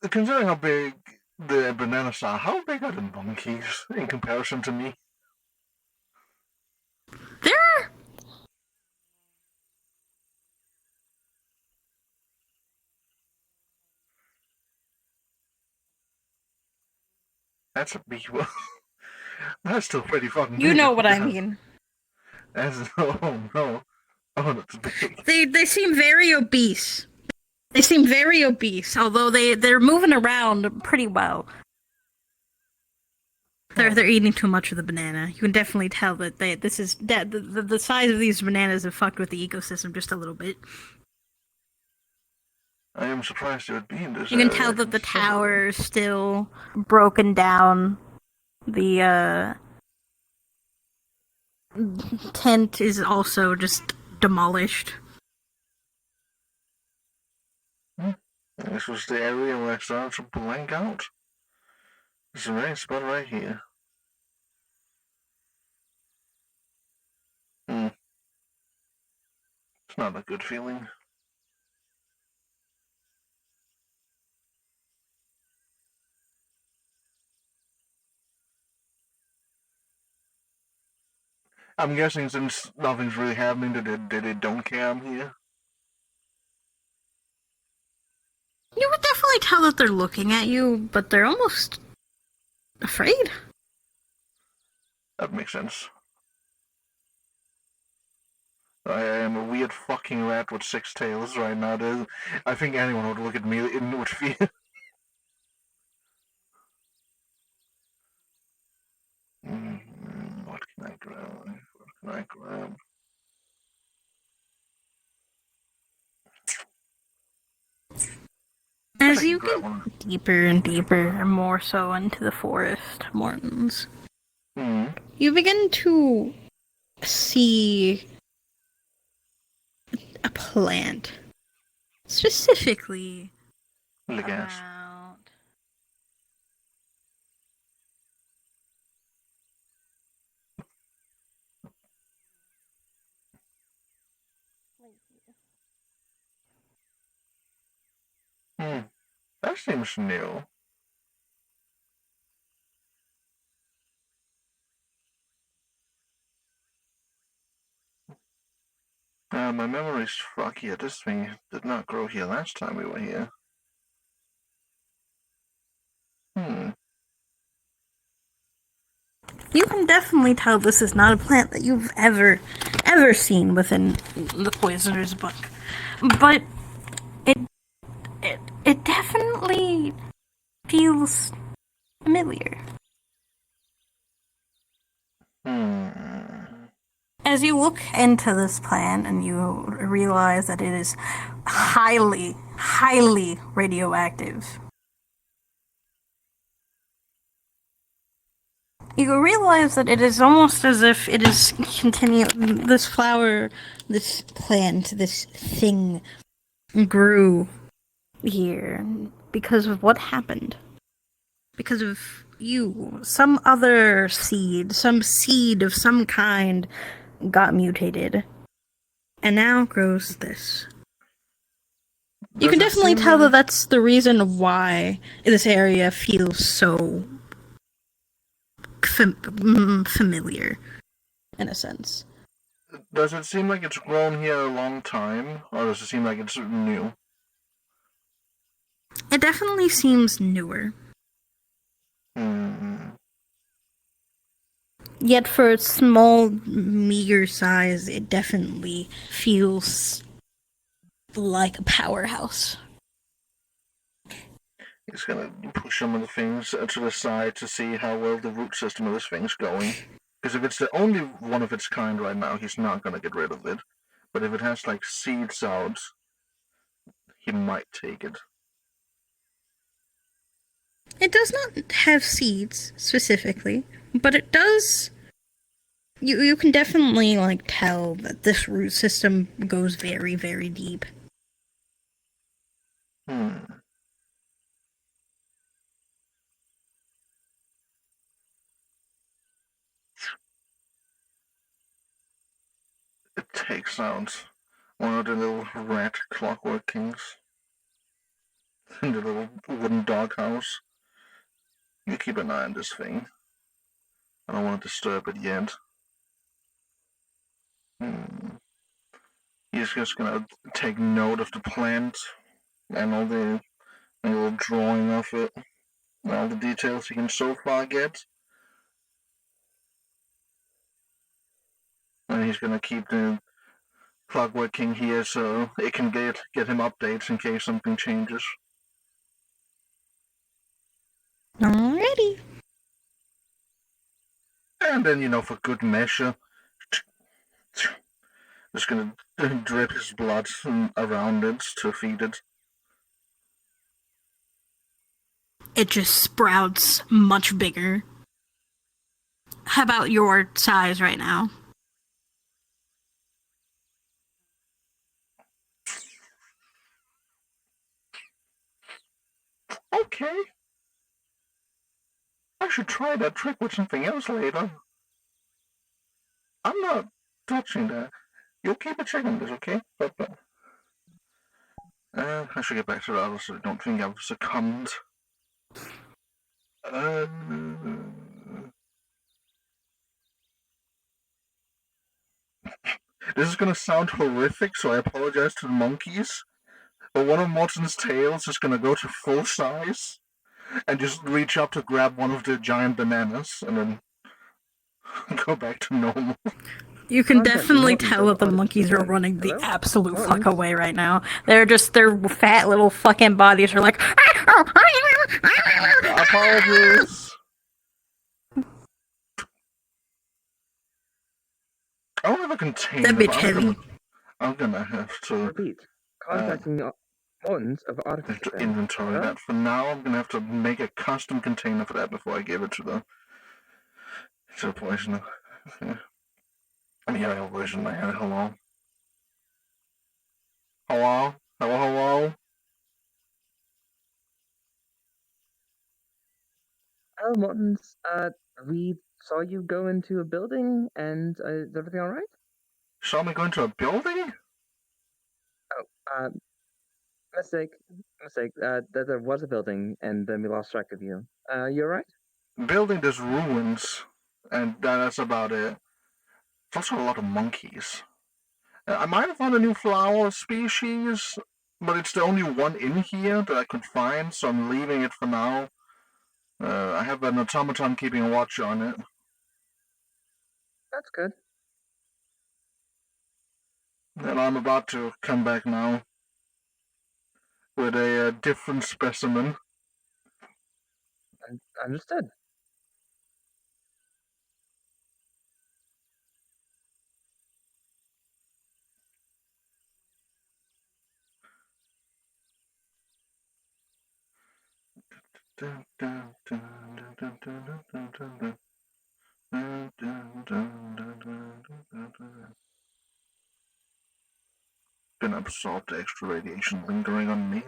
considering how big the bananas are, how big are the monkeys in comparison to me? They're... That's a big one. That's still pretty fucking big. You know what I mean. That's, oh no. Oh, that's big. They seem very obese. They seem very obese, although they're moving around pretty well. They're eating too much of the banana. You can definitely tell that the size of these bananas have fucked with the ecosystem just a little bit. I am surprised it would be in this You can area tell that the tower is still broken down. The tent is also just demolished. This was the area where I started to blank out. This is a right spot right here. It's not a good feeling. I'm guessing since nothing's really happening, that they don't care I'm here. You would definitely tell that they're looking at you, but they're almost afraid. That makes sense. I am a weird fucking rat with 6 tails right now. I think anyone would look at me with fear. What can I grab? What can I grab? As you get deeper and deeper, and more so into the forest, Mortons, you begin to see a plant. Specifically, about... That seems new. My memory's fucky. This thing did not grow here last time we were here. You can definitely tell this is not a plant that you've ever seen within the Poisoner's book. But it definitely feels familiar. As you look into this plant and you realize that it is highly, highly radioactive, you realize that it is almost as if it is continuing. This flower, this plant, this thing grew here because of what happened. Because of you. Some other seed, some seed of some kind got mutated. And now grows this. You can definitely tell that that's the reason why this area feels so familiar, in a sense. Does it seem like it's grown here a long time, or does it seem like it's new? It definitely seems newer. Yet for its small, meager size, it definitely feels like a powerhouse. He's gonna push some of the things to the side to see how well the root system of this thing's going. Because if it's the only one of its kind right now, he's not gonna get rid of it. But if it has like seed sods, he might take it. It does not have seeds specifically, but it does. You can definitely tell that this root system goes very, very deep. It takes out one of the little rat clockwork kings in the little wooden doghouse. You keep an eye on this thing. I don't want to disturb it yet. He's just gonna take note of the plant and all the little drawing of it, and all the details he can so far get. And he's gonna keep the Clockwork King here, so it can get him updates in case something changes. Alrighty. And then, for good measure, just gonna drip his blood around it to feed it. It just sprouts much bigger. How about your size right now? Okay. I should try that trick with something else later. I'm not touching that. You'll keep a check on this, okay? But I should get back to the others so I don't think I've succumbed. This is gonna sound horrific, so I apologize to the monkeys. But one of Morton's tails is gonna go to full size and just reach up to grab one of the giant bananas and then go back to normal. You can definitely tell that the monkeys are running the absolute fuck away right now. Their fat little fucking bodies are like. Apologies. I don't have a container. That bitch heavy. I'm gonna have to. Repeat. Contacting Mortons of Artifice. To inventory that for now. I'm gonna have to make a custom container for that before I give it to the poisoner. Okay. I'm hearing a voice in my head. Hello. Hello. Hello. Hello. Hello, Mortons. We saw you go into a building, and is everything all right? Saw me go into a building? Oh, mistake. There was a building, and then we lost track of you. You all right? Building, there's ruins, and that's about it. There's also a lot of monkeys. I might have found a new flower species, but it's the only one in here that I could find, so I'm leaving it for now. I have an automaton keeping a watch on it. That's good. And I'm about to come back now with a different specimen. Understood. Gonna absorb the extra radiation lingering on me.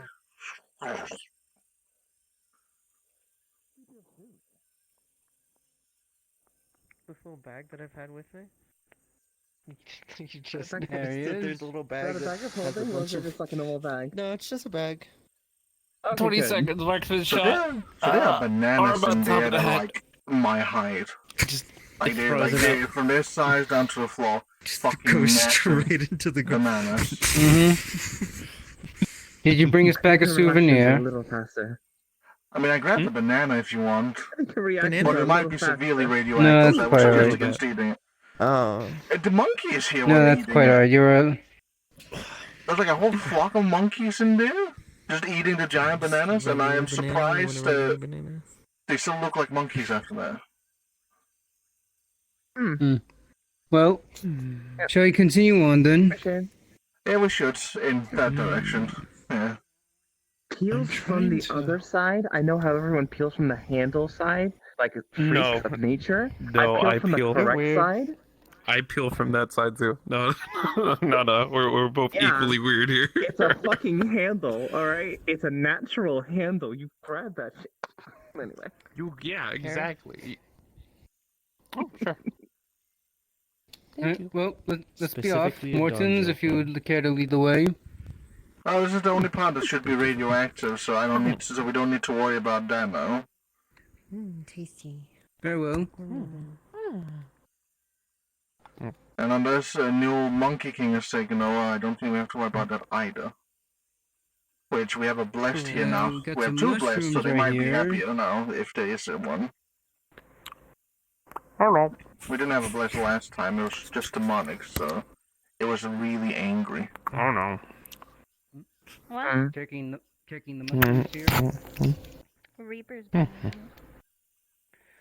This little bag that I've had with me? You just There noticed he that is. there's a little bag Is that a bag that of has a holding, or bunch is it of... just like a normal bag? No, it's just a bag. Okay, 20 good. seconds left for the So shot. there are bananas about in top there of the that are head. like my height. Like they from this size down to the floor. Fucking Go massive straight into the bananas. Did you bring us back a A souvenir? little faster. I mean, I grabbed the banana if you want. Banana But a it might little be faster. severely No, radioactive, that's so I would quite suggest alright. against eating it. Oh. The monkey is here No, while that's eating quite it. alright. You're There's like a whole flock of monkeys in there, just eating the giant bananas, and I am surprised that they still look like monkeys after that. Well, shall we continue on then? Yeah, we should, in that direction. Yeah. Peels from the other side. I know how everyone peels from the handle side, like a freak No. of nature. No, I peel from the correct side. I peel from that side too. No, no. We're both Yeah. equally weird here. It's a fucking handle, alright? It's a natural handle. You grab that shit. Anyway. Yeah, exactly. Oh, sure. Well, let's be off. Specifically a Mortons, donzo. if you would care to lead the way. Oh, this is the only part that should be radioactive, so I don't need to, so we don't need to worry about that now. Tasty. Very well. And unless a new Monkey King is taken over, I don't think we have to worry about that either. Which we have a blessed here now. We've got We have some two blessed, so mushrooms they right might be here. happier now if there is one. Hello. We didn't have a blessed last time, it was just demonic, so It was really angry. Oh no. What? Checking the mushrooms here. Reaper's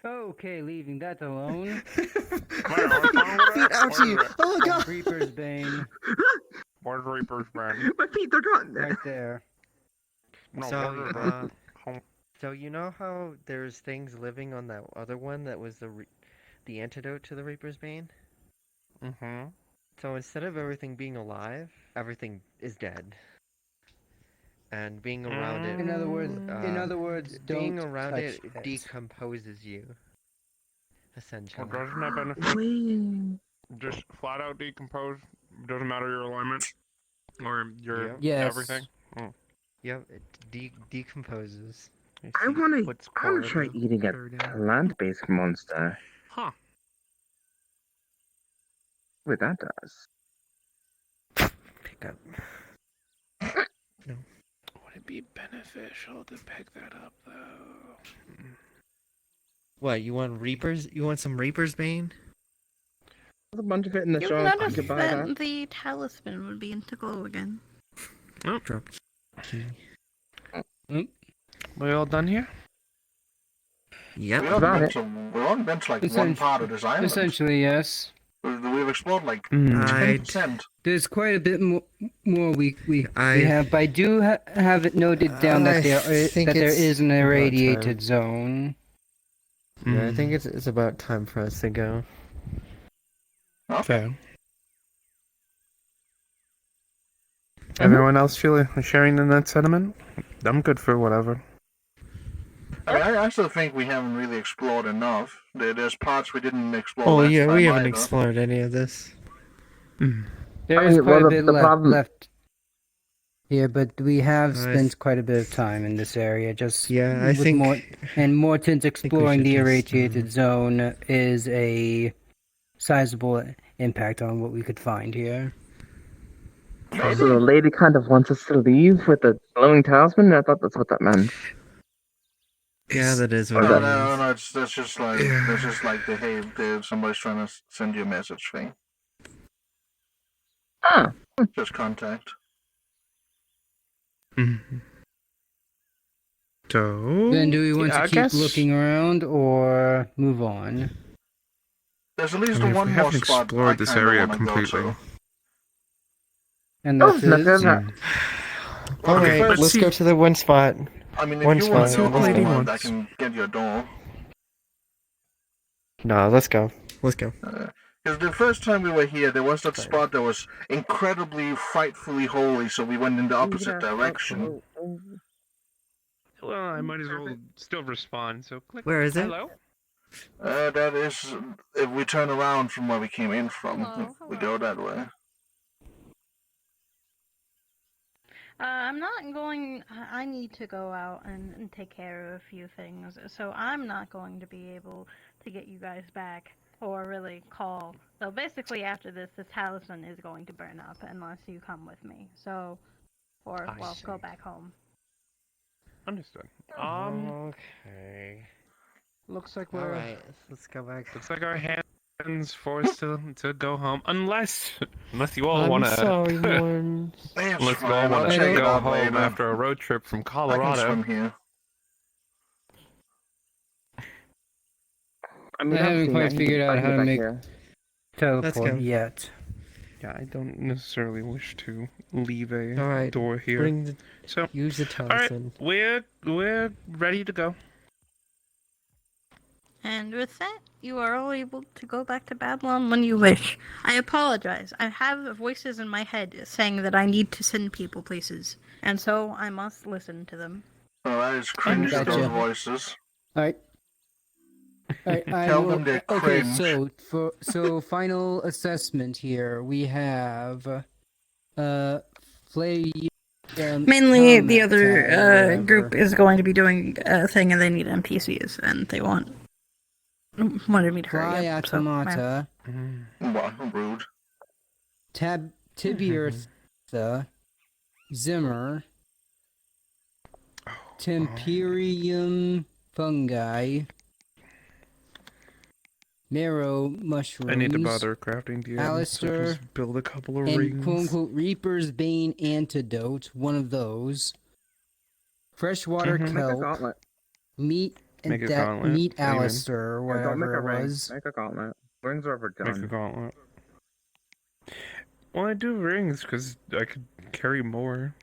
Okay, leaving that alone. Ouchie! Oh god! Reaper's Bane. Where's Reaper's Bane? My feet are gone. Right there. No, So, so you know how there's things living on that other one that was the antidote to the Reaper's Bane? Mm-hmm. So instead of everything being alive, everything is dead. And being around it, In other words, being don't around touch it it. decomposes you. Essentially. Well, doesn't that benefit? Just flat out decompose. Doesn't matter your alignment or your everything. Mm. Yep, it decomposes. I wanna try eating a plant-based monster. Huh. What that does. Pick up. No. Would it be beneficial to pick that up though? What, you want Reapers? You want some Reaper's Bane? There's a bunch of it in the You shop. You noticed could buy that that. the talisman would begin to glow again. Oh, drop key. We all done here? Yep. We've only been to like one part of this island. Essentially, yes. We've explored like 10%. There's quite a bit more we have, but I do have it noted down that there is an irradiated zone. Yeah, I think it's about time for us to go. Okay. Everyone else sharing in that sentiment? I'm good for whatever. I mean, I still think we haven't really explored enough. There's parts we didn't explore. Oh last yeah, time we haven't either. explored any of this. There is quite a bit left here, but we have spent quite a bit of time in this area. Just I think Morton's exploring the just, irradiated zone is a sizable impact on what we could find here. So the lady kind of wants us to leave with the glowing talisman? I thought that's what that meant. Yeah, that is No, what it no, is. that's just like the hey, somebody's trying to send you a message thing. Ah. Just contact. So Then do we want to keep looking around or move on? There's at least I mean, if one we more haven't spot explored this area completely. And that's Alright, let's go to the one spot. I mean, One if you want spot. to Let's go, go. I can get you a door. No, let's go. Let's go. Because the first time we were here, there was that spot that was incredibly frightfully holy, so we went in the opposite direction. Well, I might as well still respond. So click. Where is it? Hello. That is if we turn around from where we came in from. If we go that way. I'm not going. I need to go out and take care of a few things, so I'm not going to be able to get you guys back or really call. So basically, after this, the talisman is going to burn up unless you come with me. So, or go back home. Understood. Okay. Looks like we're. Alright, let's go back. Looks like our hands forced to go home, unless you all I'm want to. sorry, Warren. Unless you all want to go home after a road trip from Colorado. I can swim here. I mean, haven't quite figured out how to make teleport go. yet. Yeah, I don't necessarily wish to leave a Alright, door here. Use the talisman. Alright, we're ready to go. And with that, you are all able to go back to Babylon when you wish. I apologize. I have voices in my head saying that I need to send people places, and so I must listen to them. Oh, that is cringe, those voices. Alright. Tell them they're okay, cringe. so final assessment here. We have Flay. Mainly, the other group is going to be doing a thing, and they need NPCs, and they wanted me to hurry Fly up. So, Automata. Wow, rude. Tibiurtha. Zimmer. Temperium fungi. marrow mushrooms. I need to bother crafting DMs. So Alistair, just build a couple of and rings. quote-unquote Reaper's Bane antidote, one of those. Freshwater Make a kelp, gauntlet. meat, and Make a that gauntlet, meat even. Alistair, or Yeah, don't make whatever a it ring. was. Make a gauntlet. Rings are overdone. Make a gauntlet. Well, I do rings because I could carry more.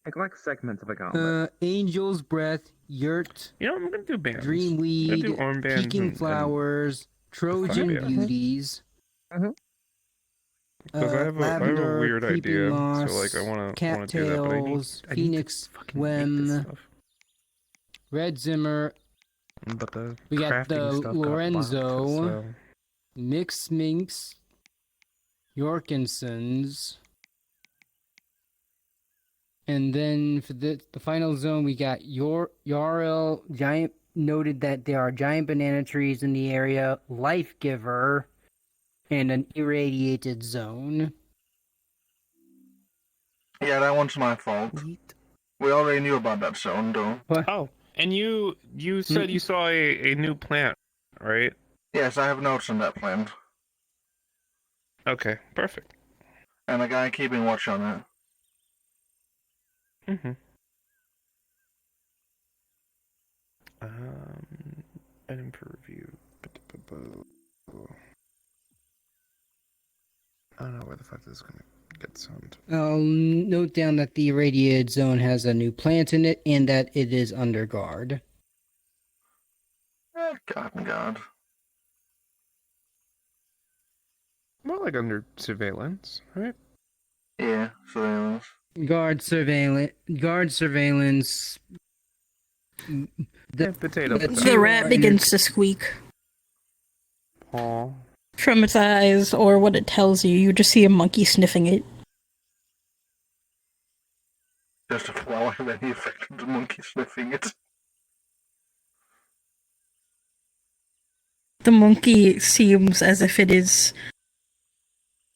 Make like segments of a gauntlet. Angel's breath, yurt, You know, I'm gonna do bands. dreamweed, I'm gonna do armbands peaking and flowers, Trojan bands. beauties. Because I have a lavender, weird creeping idea. moss, So like I wanna do that, but cattails, I need phoenix to fucking make this wem, stuff. red zimmer. But the We got the crafting stuff got Lorenzo, blocked, so... mixed minks, Yorkinsons. And then for the final zone, we got Yarl giant. Noted that there are giant banana trees in the area, life giver, and an irradiated zone. Yeah, that one's my fault. We already knew about that zone, though. Oh, and you said you saw a new plant, right? Yes, I have notes on that plant. Okay, perfect. And a guy keeping watch on it. Mm-hmm. Item for review. I don't know where the fuck this is gonna get sent. I'll note down that the irradiated zone has a new plant in it and that it is under guard. God. More like under surveillance, right? Yeah, surveillance. Guard surveillance. Potato. The rat begins to squeak. Aw. From its eyes, or what it tells you, you just see a monkey sniffing it. Just a flower have any effect on the monkey sniffing it. The monkey seems as if it is...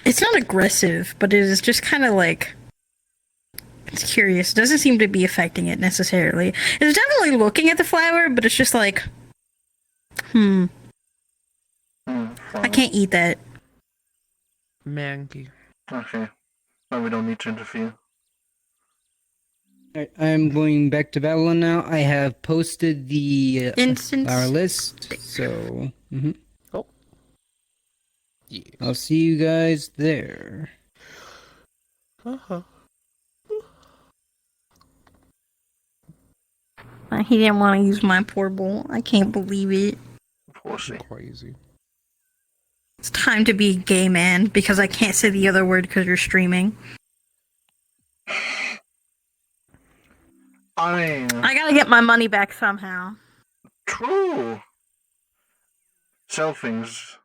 It's not aggressive, but it is just kind of like... It's curious. It doesn't seem to be affecting it necessarily. It's definitely looking at the flower, but it's just like... I can't eat that. Monkey. Okay. No, we don't need to interfere. I'm going back to Babylon now. I have posted the Instance. our list, so Oh. Yeah. I'll see you guys there. He didn't want to use my portable. I can't believe it. Crazy. It's time to be gay man, because I can't say the other word because you're streaming. I gotta get my money back somehow. True. Sell things.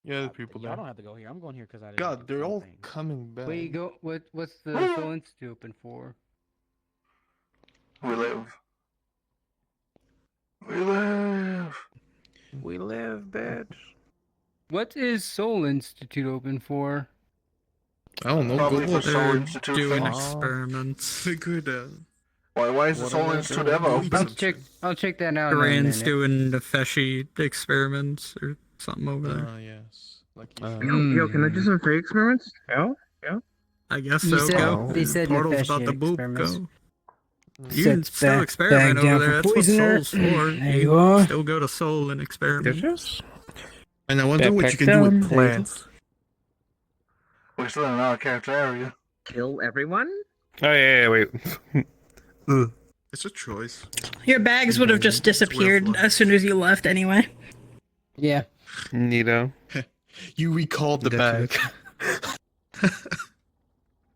Yeah, the people Y'all there. don't have to go here. I'm going here because I didn't. God, they're all coming back. Wait, go. What's the Soul Institute open for? We live. We live. We live, bitch. What is Soul Institute open for? I don't know. Probably Google for Soul Institute doing things. experiments. Good. Why is the Soul Institute ever open? I'll check that out. Koreans doing the Feshi experiments or something over there. Oh, yes. Like Yo, can I do some free experiments? Yeah? I guess You so. said- Go. they said Portal's Nefeshi about to boop. experiments. Go. You can Set still back experiment down over for there. That's what poisoner. Soul's for. There you are. Still go to Soul and experiment. And I wonder what you can do with plants. We're still in our character area. Kill everyone? Oh yeah, wait. It's a choice. Your bags would have just disappeared as soon as you left anyway. Yeah. Neato. You recalled the bag.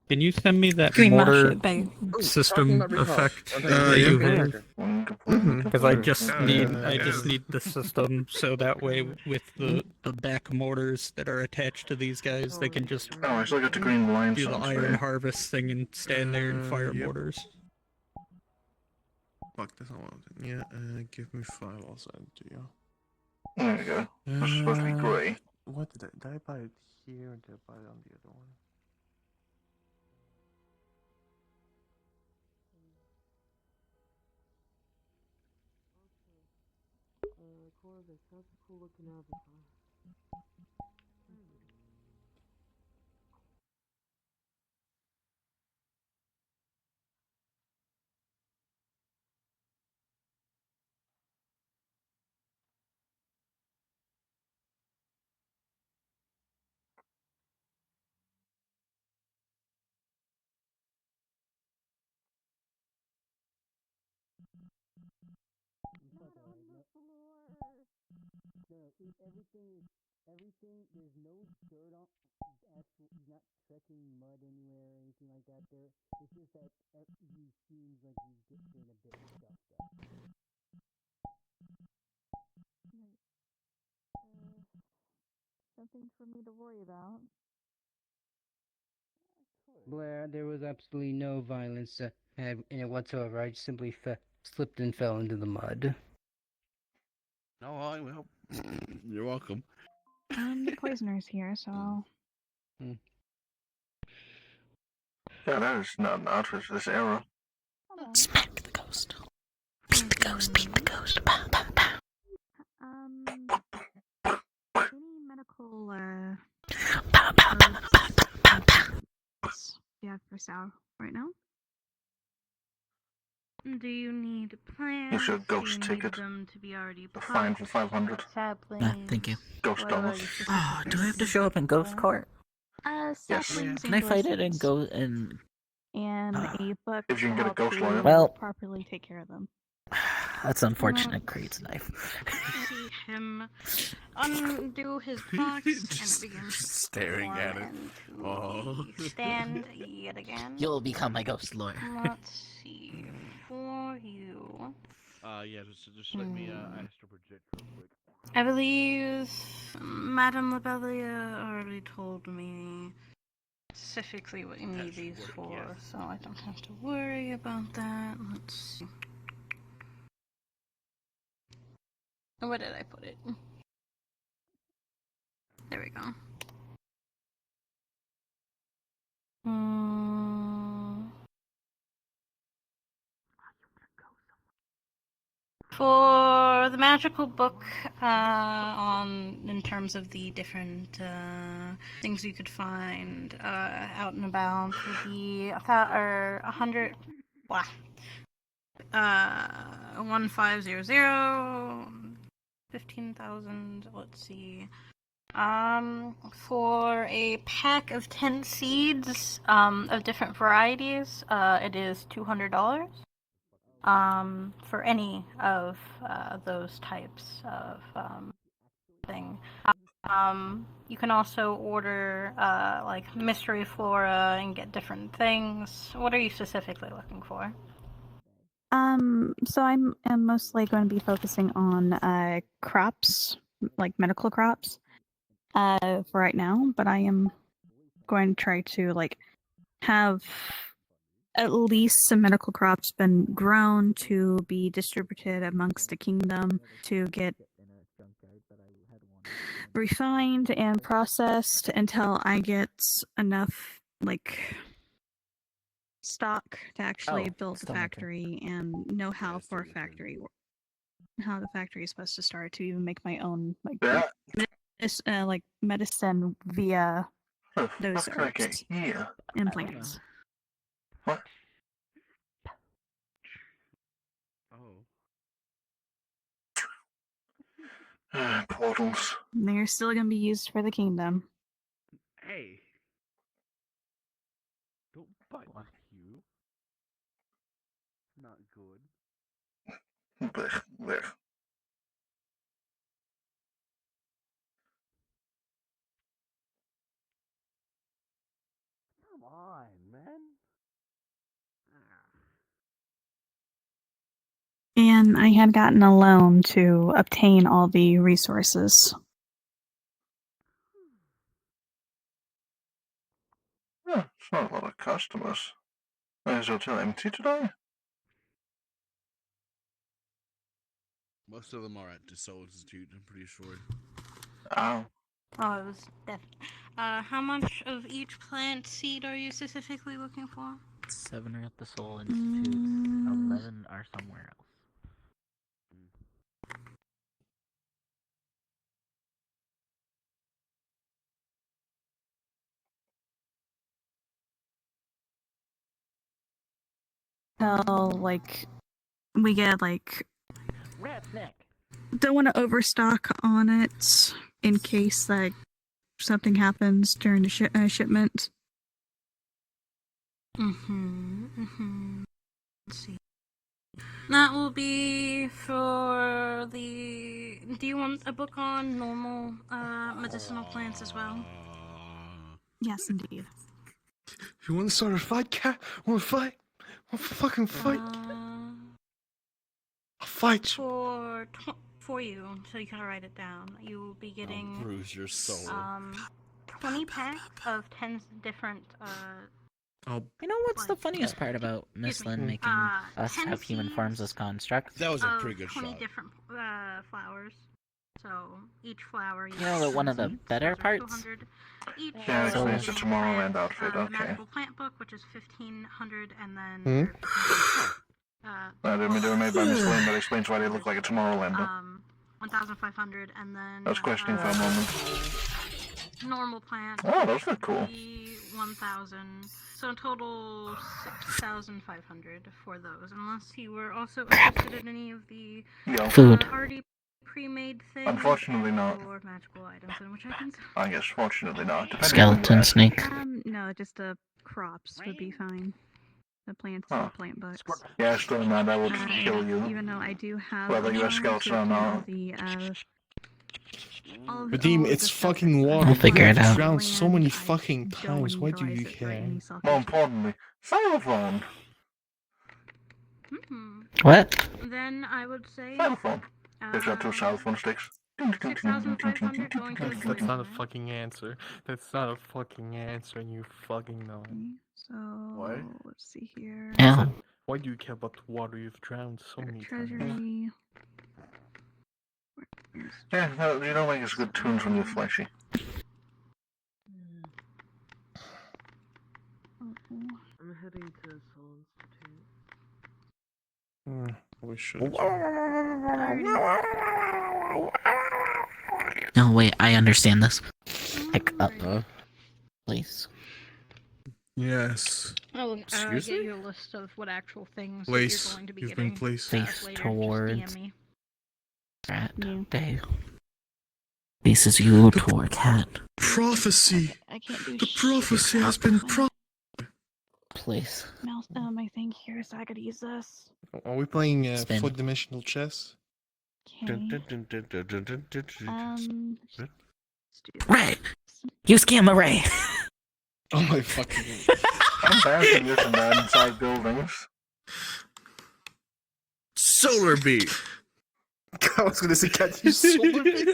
Can you send me that Green mortar mushroom bag. system effect that you have? Because I just need the system so that way with the back mortars that are attached to these guys, they can just Oh, I still got the green line do the songs iron there. harvest thing and stand there and fire mortars. Fuck, that's not what I'm thinking. Yeah, give me 5, I'll send it to you. There we go. This is supposed to be grey. What did I buy it here or did I buy it on the other one? Corvus, how's the cool looking avatar? Everything, there's no dirt on, actual, you're not trekking mud anywhere or anything like that there. It's just that you seems like you getting a bit scuffed up. Something for me to worry about. Blair, there was absolutely no violence in it whatsoever. I just simply slipped and fell into the mud. No, I will. You're welcome. The poisoner's here, so. Yeah, that is not an outfit for this era. Smack the ghost. Beat the ghost, beat the ghost. Pow, pow, pow. Any medical, pow, pow, pow, pow, pow, pow. You have for sale right now? Do you need plans? Here's your ghost Do you ticket. need them to be already The fine for popped? 500. Saplings? Thank you. Ghost What dollars. are you Oh, do I have to specifically show up in Ghost looking Court? for? Yes. Saplings Can and I fight it and seeds. go and? And a book If you to can get a help ghost you lawyer. Well- properly take care of them. That's unfortunate. Creates knife. See him undo his box, and it begins to Staring at it. transform into the stand yet again. You'll become my ghost lawyer. Let's see for you. Yeah, just let me astral project real quick. I believe Madame Labelia already told me specifically what you need these for, so I don't have to worry about that. Let's see. Where did I put it? There we go. For the magical book, in terms of the different things you could find out and about, would be 100. Wow. 1500. 15,000. Let's see. For a pack of 10 seeds of different varieties, it is $200. For any of those types of thing. You can also order like mystery flora and get different things. What are you specifically looking for? So I'm mostly going to be focusing on crops, like medical crops, for right now. But I am going to try to like have at least some medical crops been grown to be distributed amongst the kingdom to get refined and processed until I get enough like stock to actually build the factory and know how for a factory how the factory is supposed to start to even make my own like like medicine via those herbs and plants. What? Portals. They're still going to be used for the kingdom. Hey. Don't bite you. Not good. Blech, blech. Come on, man. and I had gotten a loan to obtain all the resources. Yeah, it's not a lot of customers. Is the hotel empty today? Most of them are at the Soul Institute, I'm pretty sure. Oh. Oh, it was how much of each plant seed are you specifically looking for? 7 are at the Soul Institute, 11 are somewhere else. Like, we get, like, Rat's neck. don't want to overstock on it in case, like, something happens during the shipment. Let's see. That will be for the. Do you want a book on normal medicinal plants as well? Yes, indeed. You want to start a fight, cat? Want to fight? Want to fucking fight? I'll fight you. For you, so you can write it down. You will be getting. Bruise your soul. 20 packs of 10 different. You know what's the funniest part about Miss Lynn making us have human forms as constructs? That was a pretty good 20 shot. different flowers. So each flower. You know, one of the better parts? Each. Yeah, so it's a Tomorrowland outfit, The okay. magical plant book, which is 1,500, and then. I didn't mean to be made by Miss Lynn, but explains why they look like a Tomorrowlander. 1,500, and then. I was questioning for a moment. Normal plant. Oh, those look cool. 1,000. So in total, 6,500 for those. Unless you were also interested in any of the Food. already pre-made things. Unfortunately not. Or magical items, in which I can. I guess fortunately not. Skeleton snake. No, just the crops would be fine. The plants, Huh. the plant books. Yeah, still not. That would kill you. Even though I do have Whether you have skeleton or not. Redeem, it's fucking water. We'll figure it out. Drowned so many fucking times. Why do you care? More importantly, xylophone. What? Then I would say. Xylophone. There's got 2 xylophone sticks. 6,500 going to the That's not a fucking answer. That's not a fucking answer, and you fucking know it. So What? let's see here. Yeah. Why do you care about the water you've drowned so many times? Treasury. Yeah, no, you don't make as good tunes when you're fleshy. I'm heading to Soul Institute. We should. No, wait, I understand this. Pick up. Please. Yes. I'll Excuse get me? you a list of what actual things Place. that you're going to be You've getting. been placed. Face later. Just towards DM me. rat. Day. Faces you toward cat. Prophecy. I can't do The prophecy has been Please. Milestone, I think here, so I could use this. Are we playing Spin. 4-dimensional chess? Okay. Ray! Use gamma ray! Oh my fucking. I'm bouncing this and that inside buildings. Solar beam. I was gonna say, can't use solar beam.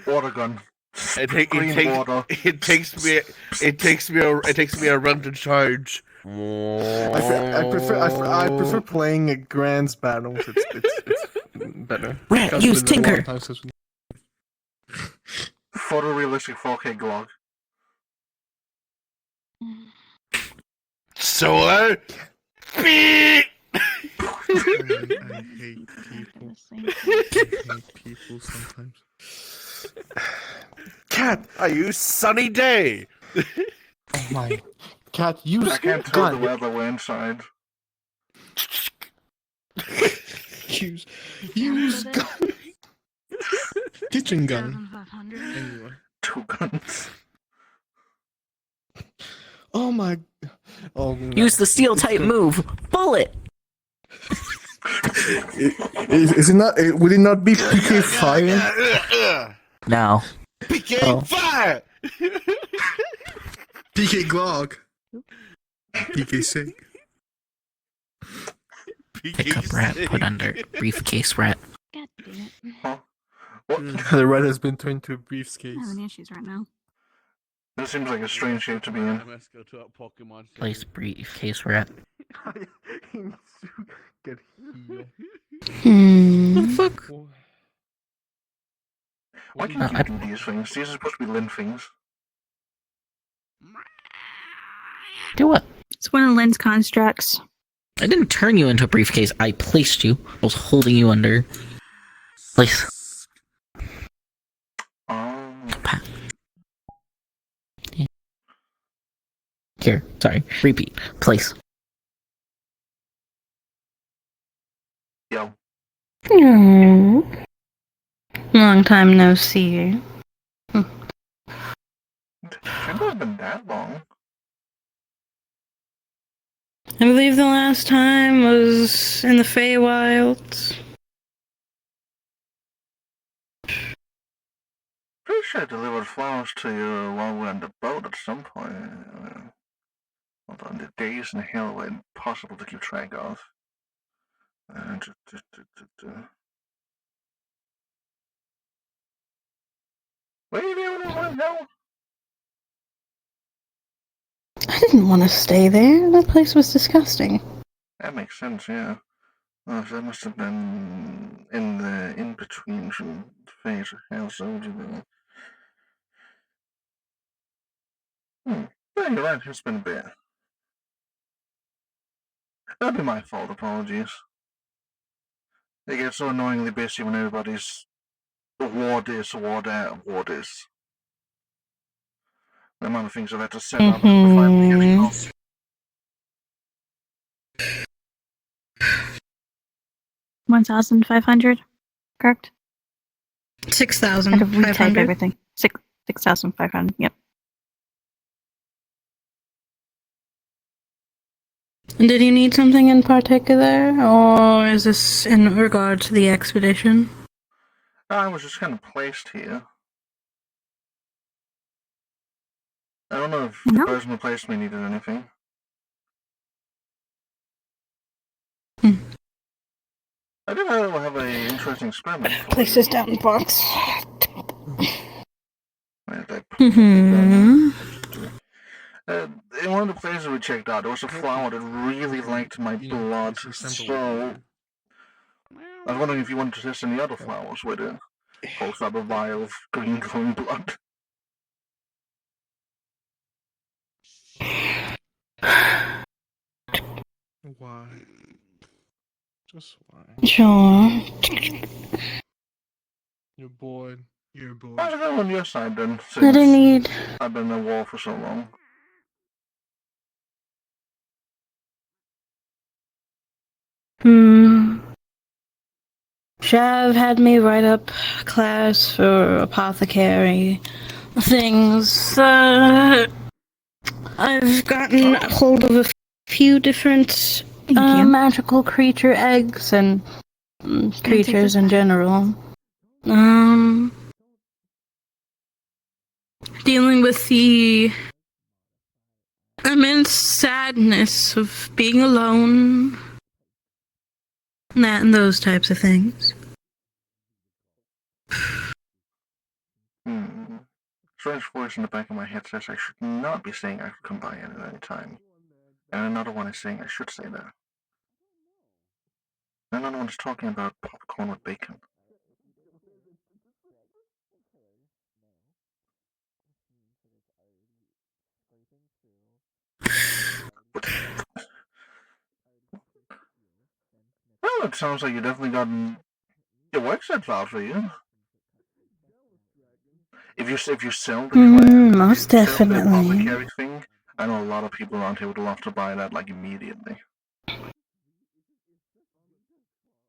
Water gun. It Green water. takes me a run to charge. I prefer playing a Grand's battles. It's better. Rat, It's use been a long Tinker. time since we- Photorealistic 4K Glock. Solar beam. I hate people. I hate people sometimes. Cat, I use sunny day. Oh my. Cat, use I can't tell the gun. weather we're inside. Use gun. Kitchen gun. 7,500. Anyway. 2 guns. Oh my. Oh. No. Use the steel type move. Bullet! Is it not? Would it not be PK fire? No. PK fire. PK Glock. PK sick. Pickup rat put under briefcase rat. God damn it. Huh? What? The rat has been turned to a I'm briefcase. having issues right now. This seems like a strange shape to be in. Place briefcase rat. Get here. What the fuck? Why do you do these things? These are supposed to be Lynn things. Do what? It's one of Lynn's constructs. I didn't turn you into a briefcase. I placed you. I was holding you under. Place. Here, sorry. Repeat. Place. Yo. Long time no see. Shouldn't have been that long. I believe the last time was in the Feywilds. Pretty sure I delivered flowers to you while we were on the boat at some point. Although the days in hell were impossible to keep track of. Where do you want to go? I didn't want to stay there. That place was disgusting. That makes sense, yeah. Well, that must have been in the in-between phase of hell, so yeah, you're right, it's been a bit. That'd be my fault, apologies. They get so annoyingly busy when everybody's war this, war that, war this. The amount of things I've had to set up and finally getting off. $1,500, correct? 6,500. Everything. 6,500. Yep. Did you need something in particular, or is this in regard to the expedition? I was just kind of placed here. I don't know if the person who placed me needed anything. I did have an interesting experiment. Place this down in the box. In one of the places we checked out, there was a flower that really liked my blood, so I was wondering if you wanted to test any other flowers with it. Pulse up a vial of green glowing blood. Why? Just why? Sure. You're bored. You're bored. I don't know on your side then. I didn't need. I've been in the war for so long. Shav had me write up a class for apothecary things. I've gotten hold of a few different magical creature eggs and creatures in general. Dealing with the immense sadness of being alone. That and those types of things. Strange voice in the back of my head says I should not be saying I could come by at any time. And another one is saying I should say that. And another one is talking about popcorn with bacon. Well, it sounds like you definitely gotten your work set out for you. If you sell the most definitely. apothecary thing, I know a lot of people around here would love to buy that like immediately.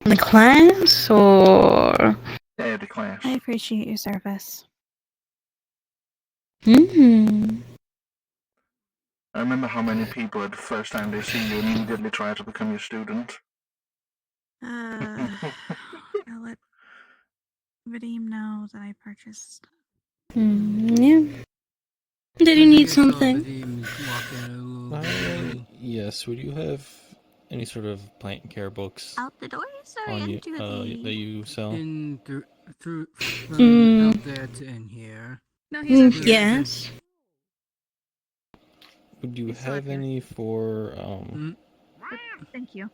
The class or yeah, the class. I appreciate your service. I remember how many people at the first time they see you immediately try to become your student. I'll let Vadim know that I purchased. Yeah. Did you need something? Yes, would you have any sort of plant care books Out the doors or on you into that you sell? In through Mm. out there to in here. No, he's up here. Yes. Would you have any for Thank you.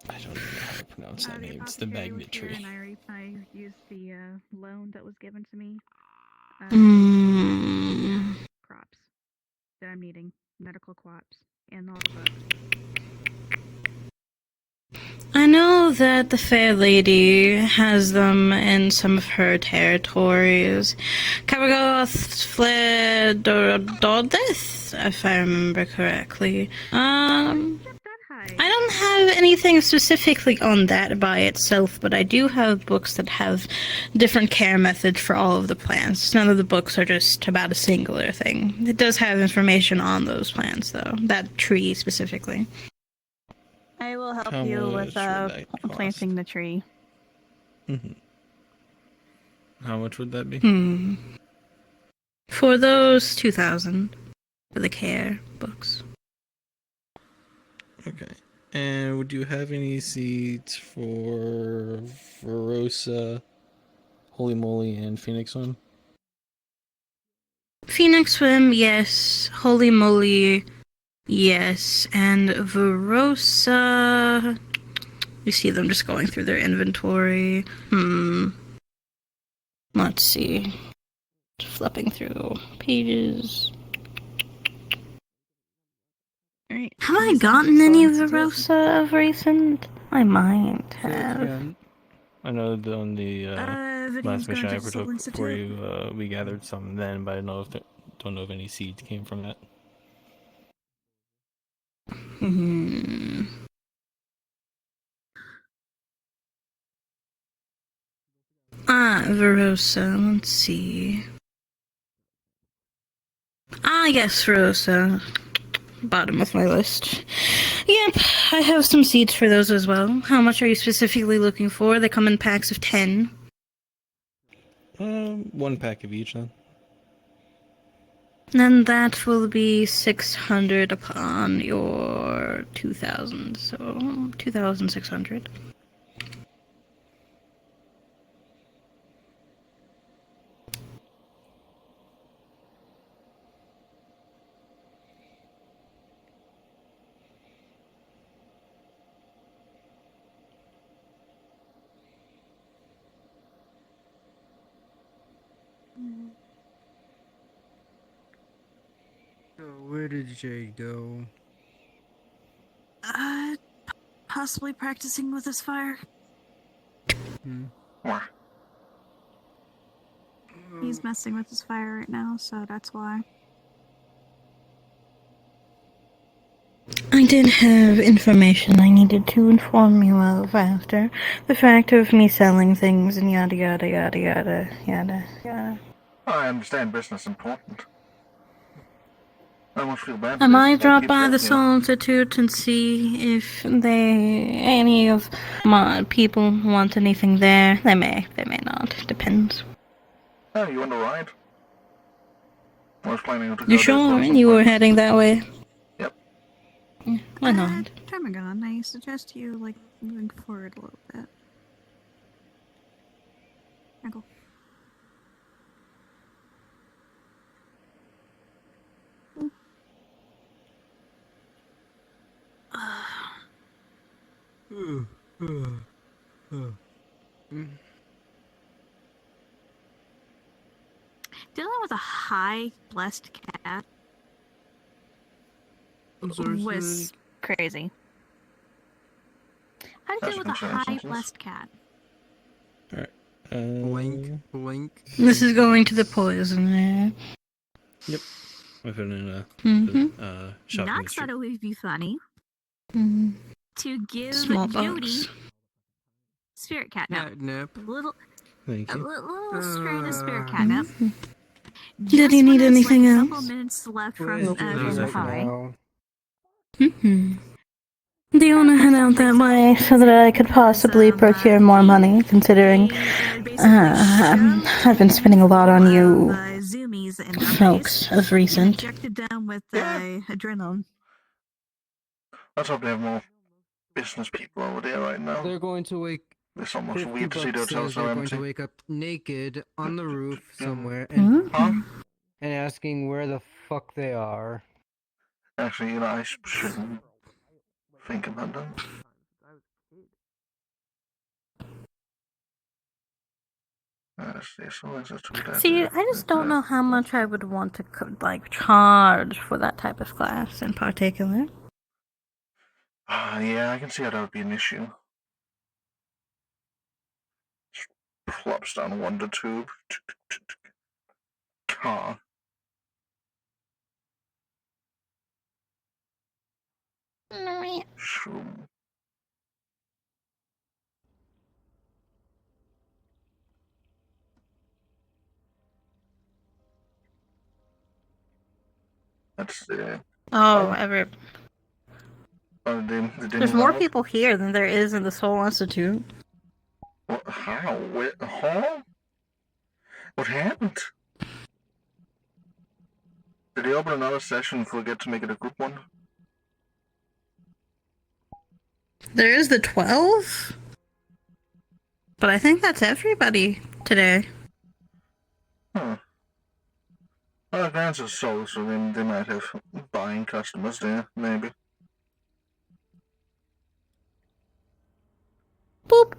I don't know how to pronounce that name. It's the magnet tree. And I used the loan that was given to me. Mm. Crops that I'm needing, medical crops, and all the books. I know that the fair lady has them in some of her territories. Karagoth, Fled, Dordeth, if I remember correctly. I don't have anything specifically on that by itself, but I do have books that have different care methods for all of the plants. None of the books are just about a singular thing. It does have information on those plants, though. That tree specifically. I will help How you much with would that planting the tree. How much would that be? For those 2,000 for the care books. Okay. And would you have any seeds for Verosa, Holy Moly, and Phoenix One? Phoenix Swim, yes. Holy Moly, yes. And Verosa. You see them just going through their inventory. Let's see. Flipping through pages. Right. Have I gotten any Verosa of recent? I might have. I know that on the last mission I Gone to took for you, we gathered some then, but I don't know if any seeds came from that. Verosa, let's see. Yes, Verosa. Bottom of my list. Yep, I have some seeds for those as well. How much are you specifically looking for? They come in packs of 10. 1 pack of each then. Then that will be 600 upon your 2,000, so 2,600. So where did Jay go? Possibly practicing with his fire. He's messing with his fire right now, so that's why. I did have information I needed to inform you of after the fact of me selling things and yada yada yada yada yada yada. I understand business important. I almost feel bad. I might drop by the Soul Institute and see if any of my people want anything there. They may not. Depends. Oh, you want to ride? I was planning to go You sure you were heading that way? Yep. Why not? Termagon, I suggest you, moving forward a little bit. Go. Dealing with a high blessed cat was crazy. How to deal with a high blessed cat? Alright. Blink. This is going to the poisoner. Yep. I put in a shopping Knox thought it would be funny to give Jody spirit catnip. Catnip. Thank you. A little strain of spirit catnip. Did he need anything A else? couple minutes left from the high. Do you want to head out that way so that I could possibly procure more money, considering I've been spending a lot on you folks of recent? Injected them with adrenaline. Let's hope they have more business people over there right now. They're going to wake. It's almost 50 weird to see bucks their hotels says so they're going to empty. wake up naked on the roof somewhere Huh? and asking where the fuck they are. Actually, I shouldn't think about that. See, I just don't know how much I would want to like charge for that type of class in particular. Yeah, I can see how that would be an issue. Plops down Wonder Tube. Car. Shroom. That's Oh, there's more people here than there is in the Soul Institute. What? How? Huh? What happened? Did they open another session and forget to make it a group one? There is the 12, but I think that's everybody today. Huh. Well, Grants is sold, so they might have buying customers there, maybe. Boop.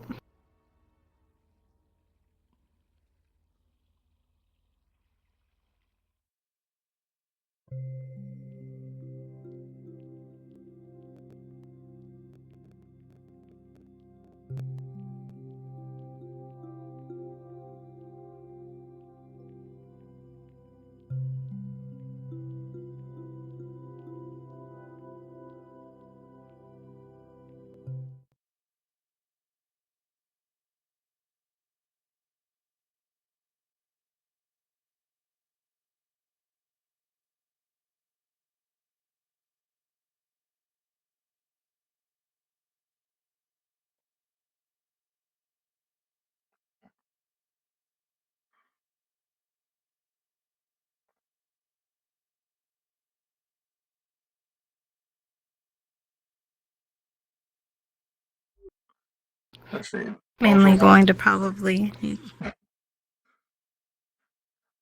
Let's see. Mainly going to probably.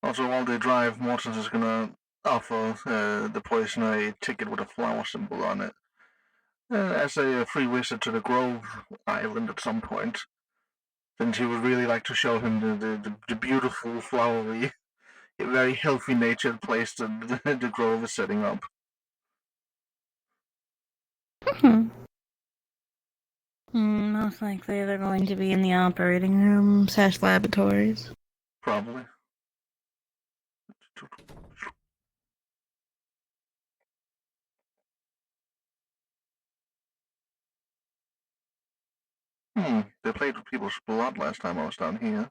Also, while they drive, Mortons is gonna offer the poisoner a ticket with a flower symbol on it. As a free visit to the Grove Island at some point. Since he would really like to show him the beautiful, flowery, very healthy natured place that the Grove is setting up. Most likely they're going to be in the operating room / laboratories. Probably. They played with people's blood last time I was down here.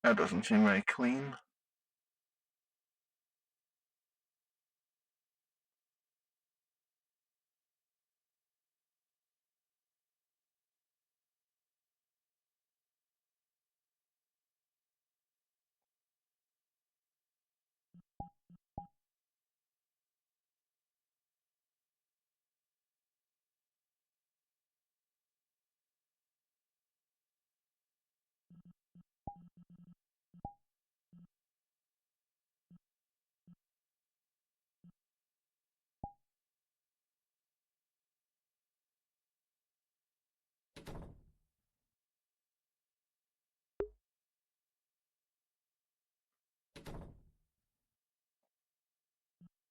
That doesn't seem very clean.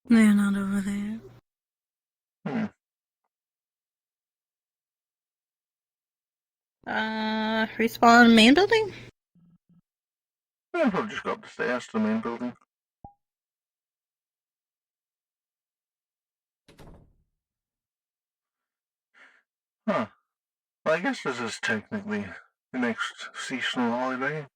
They're not over there. Respawn main building? I'll probably just go up the stairs to the main building. Huh. Well, I guess this is technically the next seasonal holiday.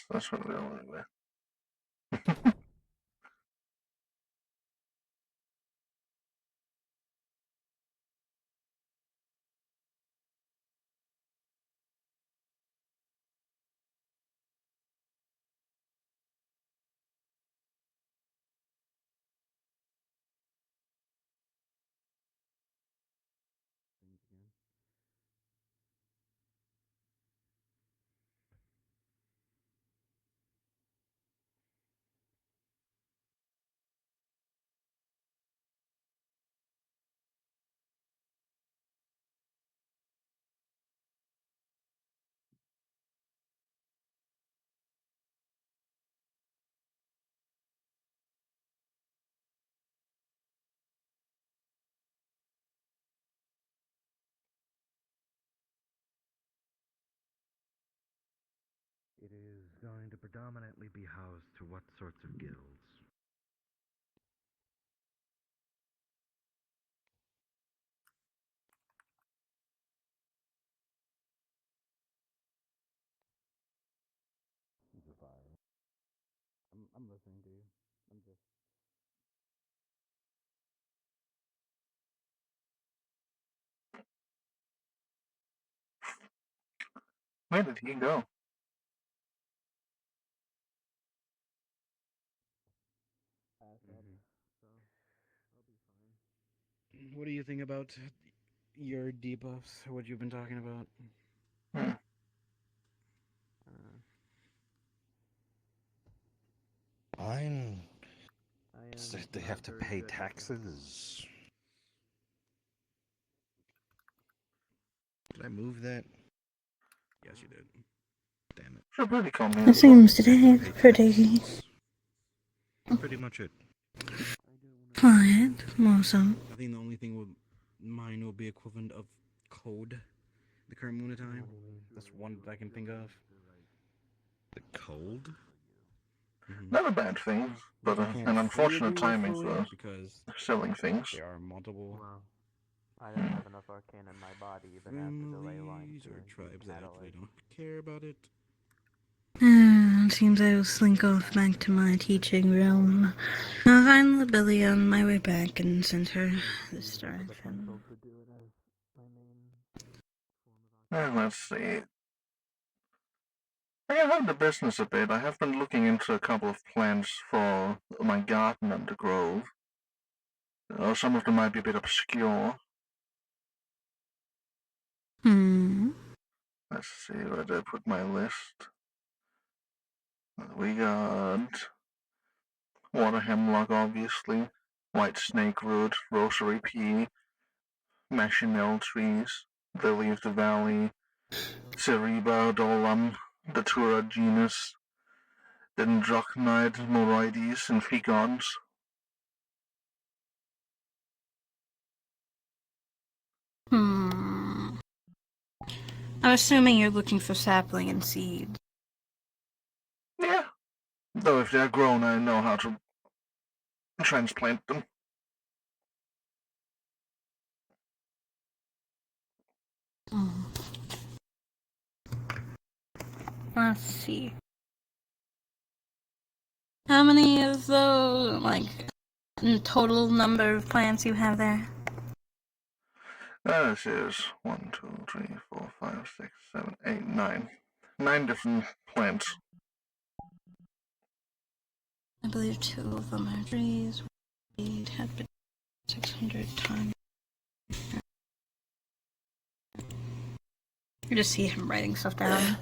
That's what we're going with. It is going to predominantly be housed to what sorts of guilds? I'm listening to you. I'm just. Where did he go? What do you think about your debuffs? What you've been talking about? Fine. They have to pay taxes. Did I move that? Yes, you did. Damn it. So pretty calm. It seems today pretty Pretty much it. quiet, more so. I think the only thing mine will be equivalent of code. The current moon of time. That's one that I can think of. The cold? Not a bad thing, but an unfortunate timing for because selling things. There are multiple. Well, I don't have enough arcane in my body even after the ley line or tribes that actually don't care about it. Seems I will slink off back to my teaching room. I'll find Libelia on my way back and send her this direction. And let's see. I have the business a bit. I have been looking into a couple of plans for my garden and the grove. Some of them might be a bit obscure. Let's see, where did I put my list? We got water hemlock, obviously, white snake root, rosary pea, machinelle trees, lily of the valley, Cereba dolum, Datura genus, Dendrochnide, moroides, and fecons. I'm assuming you're looking for sapling and seeds. Yeah. Though if they're grown, I know how to transplant them. Let's see. How many of those, total number of plants you have there? This is 1, 2, 3, 4, 5, 6, 7, 8, 9. 9 different plants. I believe 2 of them are trees. We have been 600 times. You just see him writing stuff down.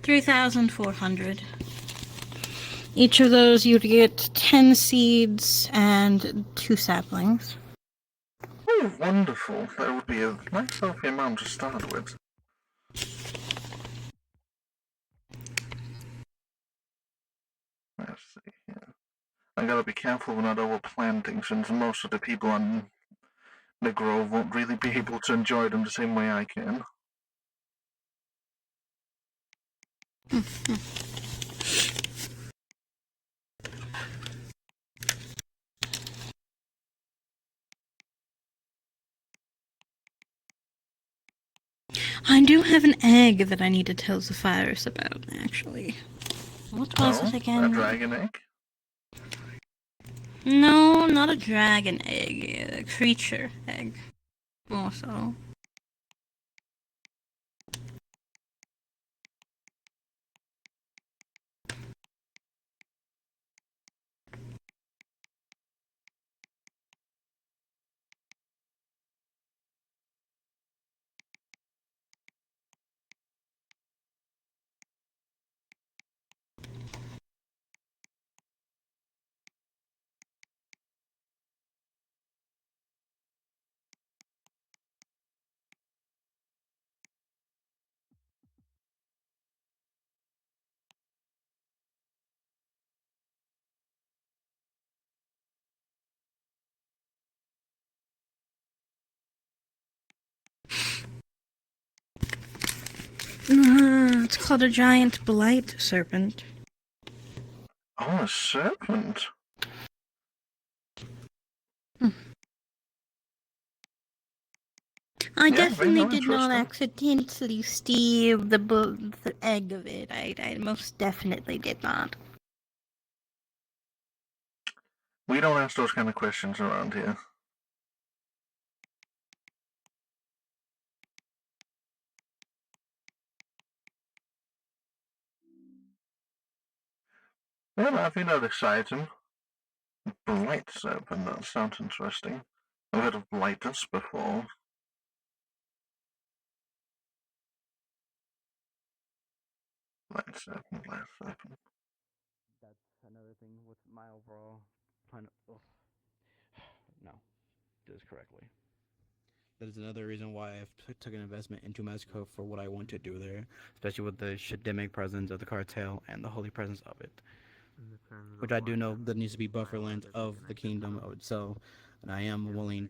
$3,400. Each of those you'd get 10 seeds and 2 saplings. Oh, wonderful. That would be a nice healthy amount to start with. Let's see here. I gotta be careful when I overplanting, since most of the people on the grove won't really be able to enjoy them the same way I can. I do have an egg that I need to tell Zephyrus about, actually. What was it again? A dragon egg? No, not a dragon egg. A creature egg. Also. It's called a giant blight serpent. Oh, a serpent. I definitely did not accidentally steal the egg of it. I most definitely did not. We don't ask those kind of questions around here. Well, I think I'll decide him. Blight serpent, that sounds interesting. I've heard of blighters before. Blight serpent, blight serpent. That's another thing with my overall plan. No, do this correctly. That is another reason why I've took an investment into Mexico for what I want to do there, especially with the shademic presence of the cartel and the holy presence of it. Which I do know that needs to be buffer lands of the kingdom of itself, and I am willing,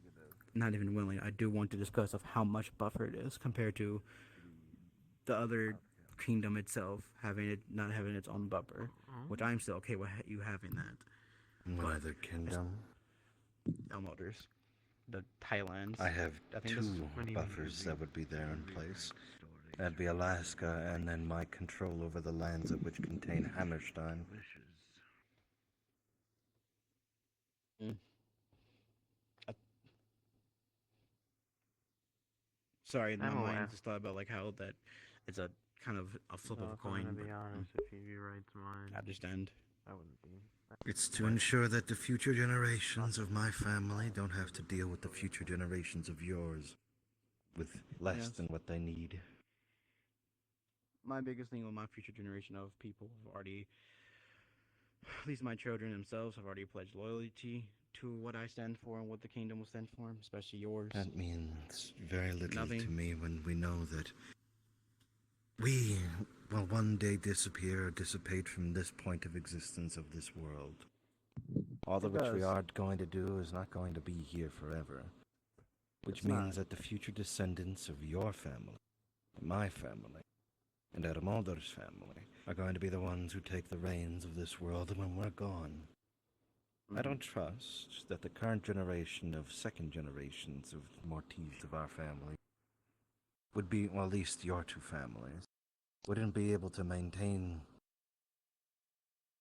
not even willing, I do want to discuss of how much buffer it is compared to the other kingdom itself having it not having its own buffer, which I'm still okay with you having that. What other kingdom? Elmoders, the Thailands. I have think two buffers that would be there in place. That'd be Alaska, and then my control over the lands of which contain Hammerstein. Sorry, my I'm mind aware. just thought about like how that it's a kind of a flip of a coin. To be honest, if you write mine, I understand. I wouldn't be. It's to ensure that the future generations of my family don't have to deal with the future generations of yours with less Yes. than what they need. My biggest thing with my future generation of people have already, at least my children themselves, have already pledged loyalty to what I stand for and what the kingdom will stand for, especially yours. That means very little Nothing. to me when we know that we will one day disappear or dissipate from this point of existence of this world. All of which we are going to do is not going to be here forever. Which means that the future descendants of your family, my family, and Adamaldor's family are going to be the ones who take the reins of this world when we're gone. I don't trust that the current generation of second generations of Mortise of our family would be, well, at least your two families, wouldn't be able to maintain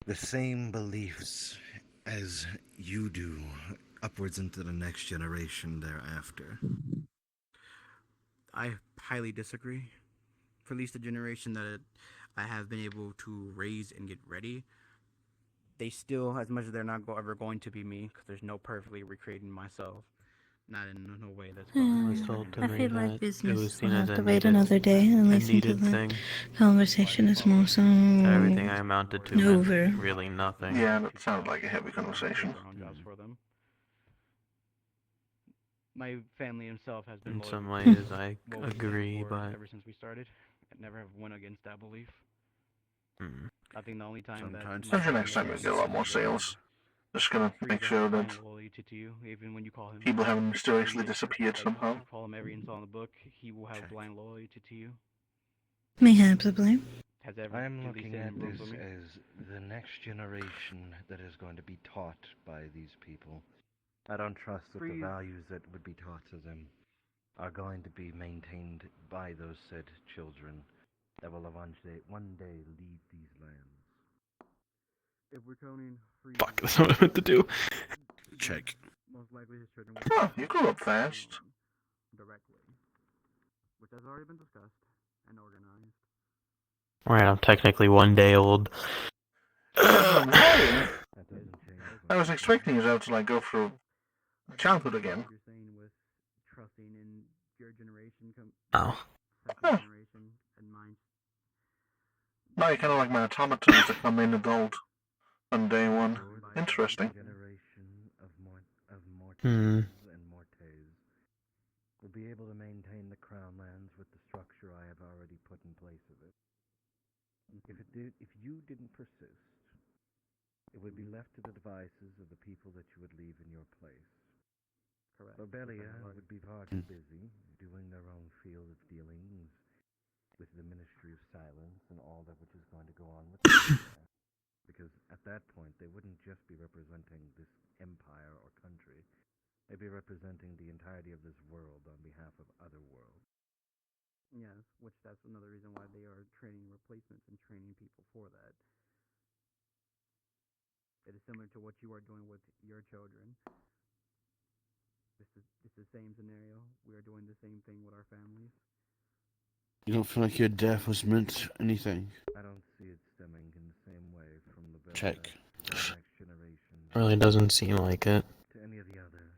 the same beliefs as you do upwards into the next generation thereafter. I highly disagree. For at least the generation that I have been able to raise and get ready, they still, as much as they're not ever going to be me, because there's no perfectly recreating myself, not in no way that's going to I feel like business will as have a to wait needed- another day and a listen to needed the thing. conversation is more so Everything I amounted to meant over. really nothing. Yeah, that sounds like a heavy conversation. jobs for them. My family himself has been In loyal some to ways, I what we stand agree, for but ever since we started, I never have went against that belief. Mm. I think the only time Sometimes that next time we get a lot more sales. Just gonna make sure that loyalty to you, even when you call him people haven't mysteriously disappeared somehow. call him every insult in the book, he will have blind loyalty to you. Mayhaps, I believe. Has ever I am at least looking in at room this for me. as the next generation that is going to be taught by these people. I don't trust that the values that would be taught to them are going to be maintained by those said children that will one day leave these lands. If we're counting free. Fuck, that's what I meant to do. Check. Most likely his children Oh, you grew up fast. Directly, which has already been discussed and organized. Alright, I'm technically 1 day old. I was expecting you to like go through childhood again. You're saying with trusting in your generation, Oh. Huh. generation and mine. Now you're kind of like my automatons that come in adult on day one. Interesting. Hmm. And mortes will be able to maintain the crown lands with the structure I have already put in place of it. If you didn't persist, it would be left to the devices of the people that you would leave in your place. Correct. Lobelia would be far too busy doing their own field of dealings with the Ministry of Silence and all that which is going to go on with them there. Because at that point, they wouldn't just be representing this empire or country. They'd be representing the entirety of this world on behalf of other worlds. Yes, which that's another reason why they are training replacements and training people for that. It is similar to what you are doing with your children. It's the same scenario. We are doing the same thing with our families. You don't feel like your death was meant anything? I don't see it stemming in the same way from the check. Next generation. Really doesn't seem like it. To any of the others.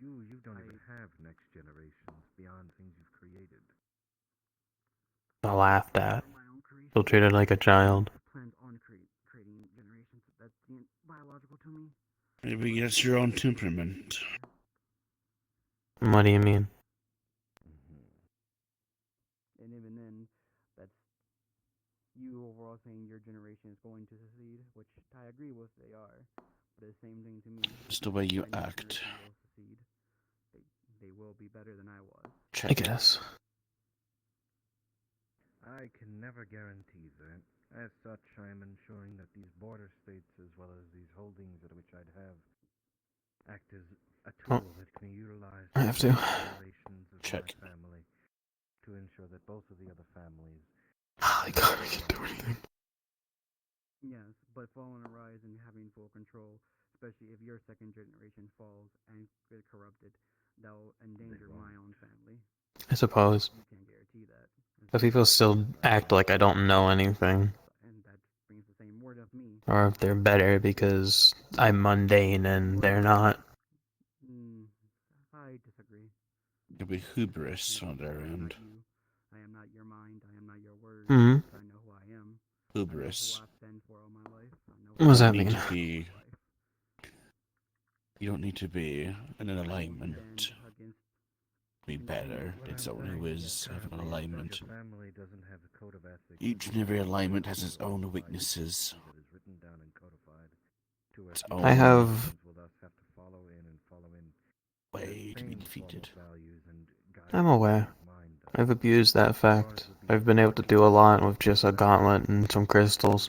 You don't even have next generations beyond things you've created. I laughed at. Still treated like a child. Planned on creating generations. That's biological to me. Maybe that's your own temperament. What do you mean? And even then, that's you overall saying your generation is going to succeed, which I agree with, they are. But the same thing to me. It's the way you act. Will succeed. They will be better than I was. I guess. I can never guarantee that. As such, I am ensuring that these border states, as well as these holdings at which I'd have, act as a tool that can be utilized I have to. generations of my family to ensure that both of the other families. I can't do anything. Yes, but following a rise and having full control, especially if your second generation falls and get corrupted, that will endanger my own family. I suppose. You can't guarantee that. But people still act like I don't know anything. And that brings the same word of me. Or if they're better because I'm mundane and they're not. I disagree. It'll be hubris on their end. I am not your mind. I am not your words. Mm-hmm. I know who I am. Hubris. What does that mean? You don't need to be in an alignment to be better. It's someone who is having an alignment. Each and every alignment has its own weaknesses. I have way to be defeated. I'm aware. I've abused that fact. I've been able to do a lot with just a gauntlet and some crystals.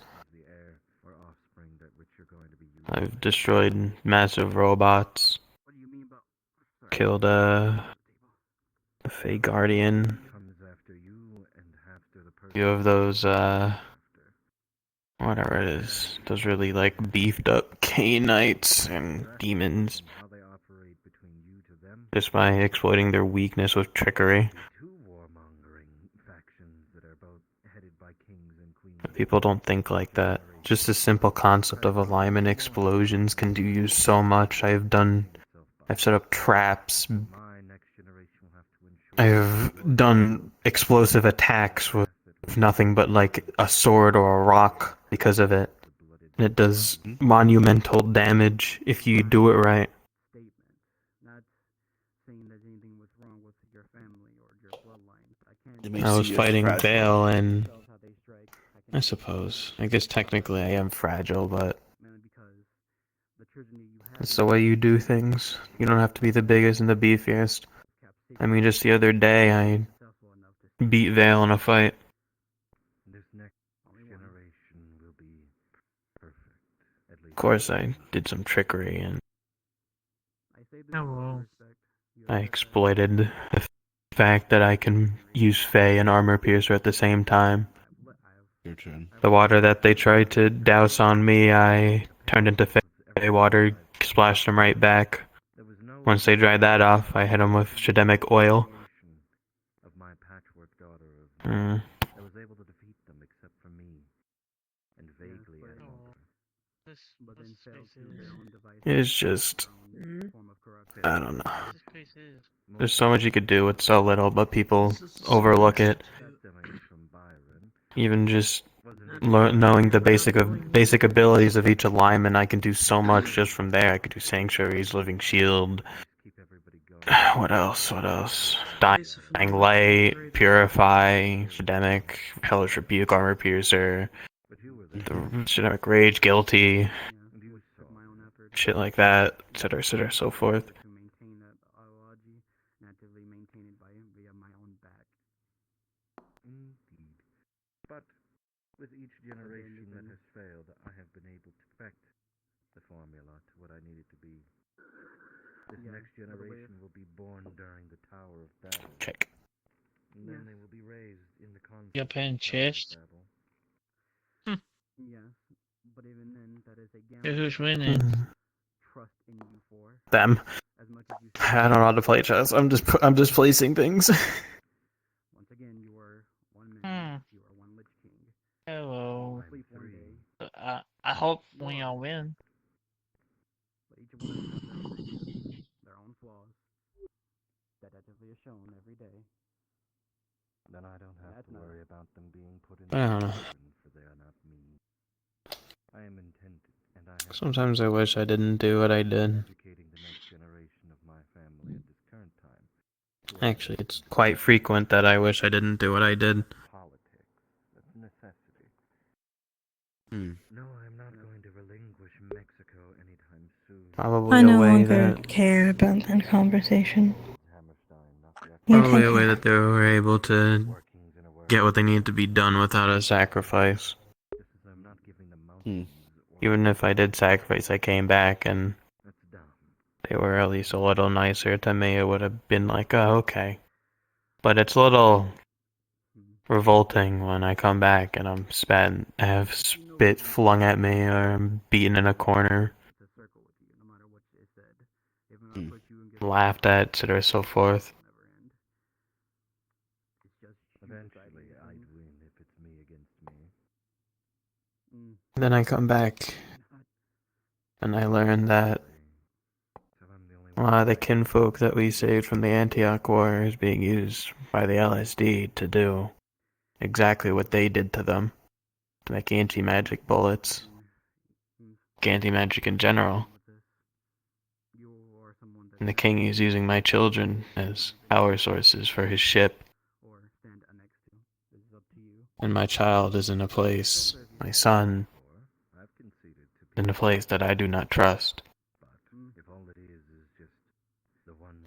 I've destroyed massive robots. Killed a Fey Guardian. A few of those, whatever it is. Those really, like, beefed up Cainites and demons. Just by exploiting their weakness with trickery. People don't think like that. Just the simple concept of alignment explosions can do you so much. I've set up traps. I've done explosive attacks with nothing but like a sword or a rock because of it. And it does monumental damage if you do it right. I was fighting Vale and I suppose. I guess technically I am fragile, but it's the way you do things. You don't have to be the biggest and the beefiest. I mean, just the other day I beat Vale in a fight. Of course I did some trickery and... Hello. I exploited the fact that I can use Fey and Armor Piercer at the same time. Your turn. The water that they tried to douse on me, I turned into Fey water, splashed them right back. Once they dried that off, I hit them with Shademic oil. Mm. I was able to defeat them except for me, and vaguely I It's just, I don't know. There's so much you could do with so little, but people overlook it. Even just knowing the basic abilities of each alignment, I can do so much just from there. I could do Sanctuaries, Living Shield. What else? What else? Dying Light, Purify, Shademic, Hellish Rebuke, Armor Piercer, the Shademic Rage, Guilty, shit like that, etc., so forth. But with each generation that has failed, I have been able to perfect the formula to what I need it to be. This next generation will be born during the Tower of Babel. Check. And then they will be raised in the concept You're playing of the Tower of chess? Babel. Who's winning? Them. I don't know how to play chess. I'm just placing things. Hello. I hope we all win. Then I don't have to worry about them being put in I don't know. prison, for they are not me. I am intent, and I have Sometimes I wish I didn't do what I did. educating the next generation of my family at this current time. Actually, it's quite frequent that I wish I didn't do what I did. Politics. That's a necessity. Hmm. No, I'm not going to relinquish Mexico anytime soon. Probably I a no way longer that care about that conversation. probably a way that they were able to get what they needed to be done without a sacrifice. Even if I did sacrifice, I came back and they were at least a little nicer to me. It would have been like, oh, okay. But it's a little revolting when I come back and I have spit flung at me or I'm beaten in a corner. Laughed at, etc., so forth. Eventually, I'd win if it's me against me. Then I come back and I learn that a lot of the kinfolk that we saved from the Antioch War is being used by the LSD to do exactly what they did to them, to make anti-magic bullets, anti-magic in general. And the king is using my children as power sources for his ship. And my child is in a place, my son, in a place that I do not trust.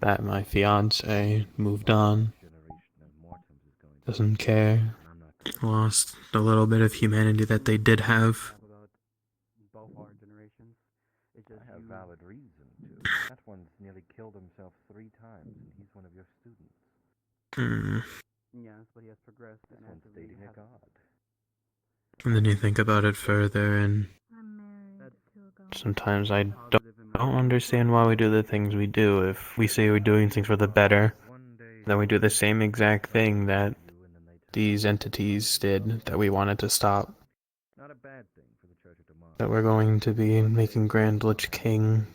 That my fiance moved on, doesn't care, lost the little bit of humanity that they did have. I have valid reason to. That one's nearly killed himself 3 times, and he's one of your students. Yes, but he has progressed. This one's dating a god. And then you think about it further, and sometimes I don't understand why we do the things we do. If we say we're doing things for the better, then we do the same exact thing that these entities did that we wanted to stop. Not a bad thing for the Church of Democracy. That we're going to be making Grand Lich King,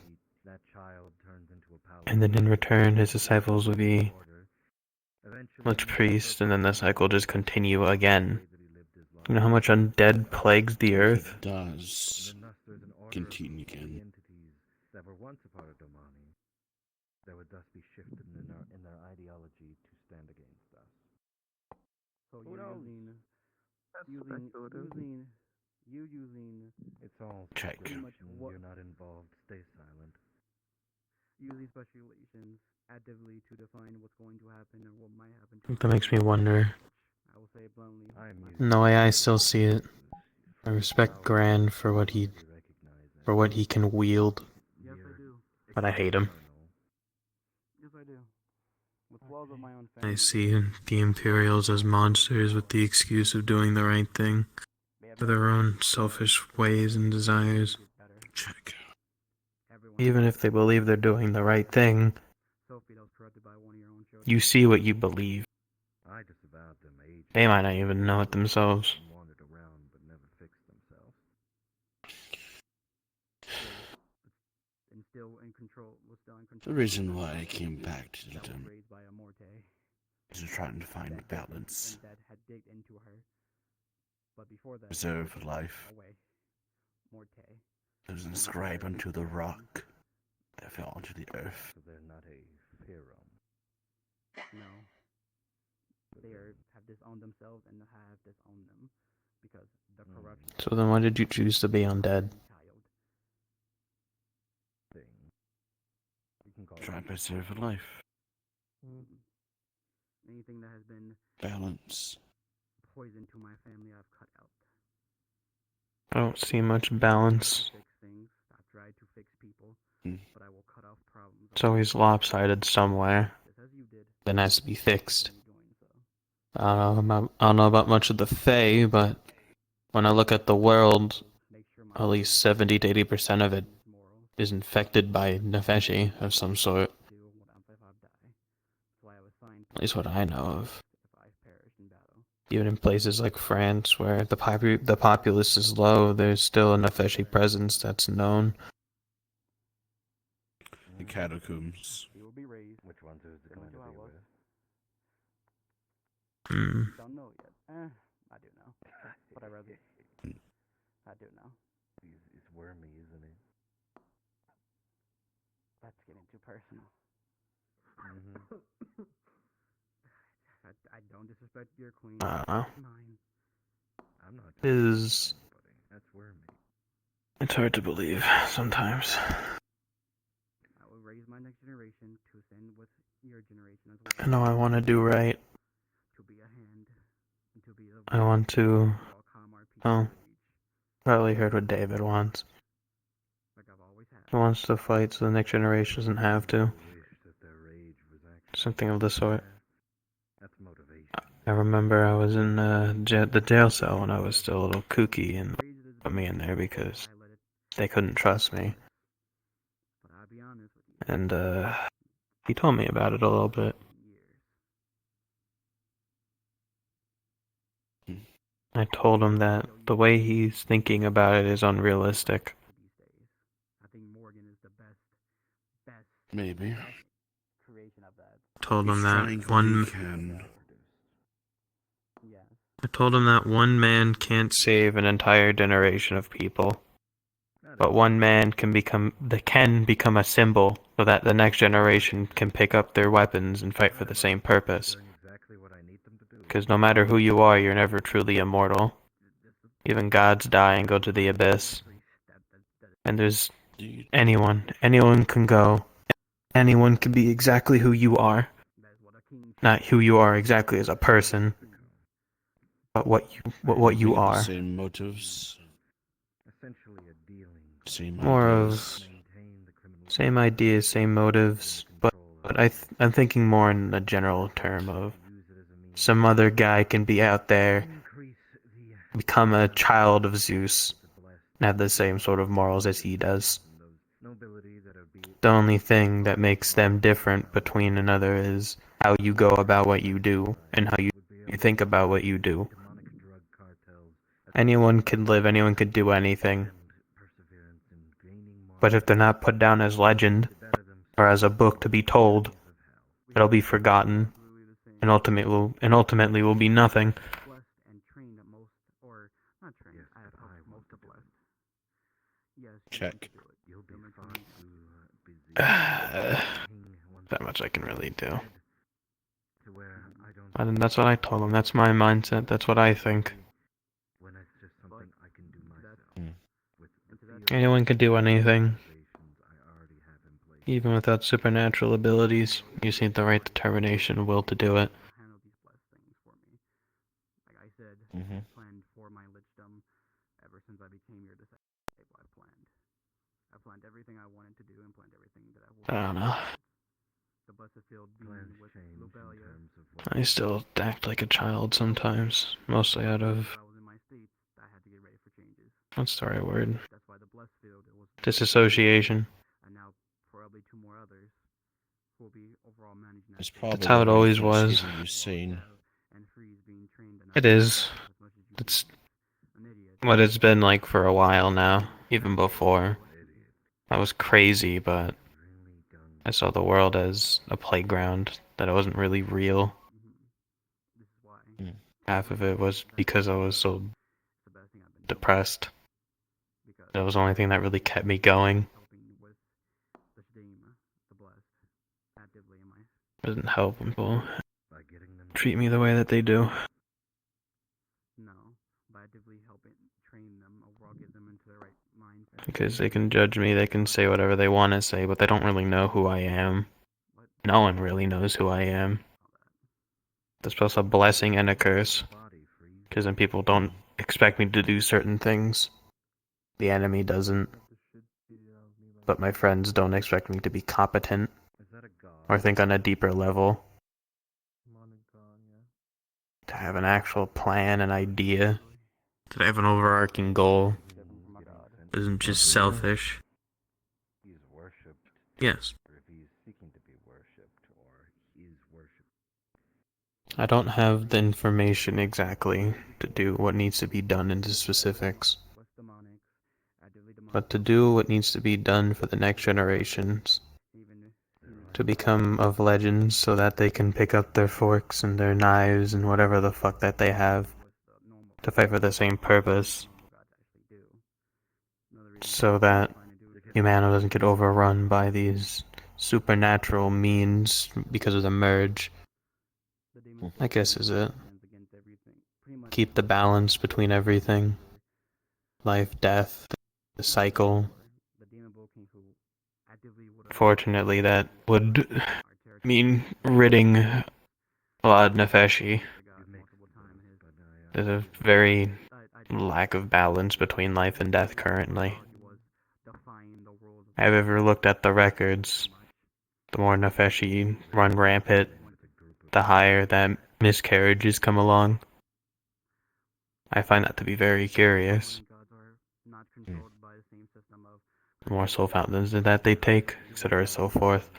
and then in return his disciples will be Lich Priest, and then the cycle just continue again. You know how much undead plagues the earth? It does continue again. That were once a part of Domani, that would thus be shifted in their ideology to stand against us. So Who knows? It's all check. You're not involved. Stay silent. Using speculations actively to define what's going to happen or what might happen. That makes me wonder. I will say it bluntly. In the way I still see it, I respect Gran for what he can wield. Yes, I do. But I hate him. Yes, I do. I see the Imperials as monsters with the excuse of doing the right thing for their own selfish ways and desires. Check. Even if they believe they're doing the right thing, you see what you believe. I disavowed them ages They might not even know it themselves. and wandered around but never fixed themselves. The reason why I came back to them is trying to find balance. Preserve life. There's a scribe unto the rock that fell onto the earth. So they're not a pharaoh. No. They have disowned themselves and have disowned them because the corruption. So then why did you choose to be undead? Try and preserve life. Anything that has been Balance. poison to my family, I've cut out. I don't see much balance. Fix things. I've tried to fix people, but I will cut off problems. It's always lopsided somewhere. That has to be fixed. I don't know about much of the Fae, but when I look at the world, at least 70 to 80% of it is infected by Nefeshi of some sort. At least what I know of. Even in places like France, where the populace is low, there's still a Nefeshi presence that's known. The catacombs. Which ones is it going to be with? Don't know yet. I do know. But I rather. I do know. It's wormy, isn't it? That's getting too personal. I don't disrespect your queen. Mine. I'm not. Is That's wormy. it's hard to believe sometimes. I will raise my next generation to send with your generation as well. I know I want to do right. To be a hand. To be I want to. Oh, probably heard what David wants. He wants to fight so the next generation doesn't have to. Something of the sort. I remember I was in the jail cell when I was still a little kooky and put me in there because they couldn't trust me. And he told me about it a little bit. I told him that the way he's thinking about it is unrealistic. Maybe. Told him He's that trying one. what he can. I told him that one man can't save an entire generation of people, but one man can become a symbol so that the next generation can pick up their weapons and fight for the same purpose. Because no matter who you are, you're never truly immortal. Even gods die and go to the abyss. And there's anyone can go. Anyone can be exactly who you are. Not who you are exactly as a person, but what you are. Same motives. Same More ideas. of same ideas, same motives, but I'm thinking more in the general term of some other guy can be out there, become a child of Zeus, and have the same sort of morals as he does. The only thing that makes them different between another is how you go about what you do and how you think about what you do. Anyone can live, anyone can do anything. But if they're not put down as legend, or as a book to be told, it'll be forgotten, and ultimately will be nothing. Check. That much I can really do. And that's what I told him. That's my mindset. That's what I think. Anyone can do anything. Even without supernatural abilities, you just need the right determination and will to do it. Like I said, Mm-hmm. I planned for my lichdom ever since I became your disciple. I planned everything I wanted to do and planned everything that I I don't know. I still act like a child sometimes, mostly out of what's the right word? Disassociation. It's probably That's how it the always reason it's was. keeping you sane. It is. It's what it's been like for a while now, even before. I was crazy, but I saw the world as a playground, that it wasn't really real. Half of it was because I was so depressed. That was the only thing that really kept me going. Doesn't help people treat me the way that they do. Because they can judge me, they can say whatever they want to say, but they don't really know who I am. No one really knows who I am. That's both a blessing and a curse. Because then people don't expect me to do certain things. The enemy doesn't. But my friends don't expect me to be competent. Or think on a deeper level. To have an actual plan, an idea. To have an overarching goal. Isn't just selfish. Yes. I don't have the information exactly to do what needs to be done into specifics. But to do what needs to be done for the next generations. To become of legends so that they can pick up their forks and their knives and whatever the fuck that they have. To fight for the same purpose. So that humanity doesn't get overrun by these supernatural means because of the merge. I guess is it. Keep the balance between everything. Life, death, the cycle. Fortunately, that would mean ridding a lot of Nefeshi. There's a very lack of balance between life and death currently. I've ever looked at the records. The more Nefeshi run rampant, the higher that miscarriages come along. I find that to be very curious. The more soul fountains that they take, etc. so forth.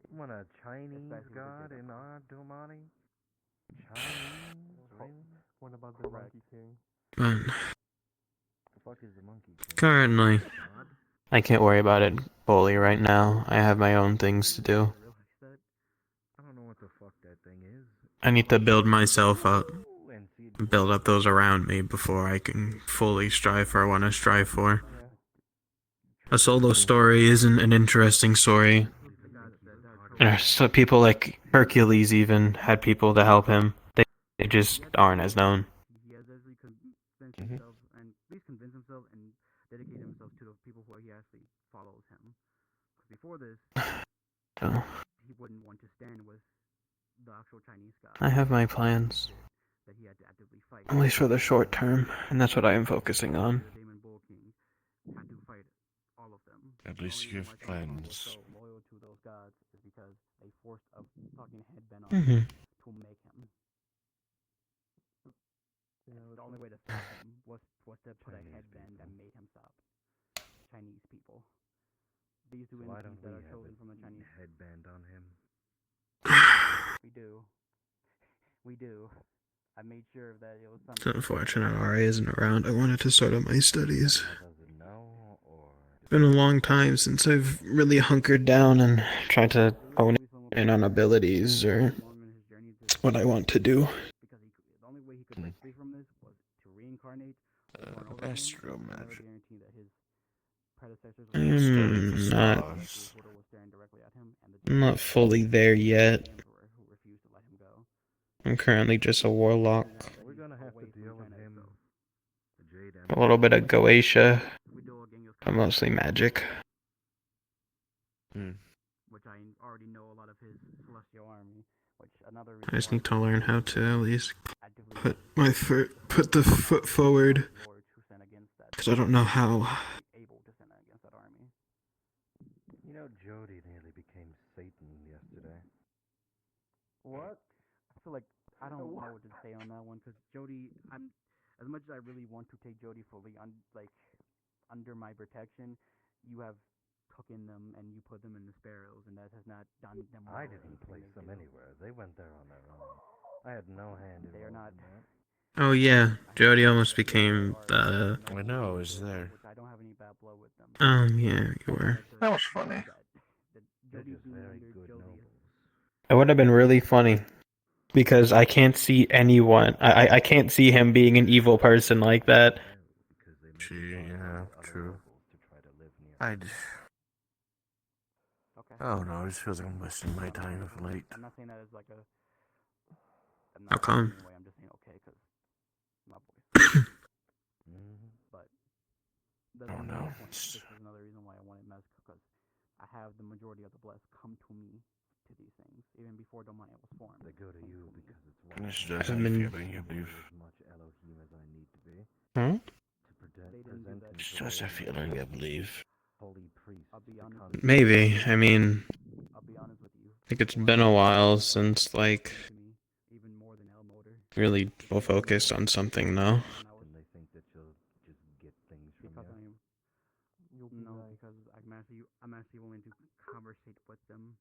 What, a Chinese god in our Domani? Chinese? What about the Monkey King? But The fuck is the Monkey King? currently, I can't worry about it fully right now. I have my own things to do. I don't know what the fuck that thing is. I need to build myself up. Build up those around me before I can fully strive for what I want to strive for. A solo story isn't an interesting story. So people like Hercules even had people to help him. They just aren't as known. So, I have my plans. At least for the short term, and that's what I am focusing on. At least you have plans. Mm-hmm. The only way to stop him was to put a headband that made him stop. Chinese people. These two entities that are chosen from the Chinese. Headband on him. We do. We do. I made sure that it was It's something. unfortunate RA isn't around. I wanted to start on my studies. Doesn't know, or It's been a long time since I've really hunkered down and tried to hone in on abilities or what I want to do. The only way he could break free from this was to reincarnate. astro magic. I'm not fully there yet. I'm currently just a warlock. We're gonna have to deal with him. A little bit of Goetia, but mostly magic. Which I already know a lot of his celestial army. Which another I just need to learn how to at least put the foot forward. Because I don't know how. You know, Jody nearly became Satan yesterday. What? I feel like I don't know what to say on that one because Jody, I'm as much as I really want to take Jody fully under my protection, you have taken them and you put them in the sparrows, and that has not done them. I didn't place them anywhere. They went there on their own. I had no hand in that. Oh yeah, Jody almost became the. I know, I was there. Yeah, you were. That was funny. It would have been really funny because I can't see anyone. I can't see him being an evil person like that. Yeah, true. Oh no, it just feels like I'm wasting my time of late. I'm not saying that as like a. How come? I'm just saying okay because my voice. But Oh no. This is another reason why I wanted Mezco because I have the majority of the blessed come to me to these things even before Domaya was formed. They go to you because it's one. This is just feeling, I believe. Hmm? It's just a feeling, I believe. Maybe. I mean, I think it's been a while since like really focused on something now. And they think that you'll just get things from you. No, because I'm actually willing to conversate with them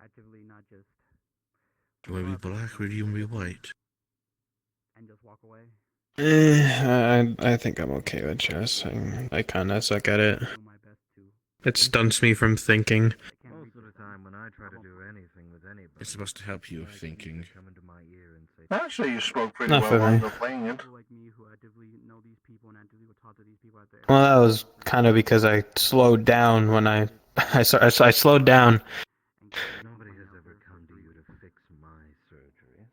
actively, not just. Do you want to be black or do you want to be white? And just walk away. I think I'm okay with chess. I kind of suck at it. It stunts me from thinking. Most of the time when I try to do anything with anybody, it's supposed to help you thinking. Actually, you spoke pretty Not well for while me. you were playing it. Well, that was kind of because I slowed down when I slowed down. Nobody has ever come to you to fix my surgeries.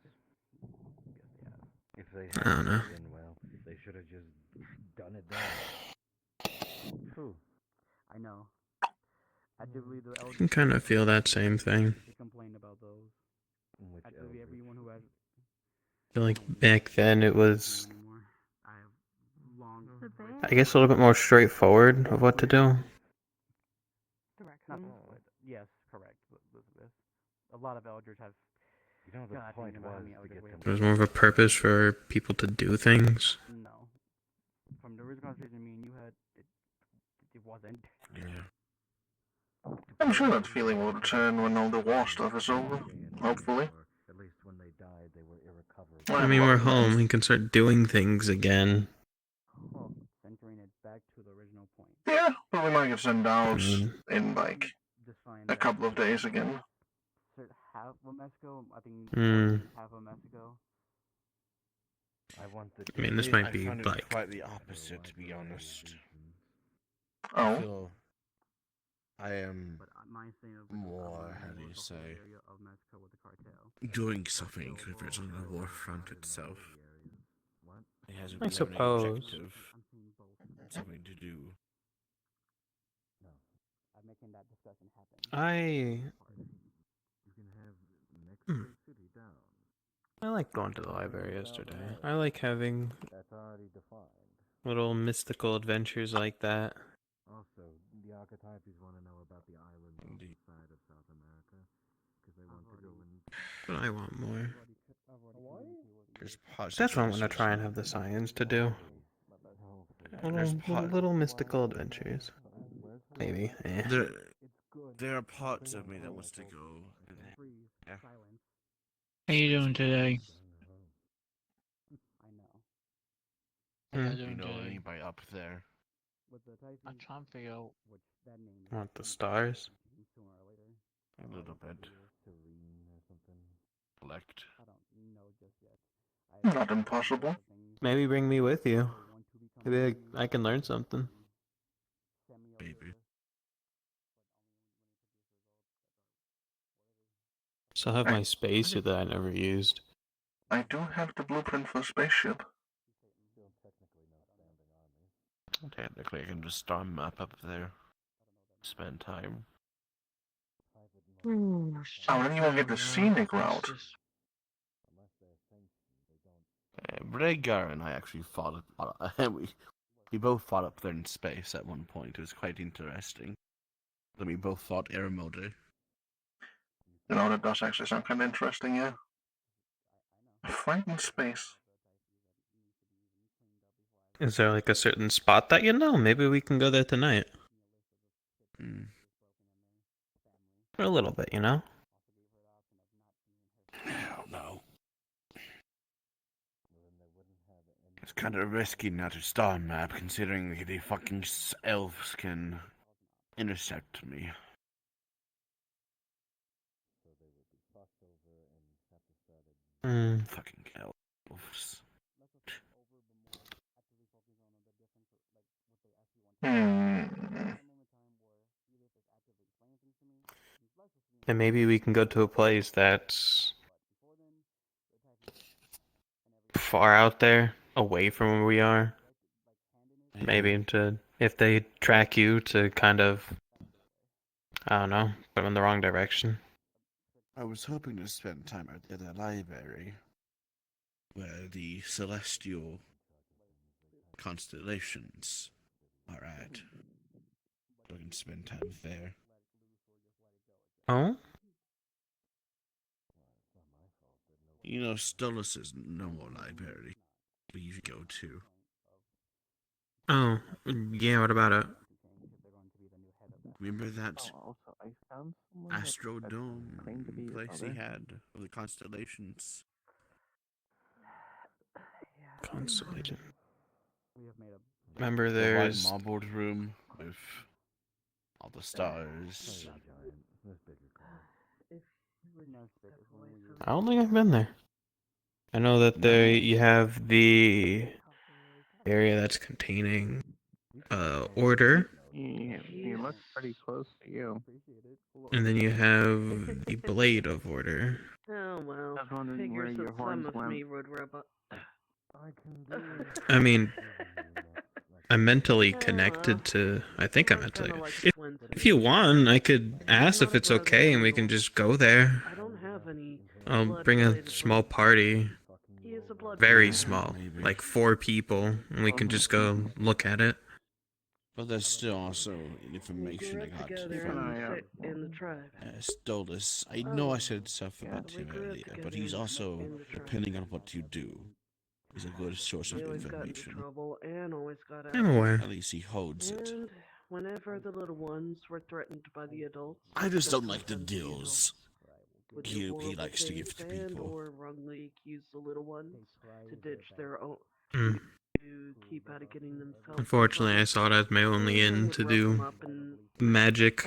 If they I don't know. had been, well, they should have just done it then. True. I know. Actively, the I can kind of feel that same thing. complain about those. Actively, everyone who has. I feel like back then it was, I guess, a little bit more straightforward of what to do. Yes, correct, Elizabeth. A lot of elders have. You know, the point was to get them. There was more of a purpose for people to do things. No. From the original conversation me and you had, it wasn't. Yeah. I'm sure that feeling will return when all the war stuff is over. Hopefully. At least when they died, they were irrecoverable. I mean, we're home. We can start doing things again. Well, centering it back to the original point. Yeah, but we might get sent out in like a couple of days again. Half of Mexico, I think. Half of Mexico. I mean, this might be I find like it quite the opposite, to be honest. Oh. I feel I am more, how do you say, doing something if it's on the war front itself. It hasn't I been suppose. an objective, something to do. I'm making that discussion happen. I like going to the library yesterday. I like having little mystical adventures like that. Also, the archetypes want to know about the islands on the side of South America because they want to go and. But I want more. There's pots. That's what I'm gonna try and have the science to do. Little mystical adventures. Maybe. There are parts of me that wants to go. Yeah. How you doing today? How you Do you doing know today? anybody up there? I'm trying to figure out. Want the stars? A little bit. Collect. Not impossible. Maybe bring me with you. Maybe I can learn something. Maybe. So I have my spacesuit that I never used. I do have the blueprint for a spaceship. Technically, I can just start a map up there. Spend time. Oh, then you won't get the scenic route. Rhaegar and I actually fought. We both fought up there in space at one point. It was quite interesting. Then we both fought Aramode. You know, that does actually sound kind of interesting, yeah. A fight in space. Is there like a certain spot that you know? Maybe we can go there tonight. For a little bit, you know? I don't know. It's kind of risky not to star map, considering the fucking elves can intercept me. Fucking elves. And maybe we can go to a place that's far out there, away from where we are. Maybe to, if they track you, to kind of, I don't know, put them in the wrong direction. I was hoping to spend time at the library, where the celestial constellations are at. So I can spend time there. Oh? You know, Stolas' normal library we usually go to. Oh, yeah, what about it? Remember that Astrodome place he had of the constellations? Constellation. Remember The white there's... marbled room with all the stars. I don't think I've been there. I know that there you have the area that's containing order. He looks pretty close to you. And then you have the blade of order. Oh well. I was wondering where Figures your that some horns of went. me would rub up. I mean, I'm mentally connected to. I think I'm mentally. If you want, I could ask if it's okay, and we can just go there. I don't have any. I'll bring a small party. He is a blood Very related. small, like 4 people, and we can just go look at it. But there's still also information I got from in the tribe. Stolas. I know I said stuff about him earlier, but he's also, depending on what you do, is a good source of He always got into information. trouble and always got out. I'm aware. At least he holds it. And whenever the little ones were threatened by the adults, I just don't like the deals he likes to give to people. Or wrongly accuse the little ones to ditch their own. Mm. To keep out of getting themselves. Unfortunately, I saw it as my only in to do magic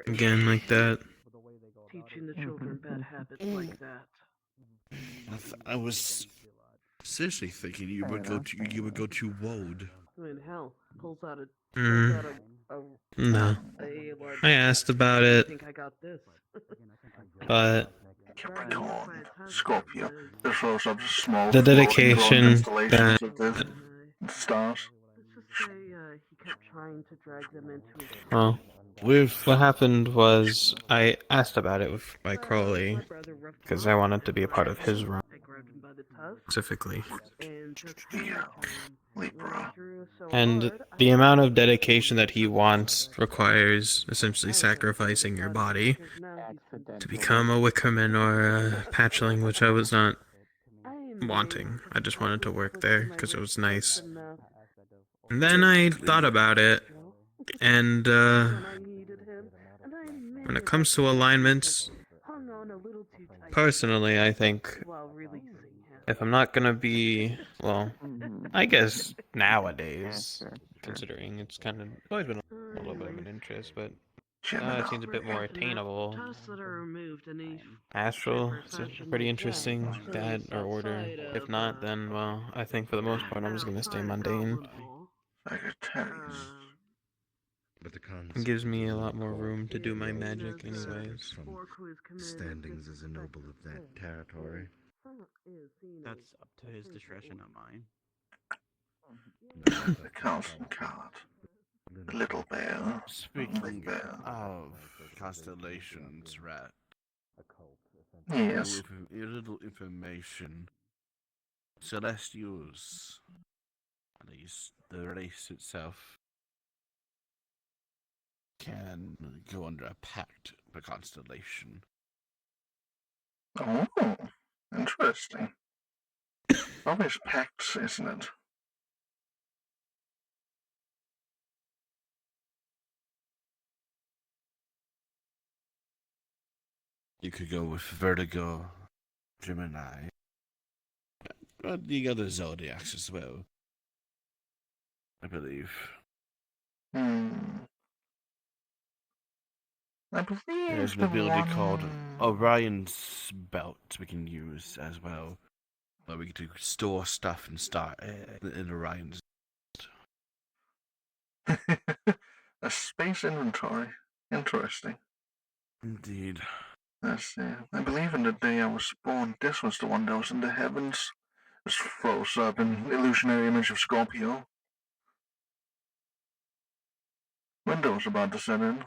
again like that. Teaching the children bad habits like that. I was seriously thinking you would go to Woad. I mean, hell, pulls out a No. I asked about it, think I got this. but Capricorn, Scorpio. This shows up small the dedication constellations that of the stars. Let's just say he kept trying to drag them into his. well, what happened was I asked about it with my Crowley because I wanted to be a part of his run specifically. And the amount of dedication that he wants requires essentially sacrificing your body to become a Wickerman or a Patchling, which I was not wanting. I just wanted to work there because it was nice. And then I thought about it, and when it comes to alignments, personally, I think if I'm not gonna be, well, I guess nowadays, considering it's kind of always been a little bit of an interest, but now it seems a bit more attainable. Astral, it's pretty interesting, that or order. If not, then, well, I think for the most part, I'm just gonna stay mundane. It gives me a lot more room to do my magic anyways. Standings as a noble of that territory. That's up to his discretion, not mine. The council card. Little bear. Speaking of constellations, Rat. Yes. A little information. Celestials, at least the race itself, can go under a pact, a constellation. Oh, interesting. Always pacts, isn't it? You could go with Vertigo, Gemini, the other zodiacs as well, I believe. I believe there's an the ability one... called Orion's Belt we can use as well, where we can store stuff and start in Orion's. A space inventory. Interesting. Indeed. Let's see. I believe in the day I was born, this was the one that was in the heavens. Just froze up an illusionary image of Scorpio. Window's about to set in.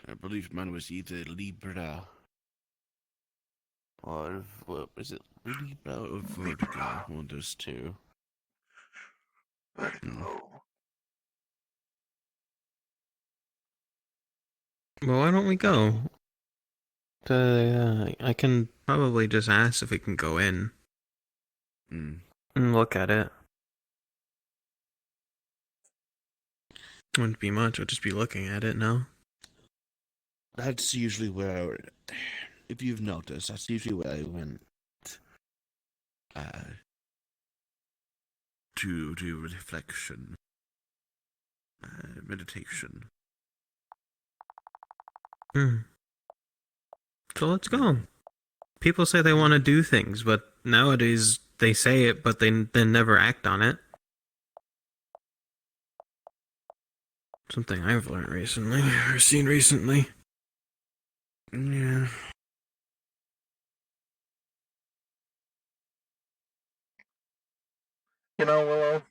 I believe mine was either Libra or what was it? Libra or Vertigo? One of those two. Vertigo. Well, why don't we go? I can probably just ask if we can go in. Mm. And look at it. Wouldn't be much, I'd just be looking at it now. That's usually where, if you've noticed, that's usually where I went to do reflection, meditation. So let's go. People say they want to do things, but nowadays they say it, but they then never act on it. Something I've learned recently, or seen recently. Yeah. You know, Willow,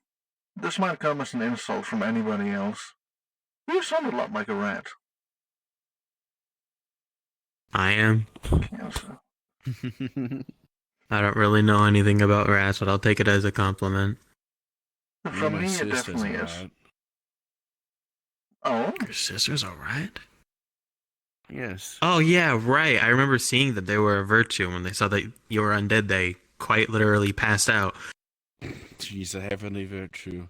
this might come as an insult from anybody else. You sound a lot like a rat. I am. Yes. I don't really know anything about rats, but I'll take it as a compliment. For me, it definitely is. Oh? Your sister's a rat? Yes. Oh, yeah, right. I remember seeing that they were a virtue. When they saw that you were undead, they quite literally passed out. She's a heavenly virtue.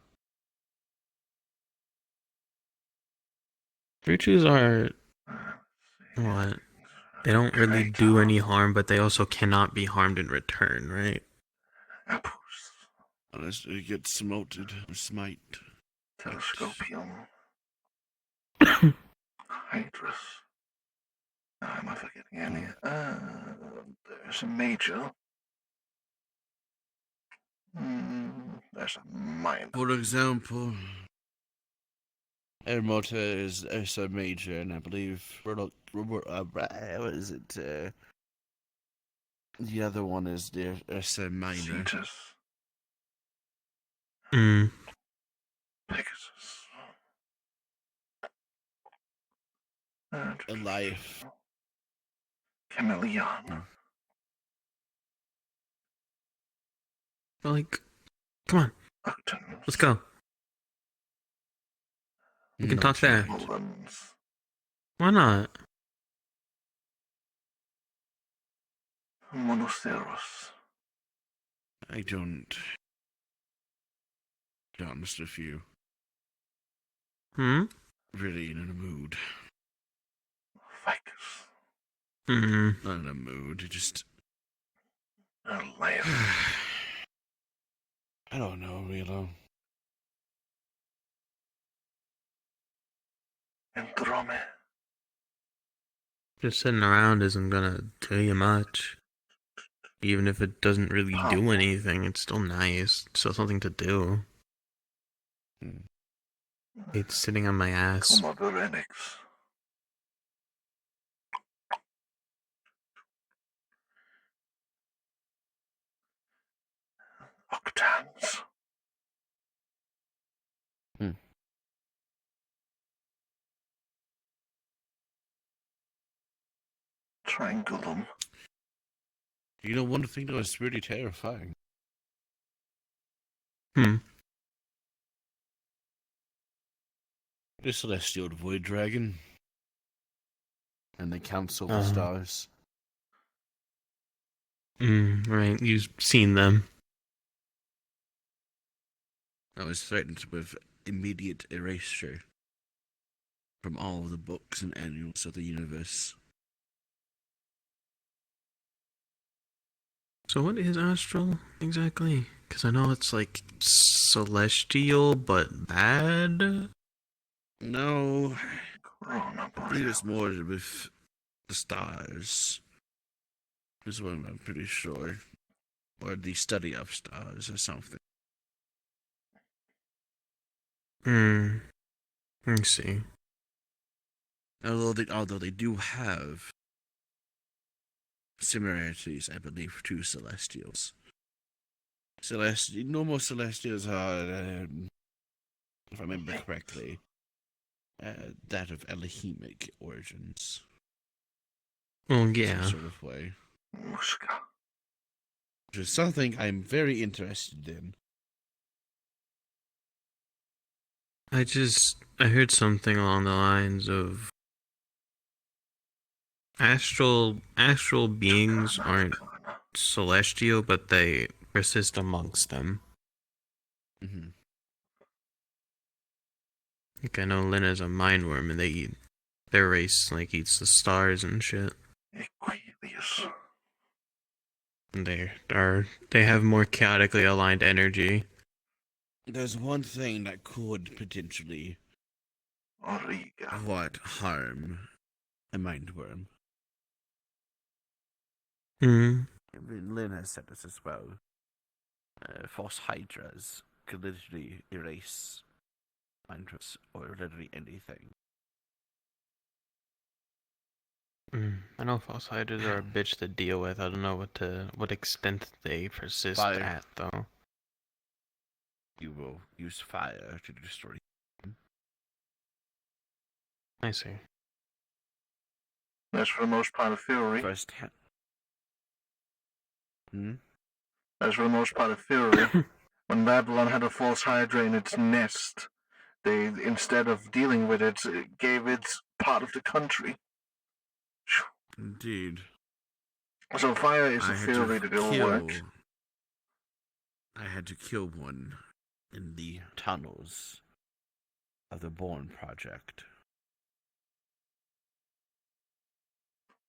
Virtues are... what? They don't really do any harm, but they also cannot be harmed in return, right? Unless they get smoted or smite. Telescopium. Hydrus. Am I forgetting any? There's a major. There's a minor. For example, Ermota is Ursa Major, and I believe what is it? The other one is the Ursa Minor. Cetus. Mm. Pegasus. Elias. Chameleon. Like, come on. Let's go. We can talk there. Why not? Monoceros. I don't. To be honest with you. Really in a mood. Ficus. Not in a mood, just. Lion. I don't know, Rilo. Androme. Just sitting around isn't gonna do you much. Even if it doesn't really do anything, it's still nice. It's still something to do. It's sitting on my ass. Comodorenix. Octans. Triangulum. You know, one thing that was really terrifying. The celestial void dragon. And the council of stars. Right, you've seen them. I was threatened with immediate erasure from all of the books and annuals of the universe. So what is astral exactly? Because I know it's like celestial, but bad. No, I believe it's more with the stars. Is what I'm pretty sure, or the study of stars or something. I see. Although they do have similarities, I believe, to celestials. Normal celestials are, if I remember correctly, that of Elohimic origins. Oh, yeah. Some sort of way. Which is something I'm very interested in. I heard something along the lines of astral beings aren't celestial, but they persist amongst them. Mm-hmm. Like I know Lena's a mind worm, and their race eats the stars and shit. And they have more chaotically aligned energy. There's one thing that could potentially harm a mind worm. Lynn has said this as well. False hydras could literally erase mind worms or literally anything. I know false hydras are a bitch to deal with. I don't know what extent they persist at, though. You will use fire to destroy them. I see. That's for the most part a theory. That's for the most part a theory. When Babylon had a false hydra in its nest, they, instead of dealing with it, gave it part of the country. Indeed. So fire is a theory that it'll work. I had to kill one in the tunnels of the Born Project.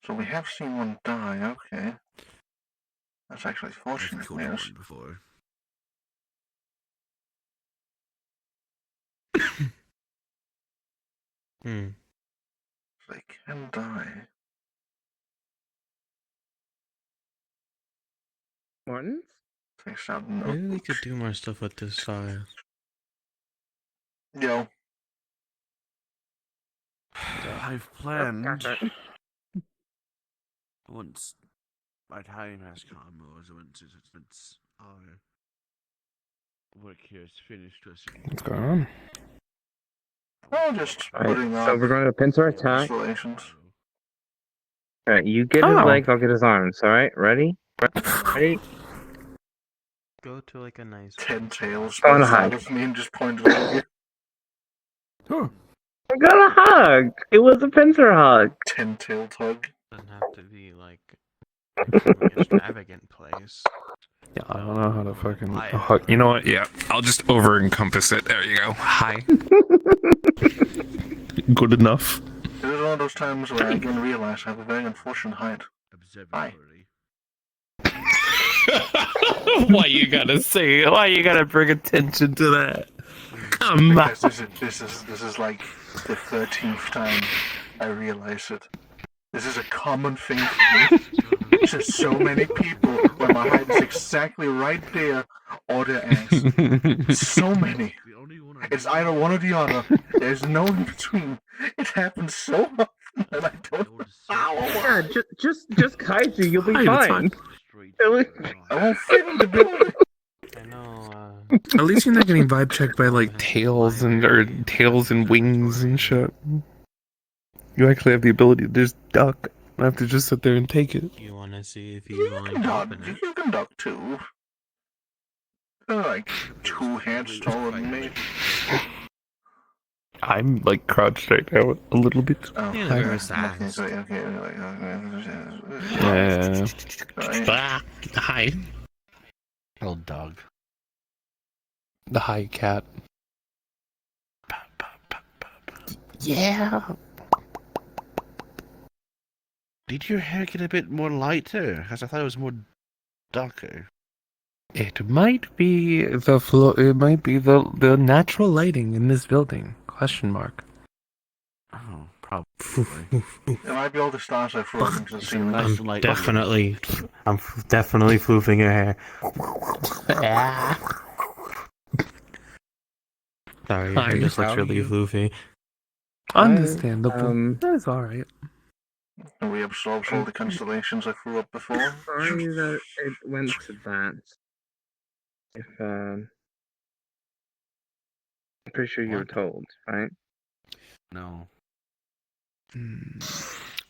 So we have seen one die, okay. That's actually fortunate. I've killed one before. They can die. Martin? Maybe we could do more stuff with this fire. Yo. I've planned. Once my time has come, or once our work here is finished. What's going on? Oh, just Alright, so we're going to pincer attack. Alright, you get his legs, I'll get his arms, alright? Ready? Ready? Go to like a nice 10 tails on a side hug. of me and just pointed at you. I got a hug! It was a pincer hug! 10-tailed hug. Doesn't have to be like some extravagant place. Yeah, I don't know how to fucking. hug. You know what? Yeah, I'll just over encompass it. There you go. Hi. Good enough. This is one of those times where I again realize I have a very unfortunate height. Hi. Why you gotta bring attention to that? Come on. Because this is like the 13th time I realize it. This is a common thing for me. There's so many people where my height is exactly right there or their ass. So many. It's either one or the other. There's no in between. It happens so often that I don't know how. Yeah, just kaiju, you'll be fine. I won't fit in the building. I know. At least you're not getting vibe checked by like tails and wings and shit. You actually have the ability to just duck. I have to just sit there and take it. You want to see if he's willing to open it? You can duck too. They're like 2 heads taller than me. I'm like crouched right now a little bit. Oh, Yeah, high. very fast. Yeah. Right. Hi. Old dog. The high cat. Yeah. Did your hair get a bit more lighter? Because I thought it was more darker. It might be the floor. It might be the natural lighting in this building. Question mark. Oh, probably. It might be all the stars I threw up into the ceiling. Nice and light. Definitely, I'm definitely floofing your hair. Sorry, your hair just looks really floofy. Understandable. That's alright. And we absorbed all the constellations I threw up before. Sorry that it went to that. If I'm pretty sure you were told, right? No. I'm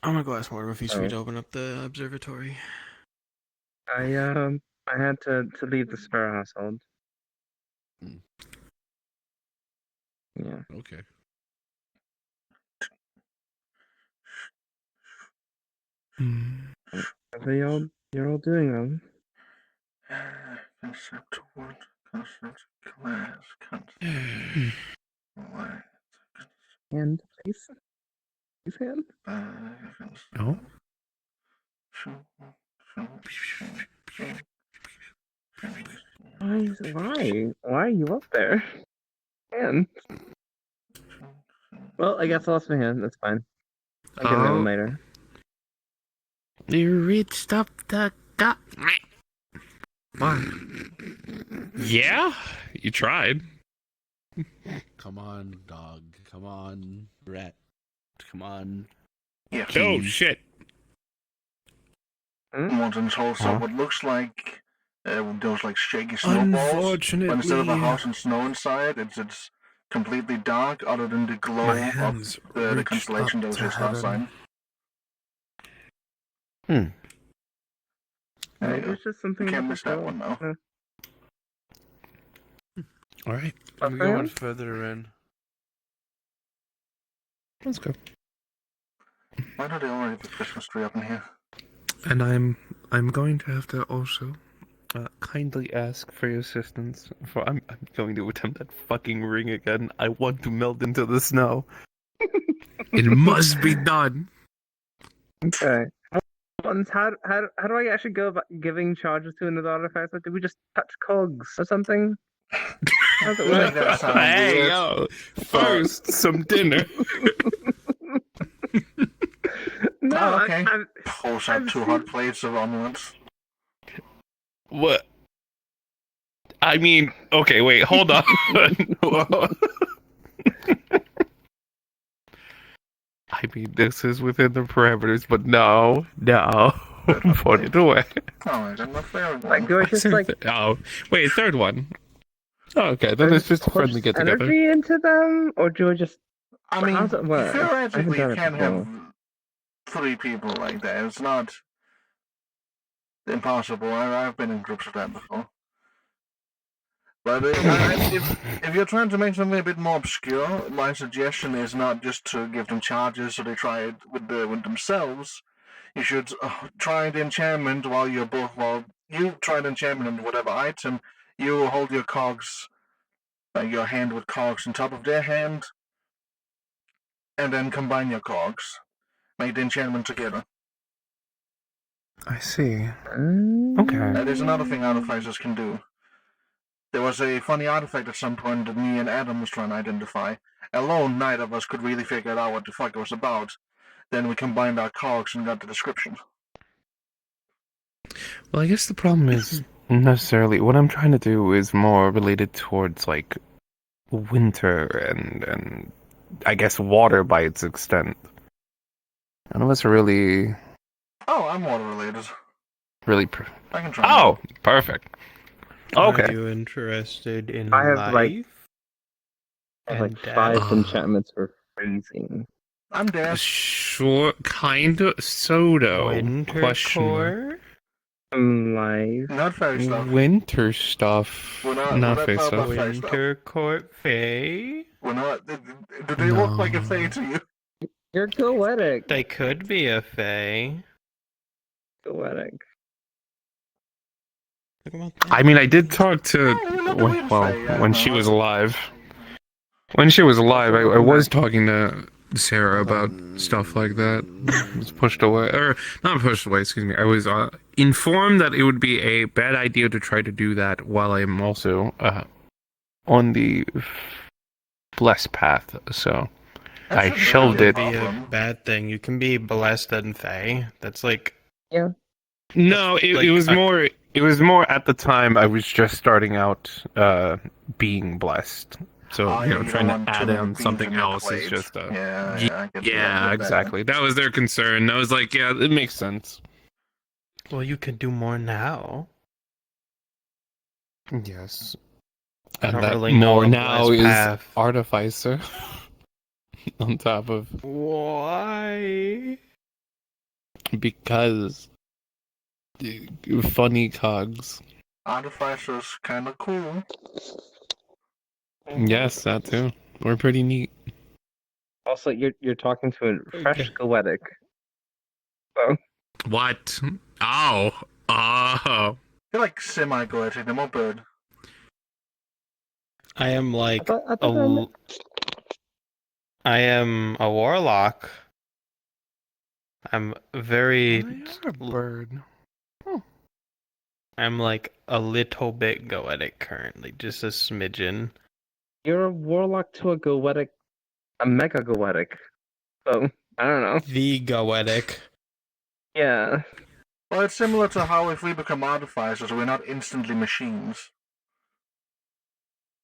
gonna go ask Mortimer if he's free to open up the observatory. I had to leave the Sparrow household. Yeah. Okay. So you're all doing them. Concept 1, concept class, concept. Hand, please. Please hand. No. Why are you up there? Hand. Well, I guess I lost my hand. That's fine. I'll get another one later. You reached up the gut. Why? Yeah, you tried. Come on, dog. Come on, rat. Come on. Yeah. Oh shit. Modern also what looks like those like shaky snowballs. But instead of a house and snow inside, it's completely dark other than the glow of the constellation that was just last time. It's just something. Can't miss that one though. All right. I'm going further in. Let's go. Why don't they already have the Christmas tree up in here? And I'm going to have to also kindly ask for your assistance. For I'm going to attempt that fucking ring again. I want to melt into the snow. It must be done. Okay. How do I actually go about giving charges to another artifact? Like, did we just touch cogs or something? How's it work? Hey yo! First, some dinner. No, okay. Pulls out 2 hot plates of omelets. What? I mean, okay, wait, hold on. I mean, this is within the parameters, but no, put it away. Oh, I got my favorite one. Like, do I just like? Oh, wait, third one. Oh, okay, then it's just a friendly get together. Energy into them, or do I just? I mean, how's it work? theoretically, you can't have before. 3 people like that. It's not impossible. I've been in groups of that before. But if you're trying to make something a bit more obscure, my suggestion is not just to give them charges so they try it with themselves. You should try the enchantment while you try the enchantment on whatever item. You hold your cogs, your hand with cogs on top of their hand, and then combine your cogs. Make the enchantment together. I see. Okay. That is another thing artificers can do. There was a funny artifact at some point that me and Adam was trying to identify. Alone, neither of us could really figure out what the fuck it was about. Then we combined our cogs and got the description. Well, I guess the problem is necessarily what I'm trying to do is more related towards like winter and I guess water by its extent. None of us are really. Oh, I'm water related. Really. I can try. Oh, perfect. Okay. Are you interested in I have life? like 5 enchantments for freezing. I'm dead. Sure, kind of, soda. Question mark. Life. Not fairy stuff. Winter stuff. We're not Fey talking stuff. about fairy stuff. Winter Court Fae? We're not. Do they look like a fae to you? You're poetic. They could be a Fae. Poetic. I mean, I did talk to. When she was alive. When she was alive, I was talking to Sarah about stuff like that. Was pushed away, or not pushed away. Excuse me. I was informed that it would be a bad idea to try to do that while I'm also on the blessed path. So I shelved it. Be a bad thing. You can be blessed and Fae. That's like. Yeah. No, it was more. It was more at the time I was just starting out being blessed. So, trying to add on something else is just yeah, exactly. That was their concern. I was like, yeah, it makes sense. Well, you can do more now. Yes. I And don't that really know more a now blessed is path. Artificer. On top of. Why? Because. Funny cogs. Artificer's kind of cool. Yes, that too. We're pretty neat. Also, you're talking to a fresh goetic. So. What? Oh. Oh. You're like semi-goetic, they're more bird. I am like I thought I am a warlock. I'm very You're a bird. I'm like a little bit goetic currently, just a smidgen. You're a warlock to a goetic, a mega goetic. So, I don't know. The goetic. Yeah. Well, it's similar to how if we become artificers, we're not instantly machines.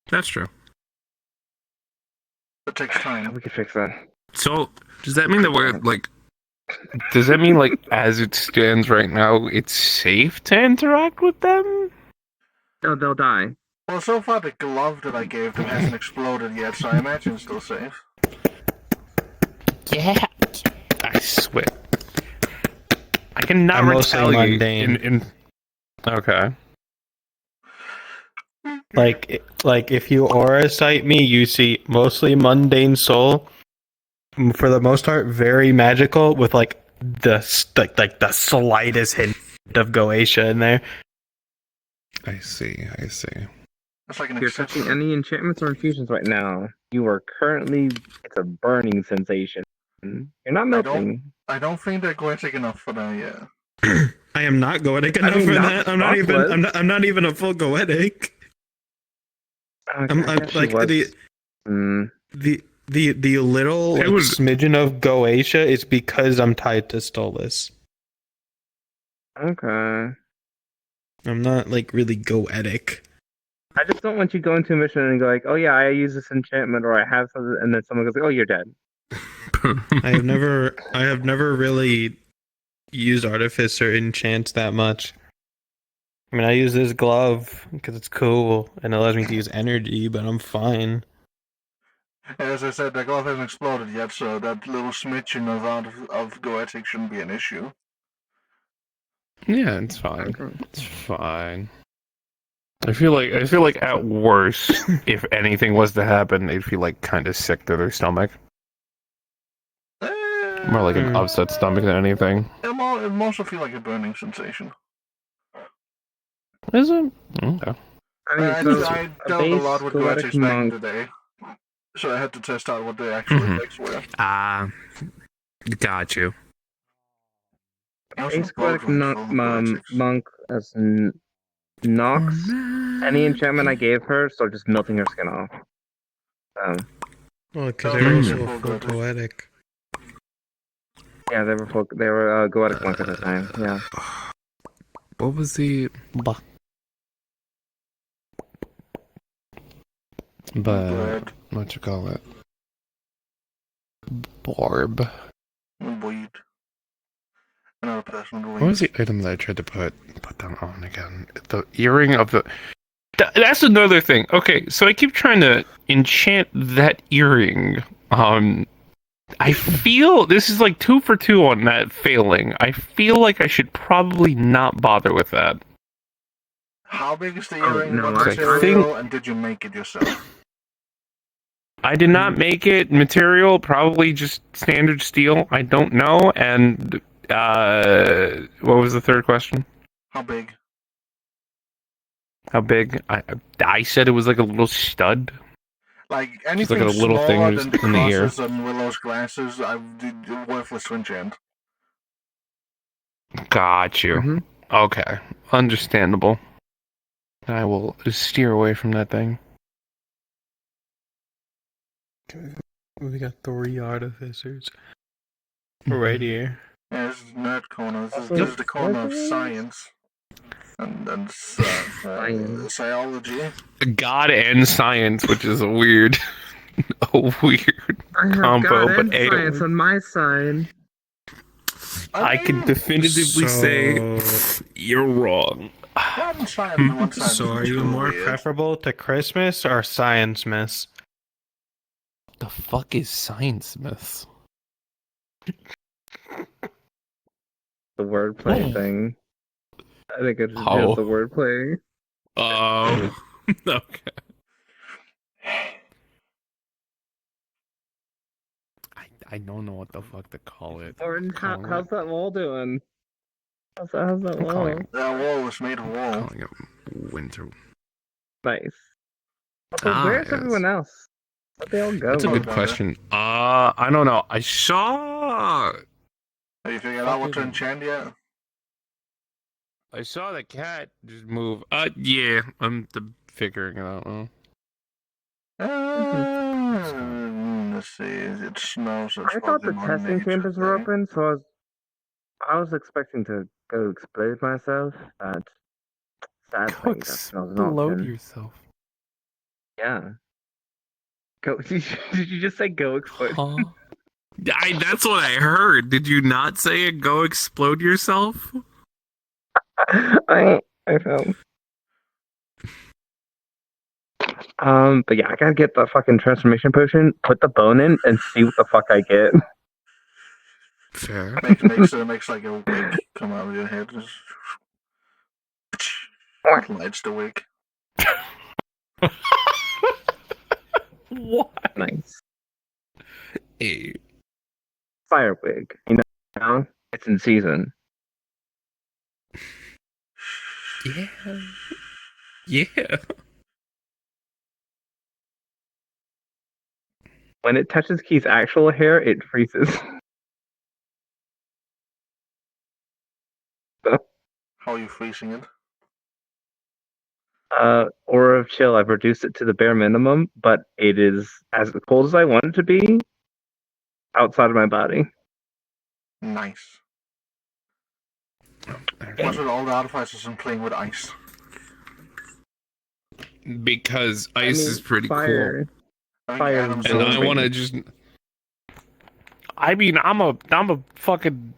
That's true. It takes time. We could fix that. So, does that mean that we're like? Does that mean like, as it stands right now, it's safe to interact with them? No, they'll die. Well, so far the glove that I gave them hasn't exploded yet, so I imagine it's still safe. Yeah. I swear. I cannot I'm mostly retaliate mundane. Okay. Like if you aura sight me, you see mostly mundane soul. For the most part, very magical with like the slightest hint of Goetia in there. I see. It's like an If you're touching any enchantments or infusions right now, you are currently. It's a burning sensation. You're not melting. I don't think they're goetic enough for that yet. I am not goetic enough for that. I'm not even. I'm not even a full goetic. I'm like the little like, smidgen of Goetia is because I'm tied to Stolas. Okay. I'm not like really goetic. I just don't want you to go into a mission and go like, oh yeah, I use this enchantment or I have something, and then someone goes like, oh, you're dead. I have never really used Artificer enchants that much. I mean, I use this glove because it's cool and it allows me to use energy, but I'm fine. As I said, the glove hasn't exploded yet, so that little smidgen of goetic shouldn't be an issue. Yeah, it's fine. It's fine. I feel like at worst, if anything was to happen, they'd feel like kind of sick to their stomach. More like an upset stomach than anything. It also feel like a burning sensation. Is it? Okay. I dealt a lot with goetics back in the day, so I had to test out what the actual effects were. Got you. Base goetic monk as knocks any enchantment I gave her, so just melting her skin off. Well, because they were also full poetic. Yeah, they were goetic monk at the time. Yeah. What was the? But what you call it? Barb. Weed. Another person. What was the item that I tried to put that on again? The earring of the. That's another thing. Okay, so I keep trying to enchant that earring I feel this is like 2 for 2 on that failing. I feel like I should probably not bother with that. How big is the earring? no, What I material? And did you make it yourself? I did not make it. Material, probably just standard steel. I don't know. And what was the third question? How big? How big? I said it was like a little stud. Like Just anything like a little thing smaller just than the in the ear. crosses and Willow's glasses, worthless to enchant. Got you. Okay, understandable. I will steer away from that thing. We got 3 artificers right here. Yeah, this is nerd corner. This is the corner of science and physiology. God and science, which is a weird I have combo, God but and science on my side. I can definitively say you're wrong. So are you more preferable to Christmas or Science Miss? The fuck is Science Miss? The wordplay thing. I think it's just Oh. the wordplay. Oh. Okay. I don't know what the fuck to call it. Orange, how's that wall doing? How's that wall? That wall was made of wool. Calling it winter. Nice. Where's everyone else? Where'd they all go? That's a good question. I don't know. I saw. Have you figured out what to enchant yet? I saw the cat just move. Yeah, I'm figuring it out. Let's see. It snows. I thought the testing chambers were open, so I was expecting to go explode myself, but sadly, that's not an Explode option. yourself. Yeah. Go. Did you just say go explode? Huh? That's what I heard. Did you not say it? Go explode yourself? I felt. But yeah, I gotta get the fucking transformation potion, put the bone in, and see what the fuck I get. Fair. Makes like a wig come out of your head. Lights the wig. What? Nice. Hey. Fire wig. You know, it's in season. Yeah. Yeah. When it touches Key's actual hair, it freezes. How are you freezing it? Aura of Chill, I've reduced it to the bare minimum, but it is as cold as I want it to be outside of my body. Nice. What's with all the artificers and playing with ice? Because ice is pretty fire. cool. Fire. And I want to just. I mean, I'm a fucking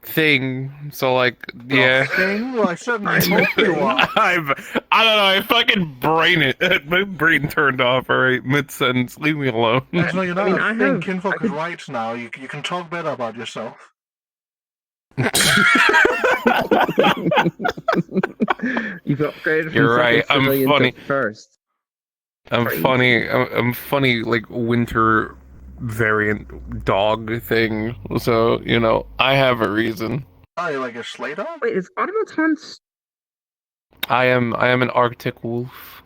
thing. So like, yeah. Thing? Well, I certainly hope you are. I don't know. I fucking my brain turned off. All right, mid sentence. Leave me alone. So you're not a thing. Kinfolk is right now. You can talk better about yourself. You've upgraded from You're right. I'm civilian funny. to first. I'm funny. I'm funny. Like winter variant dog thing. So you know, I have a reason. Oh, you like a sleigh dog? Wait, is automaton? I am an Arctic wolf.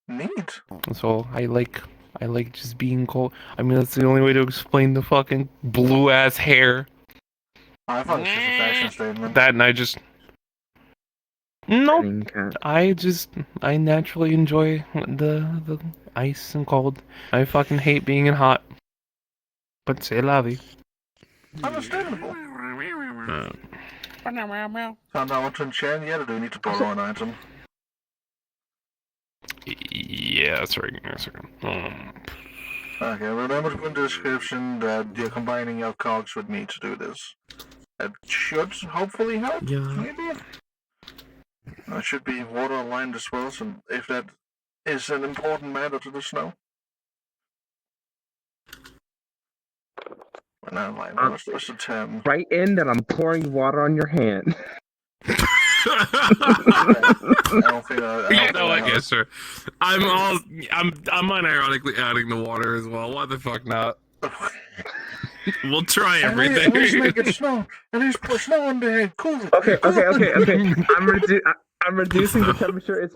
Neat. So I like just being cold. I mean, that's the only way to explain the fucking blue ass hair. I thought it was just a fashion statement. That and I just. Nope. I naturally enjoy the ice and cold. I fucking hate being in hot. But c'est la vie. Understandable. Found out what to enchant yet, or do we need to borrow an item? Yeah, that's right. Okay, remember to put in the description that you're combining your cogs with me to do this. That should hopefully help, maybe? It should be water aligned as well, so if that is an important matter to the snow. Never mind. What's the term? Right in that I'm pouring water on your hand. No, I guess sure. I'm unironically adding the water as well. Why the fuck not? We'll try everything. At least make it snow. At least put snow on the head. Cool. Okay. I'm reducing the temperature. It's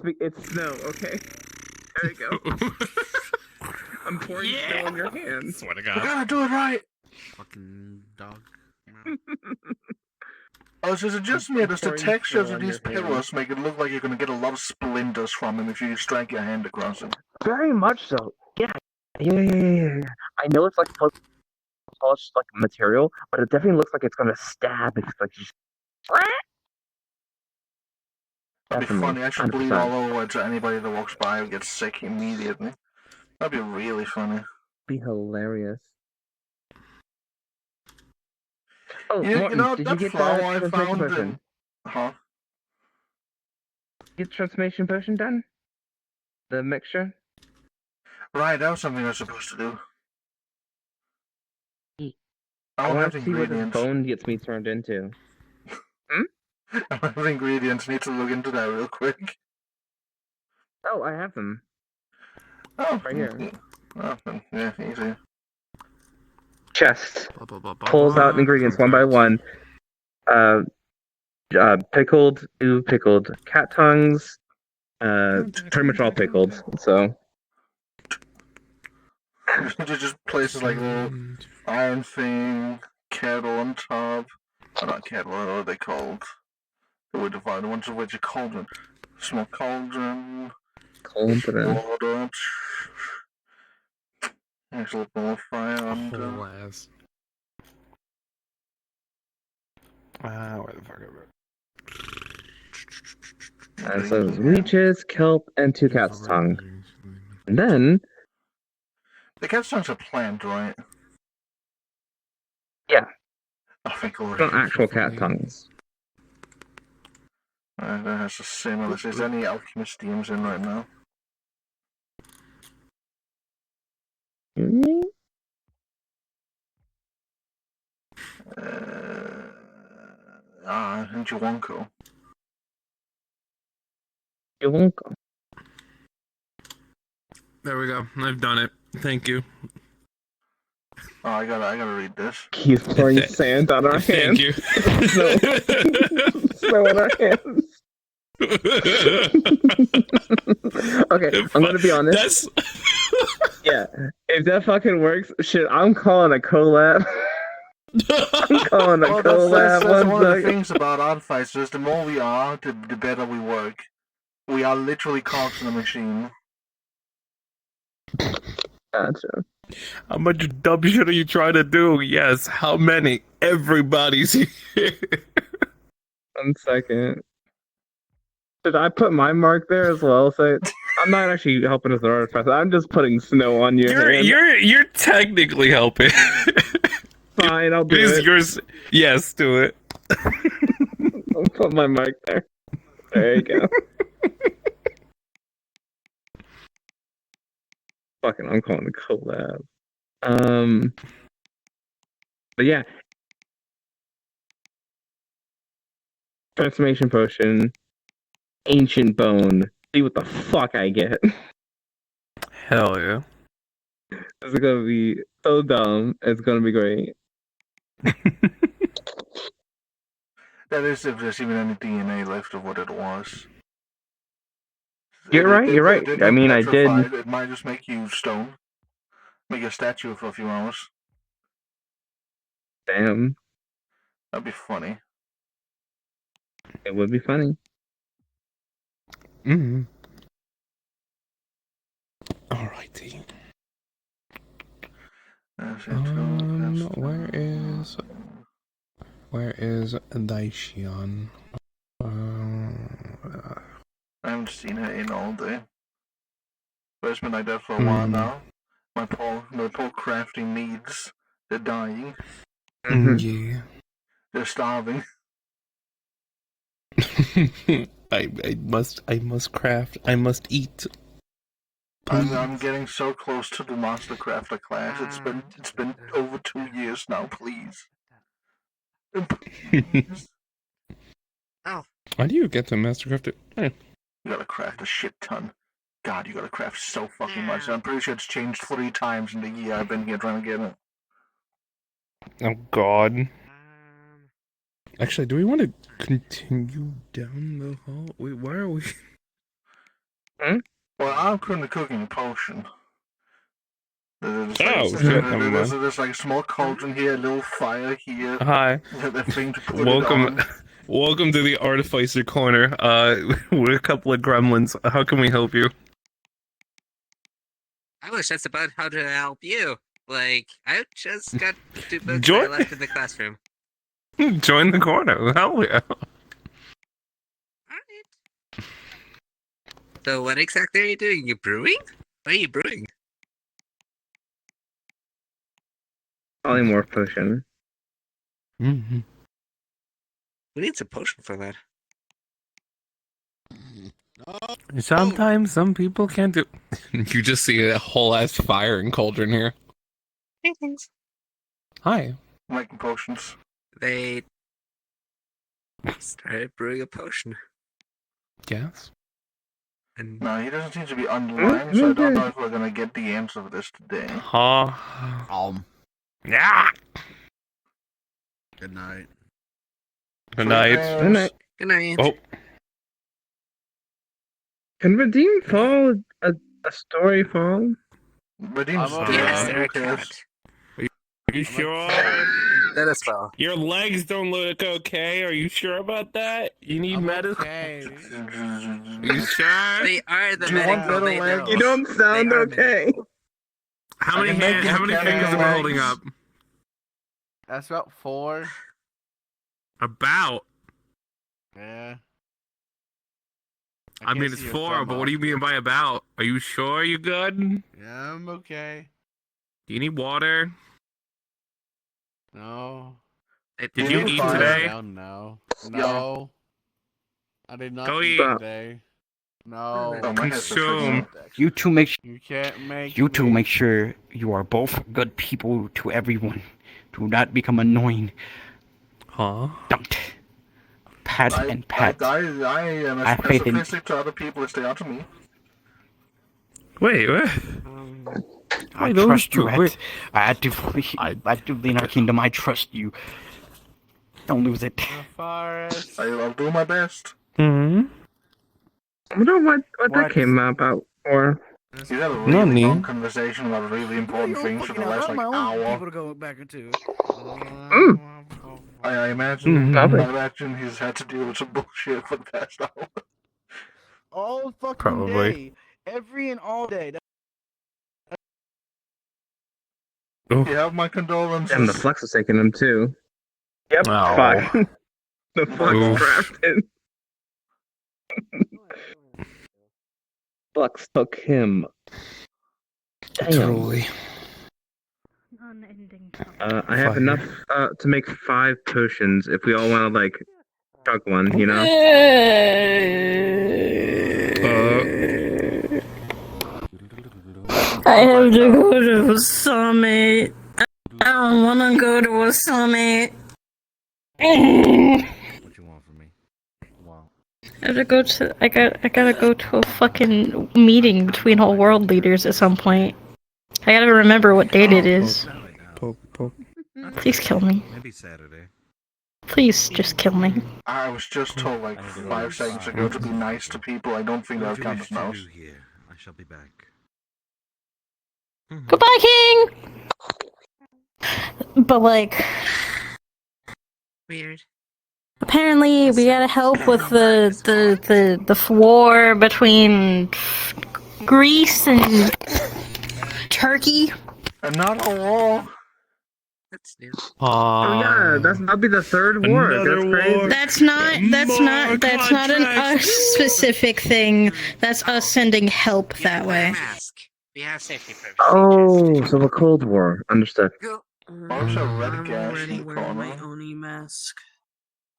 snow. Okay. There you go. I'm pouring snow on your hand. Swear to We God. gotta do it right. Fucking dog. Oh, so it's just me. Does the textures of these pillows make it look like you're gonna get a lot of splinters from them if you strike your hand across them? Very much so. Yeah. I know it's like polished like material, but it definitely looks like it's gonna stab. It's like just. That'd be Definitely, funny. I should bleed 100%. all over to anybody that walks by who gets sick immediately. That'd be really funny. Be hilarious. Oh, You Morton, know, did that you get flower that I transformation found potion? Huh? Get the transformation potion done? The mixture? Right, that was something I was supposed to do. I don't want have to the see what this ingredients. bone gets me turned into. I don't have the ingredients. Need to look into that real quick. Oh, I have them. Oh, right here. Oh, yeah, easy. Chest. Pulls out ingredients one by one. Pickled, two pickled cat tongues. Pretty much all pickled. So. Just places like little iron thing, kettle on top. Oh, not kettle, what are they called? The way divide the ones of which are cauldron. Small cauldron. Water. There's a little ball of fire under. Whole ass. Where the fuck are So there's leeches, kelp, and two cat's tongue. And then. The cat's tongue's a plant, right? Yeah. I think It's not actual cat tongues. That has the same unless there's any alchemist DMs in right now. And Juwonko. Juwonko. There we go. I've done it. Thank you. Oh, I gotta read this. He's pouring sand on our hands. Thank you. Snow on our hands. Okay, I'm gonna be honest. Yeah, if that fucking works, shit, I'm calling a collab. I'm calling a collab. That's one of the things about art fights is the more we are, the better we work. We are literally cogs in a machine. Gotcha. How much dumb shit are you trying to do? Yes. How many? Everybody's here. 1 second. Did I put my mark there as well? So I'm not actually helping with the artifact. I'm just putting snow on your hand. You're technically helping. Fine, I'll do it. Yours. Yes, do it. I'll put my mark there. There you go. Fucking, I'm calling a collab. But yeah. Transformation potion. Ancient bone. See what the fuck I get. Hell yeah. This is gonna be so dumb. It's gonna be great. That is if there's even any DNA left of what it was. You're right. I mean, I did. It might just make you stone. Make a statue for a few hours. Damn. That'd be funny. It would be funny. Mm-hmm. Alrighty. Where is Daishion? I haven't seen her in all day. But it's been like that for a while now. My poor crafting needs. They're dying. Yeah. They're starving. I must craft. I must eat. I'm getting so close to the Monster Crafter class. It's been over 2 years now. Please. Ow. Why do you get to Mastercraft? Hey. You gotta craft a shit ton. God, you gotta craft so fucking much. I'm pretty sure it's changed 3 times in the year I've been here trying to get it. Oh God. Actually, do we want to continue down the hall? Wait, why are we? Well, I'm currently cooking a potion. There's like a small cauldron here, a little fire here. Hi. A thing to put it on. Welcome to the Artificer Corner. We're a couple of gremlins. How can we help you? I wish that's about how to help you. Like, I just got 2 books that I left in the classroom. Join the corner. Hell yeah. So what exactly are you doing? You brewing? What are you brewing? Polymorph potion. Mm-hmm. Who needs a potion for that? Sometimes some people can't do. You just see a whole ass fire and cauldron here. Hey, thanks. Hi. Making potions. They started brewing a potion. Yes. And no, he doesn't seem to be online, so I don't know if we're gonna get the answer for this today. Yeah. Good night. Good night. Good night. Good night. Oh. Can Redeem fall a story fall? Redeem's yes, they're a cat. Are you sure? That as well. Your legs don't look okay. Are you sure about that? You need medicine. Okay. You sure? They are the Do you want medical. better They legs? know. You don't sound They are okay. How many fingers am I holding up? That's about 4. About. Yeah. I mean, it's 4, but what do you mean by about? Are you sure you're good? Yeah, I'm okay. Do you need water? No. Did you eat today? No. No. I did not Go eat eat. today. No. Consume. You two make You can't make you two me. make sure you are both good people to everyone. Do not become annoying. Huh? Don't. Pat and pat. I am I as have faith in- pessimistic to other people as they are to me. Wait, what? I trust you. Actively in our kingdom, I trust you. Don't lose it. I'll do my best. Mm-hmm. I wonder what that came about for. You had a really long conversation about really important things for the last hour. People to go back into. I imagine. Mm-hmm. I imagine he's had to deal with some bullshit for the past hour. All fucking Probably. day. Every and all day. You have my condolences. Damn, the Flex is taking him too. Yep. Oh. Fuck. The Flex Oof. drafted. Flex took him. Damn. Truly. I have enough to make 5 potions if we all want to like chug one, you know. I have to go to a summit. I don't want to go to a summit. What you want from me? Wow. I have to go to. I gotta go to a fucking meeting between all world leaders at some point. I gotta remember what date it is. Please kill me. Maybe Saturday. Please just kill me. I was just told like 5 seconds ago to be nice to people. I don't think that would count as mouse. I shall be back. Goodbye, King! But like... Weird. Apparently, we gotta help with the war between Greece and Turkey. Another war. That's new. Oh yeah, that'll be the 3rd war. That's crazy. That's not an us specific thing. That's us sending help that way. Mask. We have safety procedures. Oh, so the Cold War. Understood. Also, red I'm gas already in the wearing my corner. Oni mask.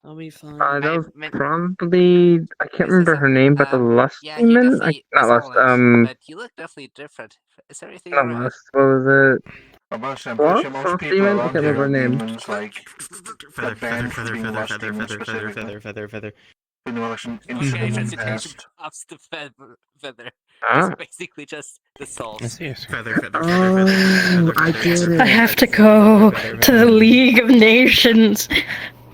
I'll be fine. That was probably I can't remember her name, but the Lust Yeah, he demon. definitely Not is Lust. all but you look definitely different. Is everything Not alright? Lust. What was it? I'm pretty sure most Frost people demon. I around can't here remember are her name. demons, like banned from being lust demons specifically. Feather. You know, like an Okay, incident in the transmutation past. pops the feather. Ah. It's basically just the souls. I get it. I have to go to the League of Nations.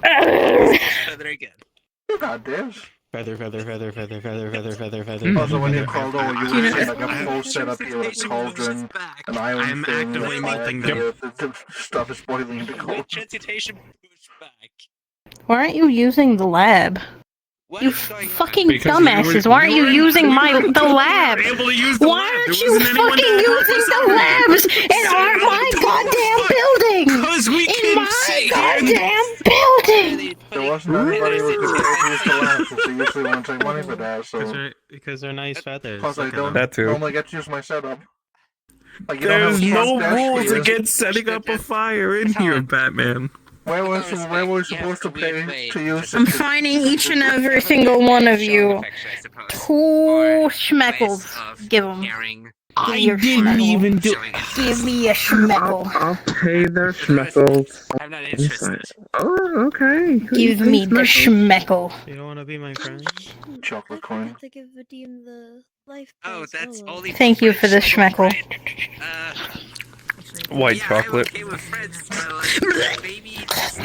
Feather again. God damn. Feather. Also, when you called over, you would see like a full setup here with a cauldron, an iron thing, actively melting the stuff is boiling in the cauldron. Transmutation push back. Why aren't you using the lab? You fucking dumbasses! Why aren't you using the lab? Why aren't you fucking using the labs in my goddamn building? Because we In my goddamn building! There wasn't anybody who could pay to use the labs, so you usually won't take money for that, so... Because they're nice feathers. Plus, I don't That too. normally get to use my setup. Like, you don't have There's a no front desk rules here. against setting up a fire in here, Batman. Where were we supposed to pay to use it? I'm finding each and every single one of you 2 schmeckles. Give them. I didn't even do. Give me a schmeckle. I'll pay their schmeckles. I'm not interested. Oh, okay. Give me the schmeckle. You don't want to be my friend? Chocolate coin. To give Vadim the life. Oh, that's only. Thank you for the schmeckle. White chocolate. I'm okay with friends, but like, maybe just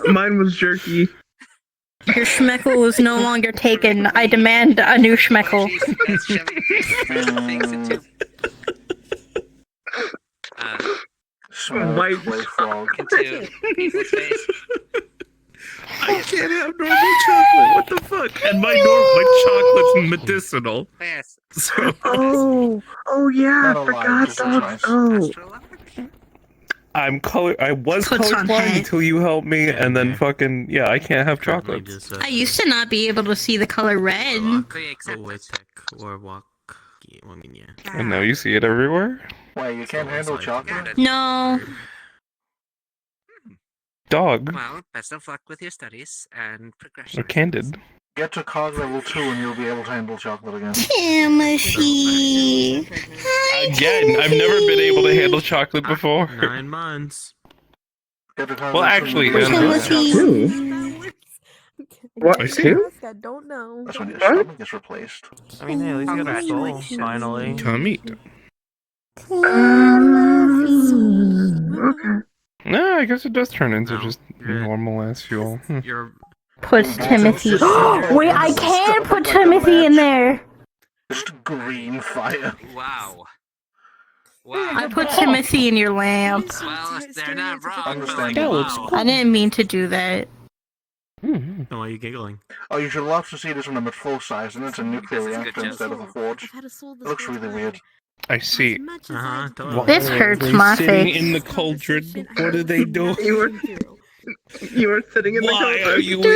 Mine was jerky. Your schmeckle is no longer taken. I demand a new schmeckle. White frog. Into people's face. I can't have normal chocolate. What the fuck? And my chocolate's medicinal. Yes. So. Oh yeah, I forgot those. Oh. I was Puts on colorblind head. until you helped me, and then fucking yeah, I can't have chocolates. I used to not be able to see the color red. Or walk. And now you see it everywhere. Wait, you can't handle chocolate? No. Dog. Well, best of luck with your studies and progression. Or candid. Get to cog level 2 and you'll be able to handle chocolate again. Timothy. Again, I've never been able to handle chocolate before. 9 months. Get to cog Well, level 2 actually, and you'll be able to handle chocolate. What? I see. Two? I don't know. That's when your stomach gets replaced. I mean, hey, at least you got a soul, finally. Tommy. Okay. No, I guess it does turn into just normal ass fuel. Put Timothy. Wait, I can put Timothy in there. Just green fire. Wow. I put Timothy in your lamp. Well, they're not wrong, but like, Understandable. wow. I didn't mean to do that. Why are you giggling? Oh, you should love to see this when I'm at full size, and it's a nuclear reactor instead of a forge. It looks really weird. I see. This hurts They're my sitting face. in the cauldron. What did they do? You were sitting in the Why cauldron. are you in the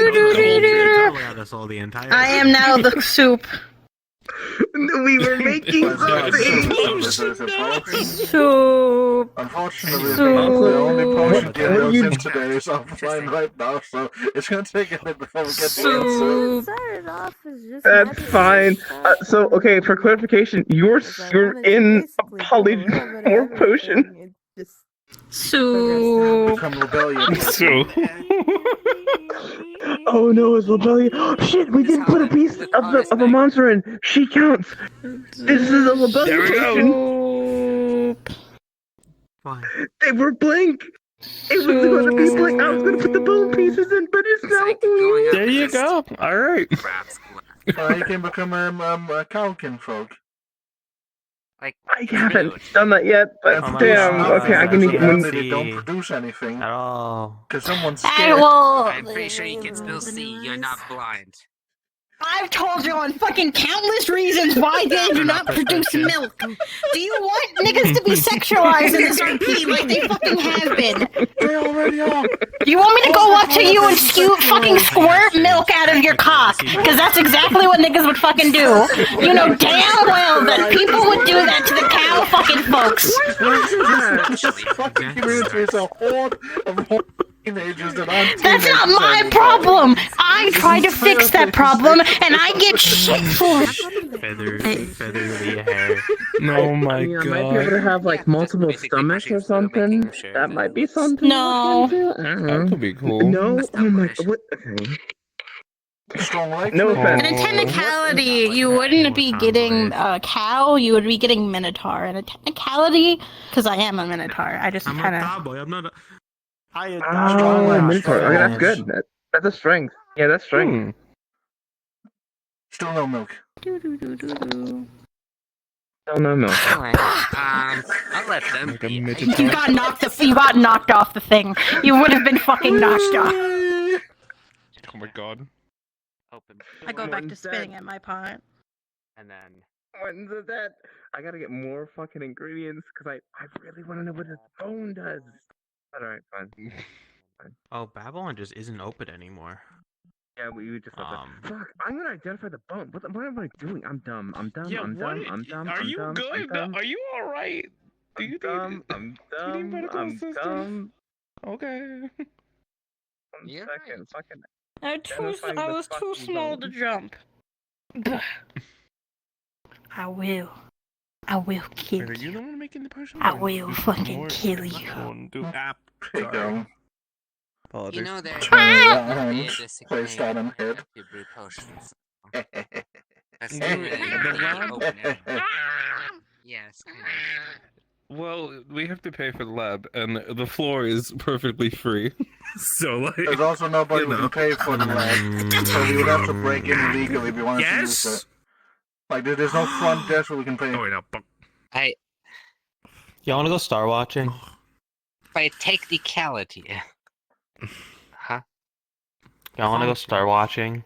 Totally had us all the entire. I am now the soup. We were making something. Soup. Unfortunately, the only potion that goes in today is offline right now, so it's gonna take a bit before we get to it. That's fine. So, okay, for clarification, you're in a polymorph potion. Soup. Become rebellion. So. Oh no, it's rebellion. Oh shit, we didn't put a piece of a monster in. She counts. This is a rebellion potion. They were blank. It was going to be blank. I was going to put the bone pieces in, but it's not. There you go. All right. You can become a Kalkin frog. Like, I haven't done that yet, but That's damn. Okay, I can get when they don't produce anything at all. Because someone's I scared. will. I'm pretty sure you can still see. You're not blind. I've told you on fucking countless reasons why they do not produce milk. Do you want niggas to be sexualized in this RP like they fucking have been? They already are. Do you want me to go up to you and fucking squirt milk out of your cock? Because that's exactly what niggas would fucking do. You know damn well that people would do that to the cow fucking folks. Fucking community is a horde of teenagers that aren't That's not my problem. I try to fix that problem, and I get shit for it. Feathery hair. Oh my I god. might be able to have like multiple stomachs or something. That might be something. No. That could be cool. No. Oh my. What? Okay. Strong leg. No offense. In a technicality, you wouldn't be getting a cow, you would be getting minotaur. In a technicality, because I am a minotaur, I just kind of... I'm not a... Oh, minotaur. Okay, that's good. That's a strength. Yeah, that's strength. Still no milk. Still no milk. I'll let them be. You got knocked off the thing. You would have been fucking knocked off. Oh my god. I go back to spinning at my pot. And then... When's that? I gotta get more fucking ingredients, because I really want to know what this bone does. Alright, fine. Oh, Babylon just isn't open anymore. Yeah, we just have to... Fuck, I'm gonna identify the bone. What am I doing? I'm dumb. I'm dumb. Yeah, I'm what? dumb. I'm dumb. Are I'm you dumb. good? I'm dumb. Are you alright? Do you dumb. I'm dumb. medical I'm assistance? dumb. Okay. One second. Fucking... I was too small to jump. I will kill Are you the one making the potion? I will fucking kill you. You know there Placed on him head. brew potions. That's Yes. Well, we have to pay for the lab, and the floor is perfectly free. So, like... There's also nobody who can pay for the lab, so we would have to break in illegally if we wanted to use it. Like, there's no front desk where we can pay. Oh, wait, no. Y'all wanna go star watching? By technicality. Huh? Y'all wanna go star watching?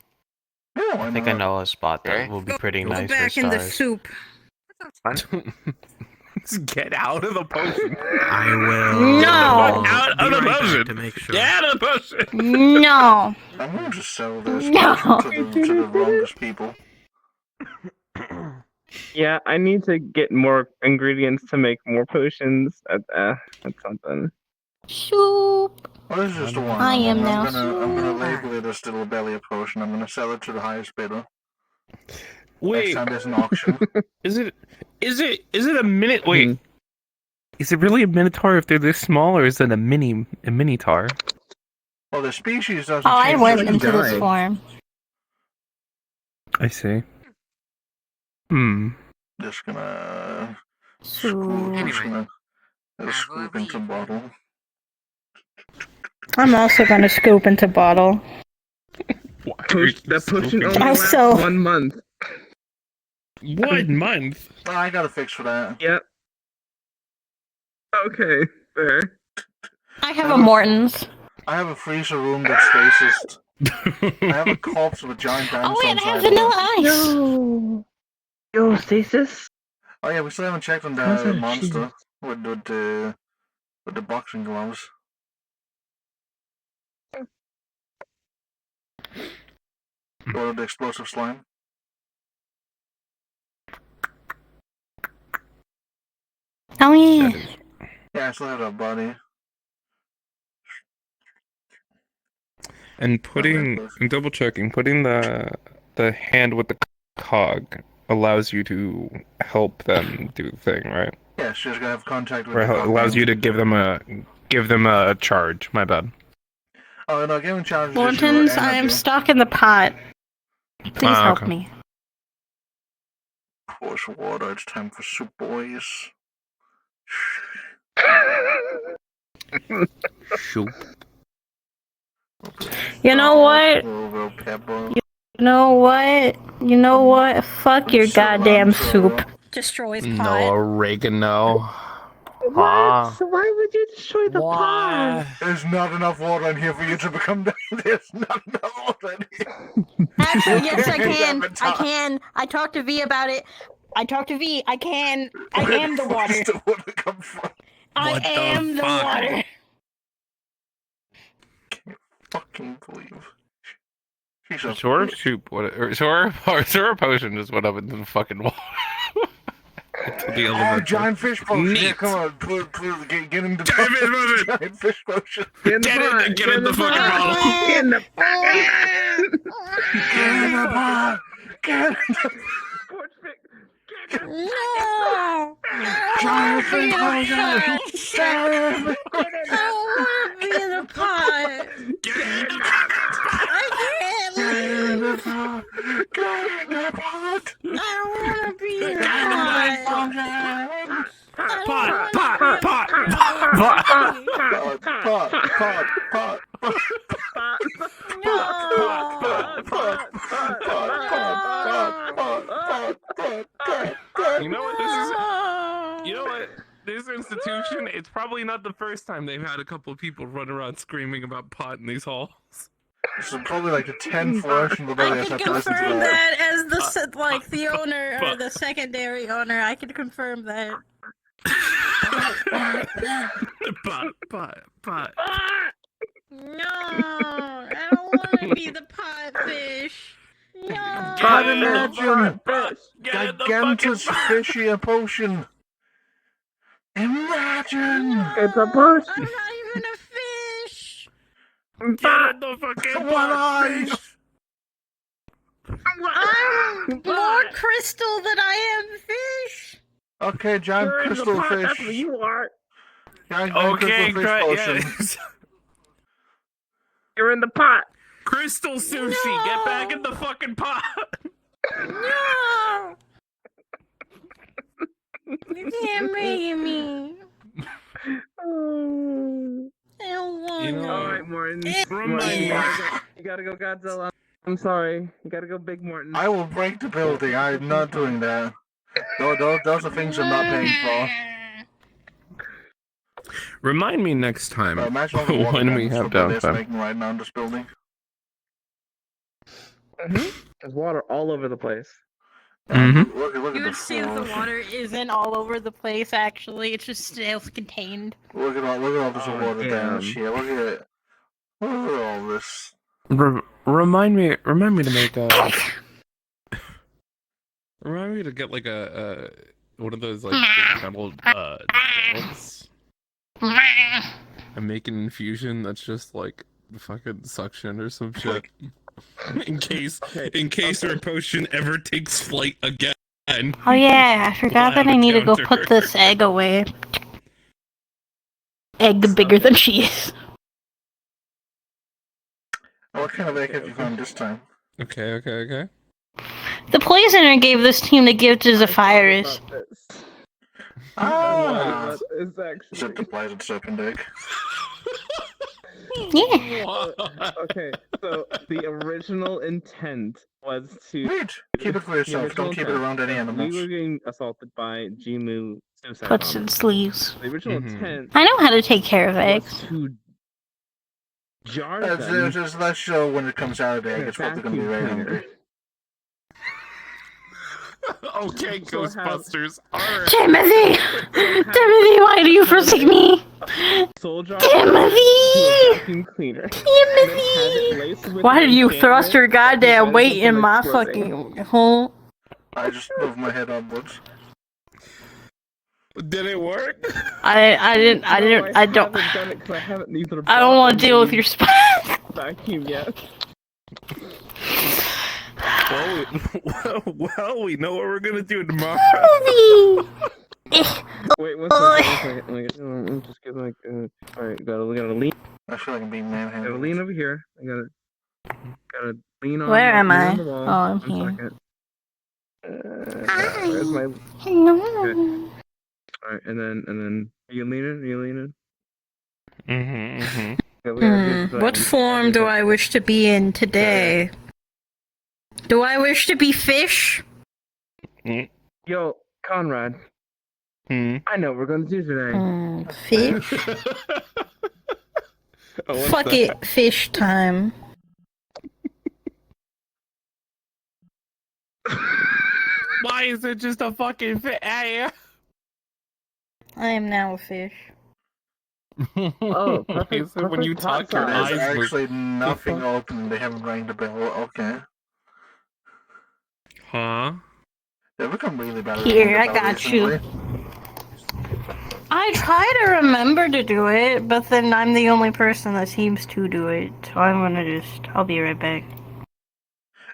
Yeah, I think I know a spot that will be pretty nice for Back in the stars. soup. Just get out of the potion. I will. No. Out of the potion. To make sure. Get out of the potion. No. I'm going to sell this No. to the wrongest people. Yeah, I need to get more ingredients to make more potions. That's something. Soup. Well, this is just a one. I am now I'm gonna label it as still a belly potion. I'm gonna sell it to the highest bidder. Wait. Next time there's an auction. Is it a minute? Wait. Is it really a minotaur if they're this small, or is it a minotaur? Well, the species doesn't Oh, I change. went into this form. I see. Just gonna Soup. scoop into bottle. I'm also gonna scoop into bottle. That potion only lasts Also- 1 month. 1 month? Oh, I got a fix for that. Yep. Okay, fair. I have a Morton's. I have a freezer room that's racist. I have a corpse with a giant dinosaur Oh wait, I inside have of it. vanilla ice. Yo, stasis? Oh yeah, we still haven't checked on How's the that monster with the boxing gloves. Or the explosive slime. Oh yeah. Yeah, I still have that body. And double checking, putting the hand with the cog allows you to help them do the thing, right? Yeah, she's gonna have contact with Or the allows you to give them a charge. My bad. Oh no, giving charges. Morton's, I am stuck in the pot. Please help okay. me. Pours water. It's time for soup, boys. Shoot. You know what? You know what? Fuck your goddamn soup. Destroys pot. No oregano. Ah. So why would you destroy the pond? There's not enough water in here for you to become. There's not enough water in here. Actually, yes, I Okay, can. Avatar. I can. I talked to V about it. I talked to V. I can. I Where am the the fuck water. does the water come from? I What the am the fuck? water. Fucking believe. She's a Sora bitch. soup, Sora potion is what up into the fucking water. To the Oh, elemental. giant fish potion. Yeah, Neat. come on. Get into the Giant fish potion. Giant fish potion. Get in the pot. Get in the fucking bottle. Get in the Get in the pot. Get in the No. giant fish potion. I don't want to be in the pot. I can't Get in leave. the pot. Get in the pot. I don't want to be in the Get in the pot. You know what this is? You know what? This institution, it's probably not the first time they've had a couple of people run around screaming about pot in these halls. This is probably like the 10th version of the I can confirm that as the owner or the secondary owner. I can confirm that. Pot. No, I don't want to be the pot fish. No. Can't imagine gigantus fishy potion. Imagine. It's a potion. I'm not even a fish. Get in the fucking pot, fish. I'm more crystal than I am fish. Okay, giant You're in the crystal pot, fish. That's what you are. Giant Okay, crystal fish great. potion. You're in the pot. Crystal sushi, get back in the fucking pot. No. You can't make me. I don't want You know, All right, Morton. Remind me. You gotta go, Godzilla. I'm sorry. You gotta go, Big Morton. I will break the building. I'm not doing that. Those are things I'm not paying for. Remind me next time Imagine all the water when we cannons have that they're downtime. making right now in this building. There's water all over the place. Mm-hmm. Look You at the would see that the floor. water isn't all over the place. Actually, it's just self-contained. Look at all this water down damn. here. Look at all this. Remind me to make remind me to get like a one of those like big metal barrels and make an infusion that's just like fucking suction or some shit. in case our potion ever takes flight again. Oh yeah, I forgot that I need to go put this egg away. Egg bigger than cheese. What kind of egg have you found this time? Okay. The poisoner gave this team the gift of Zephyrus. Ah! It's actually... Is it the blighted serpent egg? Yeah. Okay, so the original intent was to... Wait! Keep it for yourself. Don't keep it around any animals. We were getting assaulted by Jimu suicide Puts bombers. in sleeves. The original intent I know how to take care of was eggs. to jar them. Just let's show when it comes out of the egg. It's probably going to be very hungry. Okay, Ghostbusters. Alright. Timothy! Timothy, why do you forsake me? Timothy! Cleaner. Timothy! Why did you thrust your goddamn weight in my fucking hole? I just moved my head upwards. Did it work? I don't. I don't want to deal with your spine. Vacuum yet. Well, we know what we're gonna do tomorrow. Wait, one second. I'm just getting like, alright, we gotta lean. I feel like I'm being manhandled. Gotta lean over here. Gotta lean on. Where am lean I? on the wall. Oh, I'm One here. second. Hi. Where's my? Hello. Okay. Alright, and then, are you leaning? Mm-hmm. Yeah, we gotta get What form do I wish to be in today? Do I wish to be fish? Yo, Conrad. I know what we're going to do today. Fish? what's Fuck that? it, fish time. Why is it just a fucking fish? I am now a fish. Oh, Why is perfect. it when you Perfect talk, your pot There's size. eyes move? actually The nothing fuck? open. They haven't rang the bell. Okay. Huh? They've become really bad at Here, ringing the I bell got you. recently. I try to remember to do it, but then I'm the only person that seems to do it. So I'll be right back.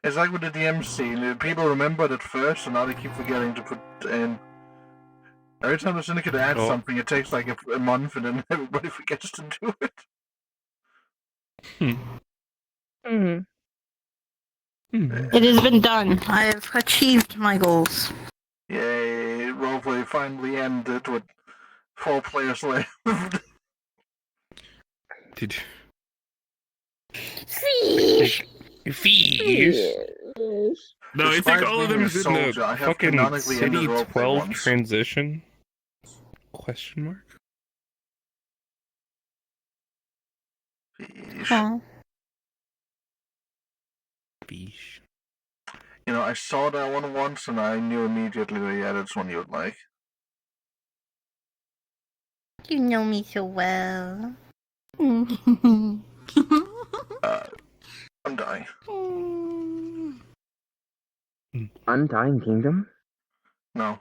It's like with the DMC. People remembered it first, and now they keep forgetting to put in. Every time the syndicate adds Oh. something, it takes like a month, and then everybody forgets to do it. It has been done. I have achieved my goals. Yay! Roleplay finally ended with 4 players left. Did Fish. Fish. No, I think Despite all of being them a is in soldier, I the have fucking canonically ended City roleplay 12 once. transition? Question mark? Huh. Fish. You know, I saw that one once, and I knew immediately that yeah, that's one you would like. You know me so well. I'm dying. Undying Kingdom? No.